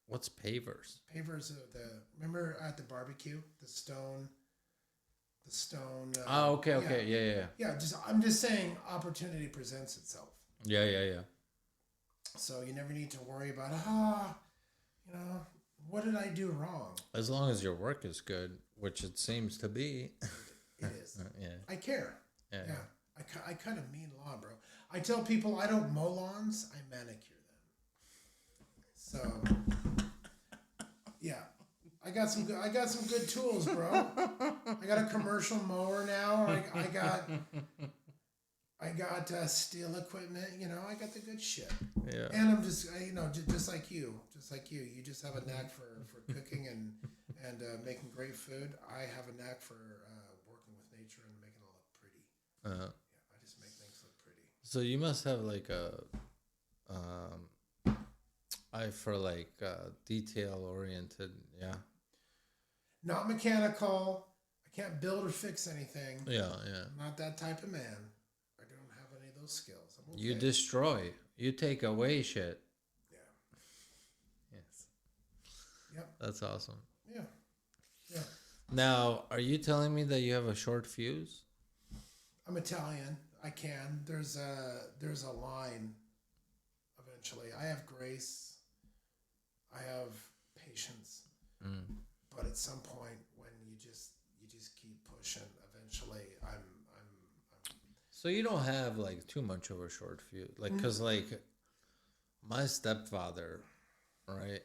What's pavers? Pavers are remember at the barbecue, the stone. Okay. Yeah. Yeah, I'm just saying opportunity presents itself. Yeah. So you never need to worry about, what did I do wrong? As long as your work is good, which it seems to be. It is. Yeah. I care. Yeah. I cut a mean lawn, bro. I tell people I don't mow lawns, I manicure them. So, yeah. I got some good tools, bro. I got a commercial mower now. I got steel equipment. I got the good shit. Yeah. And I'm just, just like you, you just have a knack for cooking and making great food. I have a knack for working with nature and making it look pretty. Uh-huh. Yeah, I just make things look pretty. So you must have like a eye for like detail oriented. Yeah. Not mechanical. I can't build or fix anything. Yeah. I'm not that type of man. I don't have any of those skills. I'm okay. You destroy. You take away shit. Yeah. Yes. Yep. That's awesome. Yeah. Yeah. Now, are you telling me that you have a short fuse? I'm Italian. I can. There's a line. Eventually, I have grace. I have patience. But at some point, when you just keep pushing, eventually, I'm. So you don't have like too much of a short fuse, like because like my stepfather, right?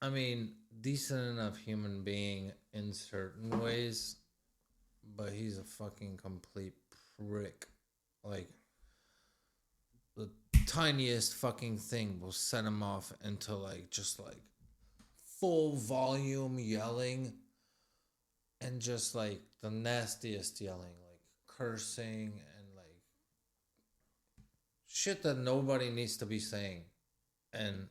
I mean, decent enough human being in certain ways, but he's a fucking complete prick. Like, the tiniest fucking thing will set him off into, like, just, like, full volume yelling and just, like, the nastiest yelling, like, cursing and, like, shit that nobody needs to be saying. And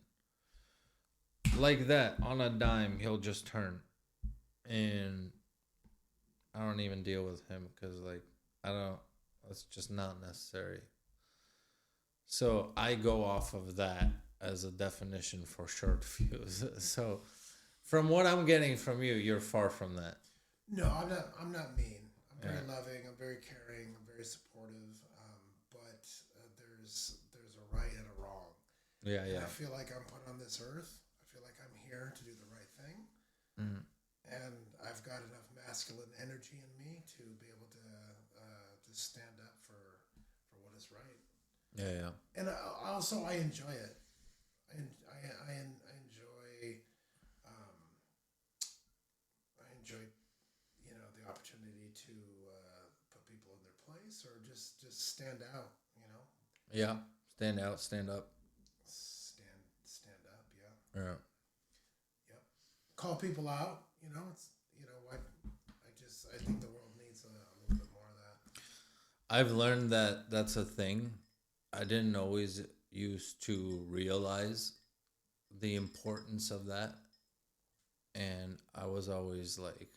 like that, on a dime, he'll just turn. And I don't even deal with him because, like, it's just not necessary. So I go off of that as a definition for short fuse. So from what I'm getting from you, you're far from that. No, I'm not mean. I'm very loving. I'm very caring. I'm very supportive. But there's a right and a wrong. Yeah. And I feel like I'm put on this earth. I feel like I'm here to do the right thing. And I've got enough masculine energy in me to be able to stand up for what is right. Yeah. And I enjoy it. I enjoy the opportunity to put people in their place or just stand out. Yeah. Stand out. Stand up. Stand up. Yeah. Yep. Call people out. It's I think the world needs a little bit more of that. I've learned that that's a thing. I didn't always used to realize the importance of that. And I was always like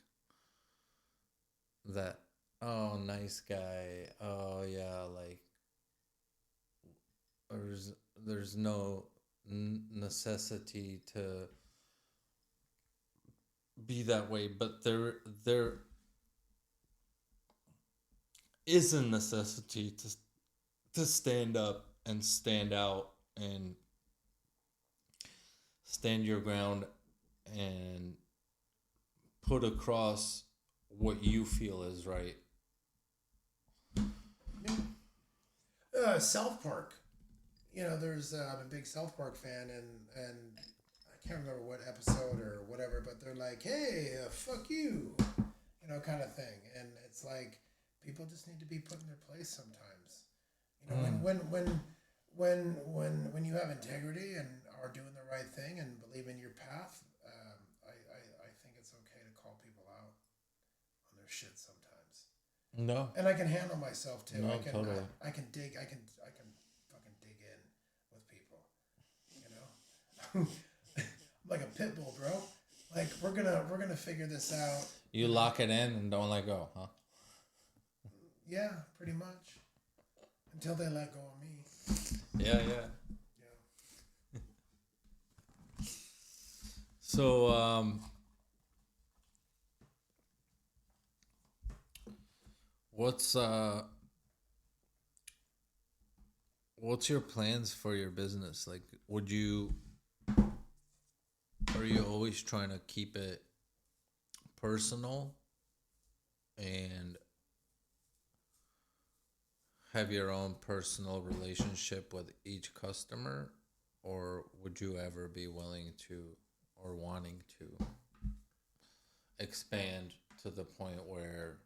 that, oh, nice guy. Oh, yeah, like there's no necessity to be that way, but there is a necessity to stand up and stand out and stand your ground and put across what you feel is right. South Park. There's I'm a big South Park fan, and I can't remember what episode or whatever, but they're like, "Hey, fuck you," kind of thing, and it's like people just need to be put in their place sometimes. When you have integrity and are doing the right thing and believe in your path, I think it's okay to call people out on their shit sometimes. No. And I can handle myself too. No, I can totally. I can fucking dig in with people. I'm like a pit bull, bro. Like we're gonna figure this out. You lock it in and don't let go, huh? Yeah, pretty much. Until they let go of me. Yeah. Yeah. So, what's your plans for your business? Like, are you always trying to keep it personal and have your own personal relationship with each customer, or would you ever be willing to or wanting to expand to the point where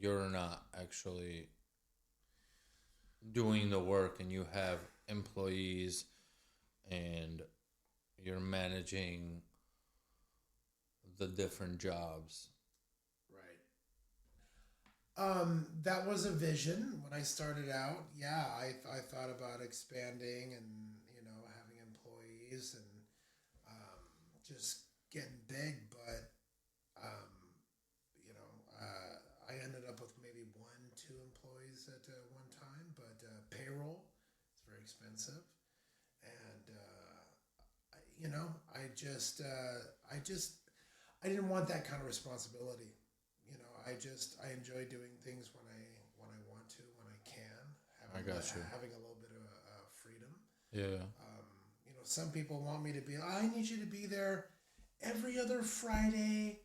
you're not actually doing the work and you have employees and you're managing the different jobs. Right. That was a vision when I started out. Yeah, I thought about expanding and, having employees and just getting big, but I ended up with maybe 1, 2 employees at one time, but payroll is very expensive, and I didn't want that kind of responsibility. I enjoy doing things when I want to, when I can. Having a little bit of freedom. Yeah. Some people want me to be. I need you to be there every other Friday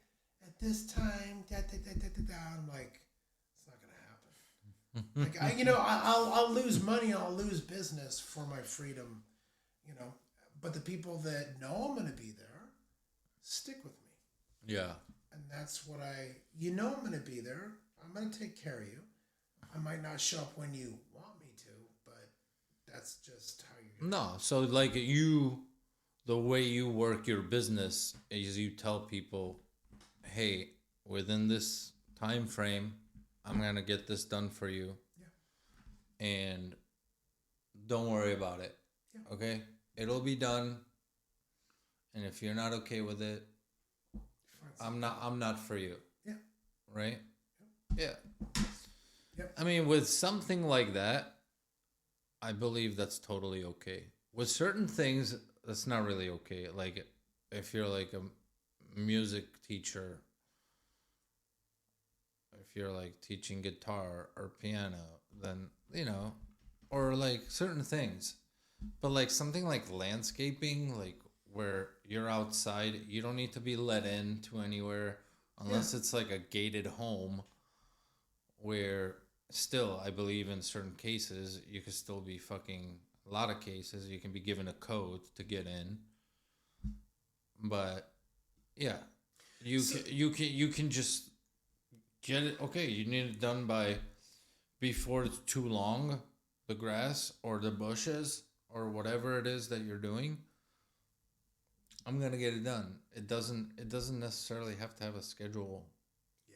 at this time. Da, da, da, da, da, da. I'm like, it's not gonna happen. I'll lose money. I'll lose business for my freedom. But the people that know I'm gonna be there stick with me. Yeah. And that's what I'm going to be there. I'm going to take care of you. I might not show up when you want me to, but that's just how you're going to. No, so like the way you work your business is you tell people, hey, within this time frame, I'm going to get this done for you. Yeah. And don't worry about it. Yeah. Okay? It'll be done. And if you're not okay with it, I'm not for you. Yeah. Right? Yep. Yeah. Yep. I mean, with something like that, I believe that's totally okay. With certain things, that's not really okay. Like, if you're like a music teacher, if you're like teaching guitar or piano, then, or like certain things. But like something like landscaping, like where you're outside, you don't need to be let in to anywhere unless it's like a gated home where still, I believe in certain cases, you could still be a lot of cases, you can be given a code to get in. But yeah, you can just get it. Okay, you need it done before it's too long, the grass or the bushes or whatever it is that you're doing. I'm gonna get it done. It doesn't necessarily have to have a schedule. Yeah.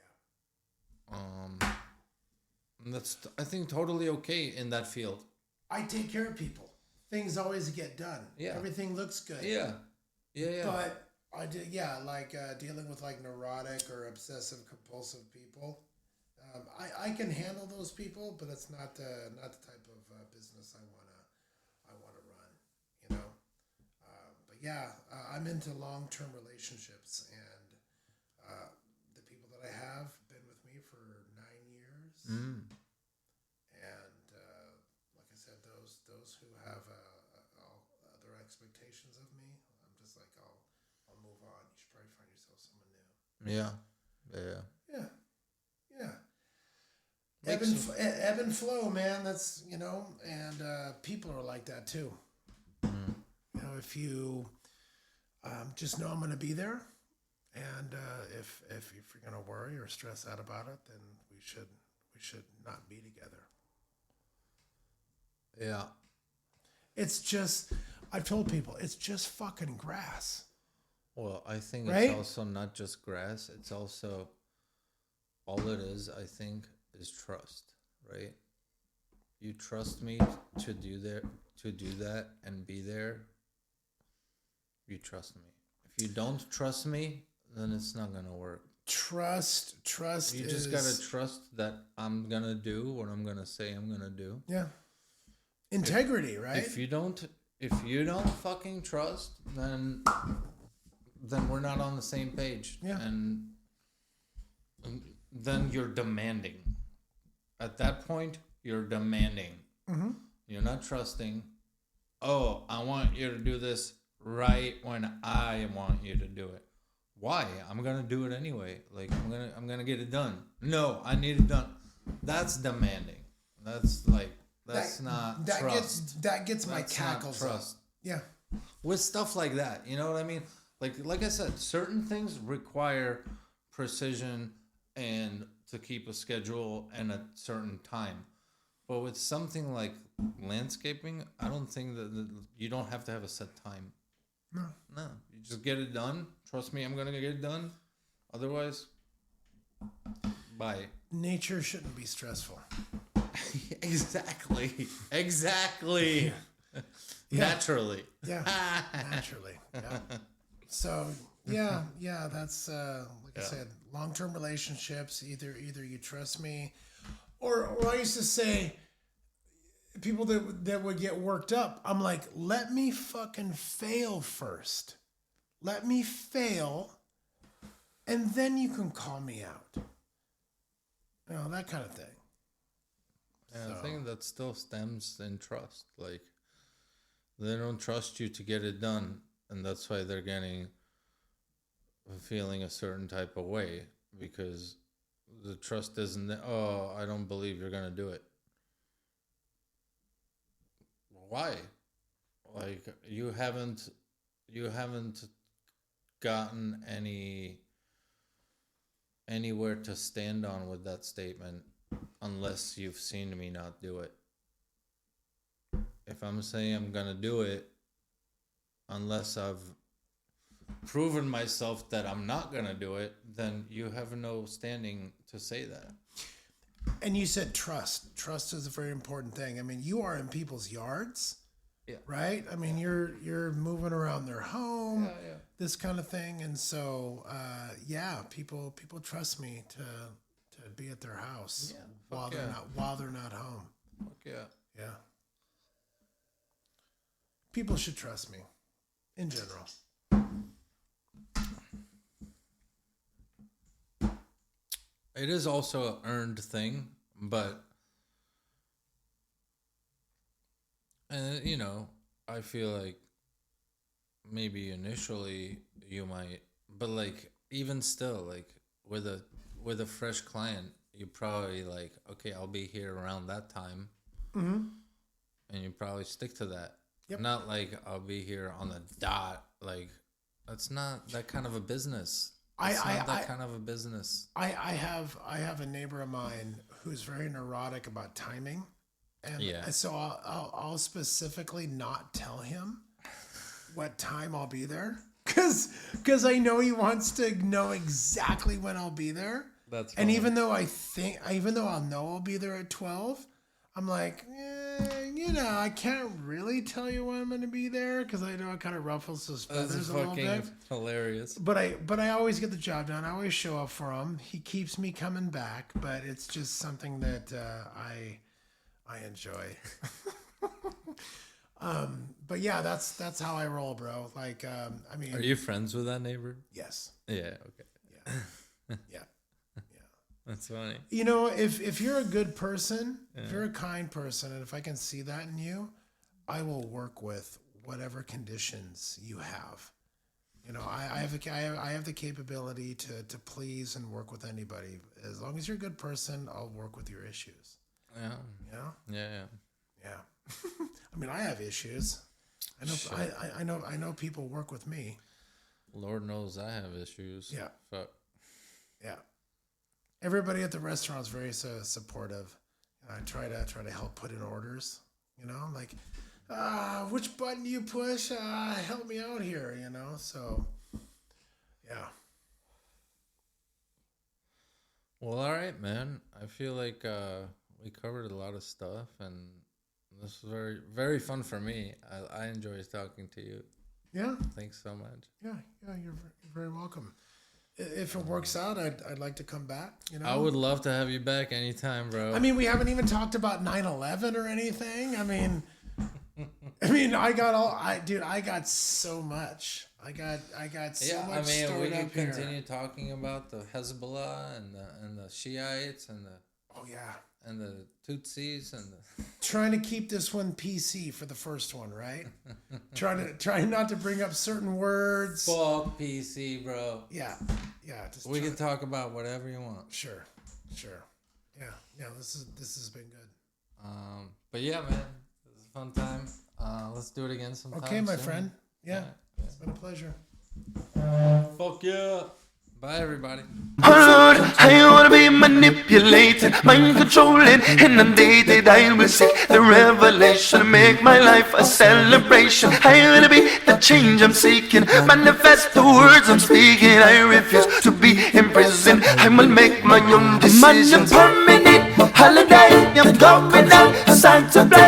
And that's, I think, totally okay in that field. I take care of people. Things always get done. Yeah. Everything looks good. Yeah. But I did, dealing with like neurotic or obsessive compulsive people. I can handle those people, but that's not the type of business I wanna run. But yeah, I'm into long-term relationships, and the people that I have been with me for 9 years. Mm. And like I said, those who have all other expectations of me, I'm just like, I'll move on. You should probably find yourself someone new. Yeah. Ebb and flow, man. That's and people are like that too. Mm. If you just know I'm going to be there, and if you're going to worry or stress out about it, then we should not be together. Yeah. It's just, I've told people, it's just fucking grass. Well, I think Right? it's also not just grass. It's also, all it is, I think, is trust, right? You trust me to do that and be there. You trust me. If you don't trust me, then it's not gonna work. Trust. You just gotta trust that I'm gonna do what I'm gonna say I'm gonna do. Yeah. Integrity, right? If you don't fucking trust, then we're not on the same page. Yeah. And then you're demanding. At that point, you're demanding. Mm-hmm. You're not trusting. Oh, I want you to do this right when I want you to do it. Why? I'm gonna do it anyway. Like I'm gonna get it done. No, I need it done. That's demanding. That's not trust. That gets my That's not cackles up. trust. Yeah. With stuff like that, you know what I mean? Like I said, certain things require precision and to keep a schedule and a certain time. But with something like landscaping, I don't think that you don't have to have a set time. No. No, you just get it done. Trust me, I'm gonna get it done. Otherwise, bye. Nature shouldn't be stressful. Exactly. Exactly. Yeah. Naturally. Yeah, naturally. Yeah. So yeah, that's like I said, long-term relationships. Either you trust me, or I used to say, people that would get worked up. I'm like, let me fucking fail first. Let me fail, and then you can call me out. You know, that kind of thing. Yeah, So. I think that still stems in trust. Like, they don't trust you to get it done, and that's why they're feeling a certain type of way, because the trust isn't that, oh, I don't believe you're gonna do it. Why? Like, you haven't gotten anywhere to stand on with that statement unless you've seen me not do it. If I'm saying I'm gonna do it, unless I've proven myself that I'm not gonna do it, then you have no standing to say that. And you said trust. Trust is a very important thing. I mean, you are in people's yards, right? I mean, you're moving around their home, this kind of thing, and so people trust me to be at their house while they're not home. Fuck yeah. Yeah. People should trust me, in general. It is also an earned thing, but you know, I feel like maybe initially you might, but like even still, like with a fresh client, you probably like, okay, I'll be here around that time, and you probably stick to that. Yep. Not like I'll be here on the dot. Like, that's not that kind of a business. It's not that kind of a business. I have a neighbor of mine who's very neurotic about timing, and so I'll specifically not tell him what time I'll be there, because I know he wants to know exactly when I'll be there. That's and even though I'll know I'll be there at 12, I'm like, I can't really tell you when I'm going to be there, because I know it kind of ruffles his feathers a little bit. Hilarious. But I always get the job done. I always show up for him. He keeps me coming back, but it's just something that I enjoy. But yeah, that's how I roll, bro. Like, I mean, are you friends with that neighbor? Yes. Yeah. Okay. Yeah. That's funny. You know, if you're a good person, if you're a kind person, and if I can see that in you, I will work with whatever conditions you have. You know, I have the capability to please and work with anybody. As long as you're a good person, I'll work with your issues. Yeah. You know? Yeah. I mean, I have issues. I know people work with me. Lord knows I have issues. Yeah. Fuck. Yeah. Everybody at the restaurant is very supportive. I try to help put in orders. You know, like, which button do you push? Help me out here. You know, so yeah. Well, all right, man. I feel like we covered a lot of stuff, and this was very, very fun for me. I enjoyed talking to you. Yeah. Thanks so much. Yeah. You're very welcome. If it works out, I'd like to come back. You know, I would love to have you back anytime, bro. I mean, we haven't even talked about 9/11 or anything. I mean, I got so much. I got so much. I mean, we stored can up here. continue talking about the Hezbollah and the Shiites and the and the Tutsis and the Trying to keep this one PC for the first one, right? trying not to bring up certain words. fuck PC, bro. Yeah. We can talk about whatever you want. Sure. Yeah. This has been good. But yeah, man, it was a fun time. Let's do it again sometime. Okay, my soon. friend. Yeah, All right. it's been a pleasure. Fuck yeah. Bye, everybody. Oh Lord, I wanna be manipulated, mind controlling, inundated. I will seek the revelation, make my life a celebration. I wanna be the change I'm seeking, manifest the words I'm speaking. I refuse to be imprisoned. I will make my own decisions. I'm on a permanent holiday. I'm going outside to play.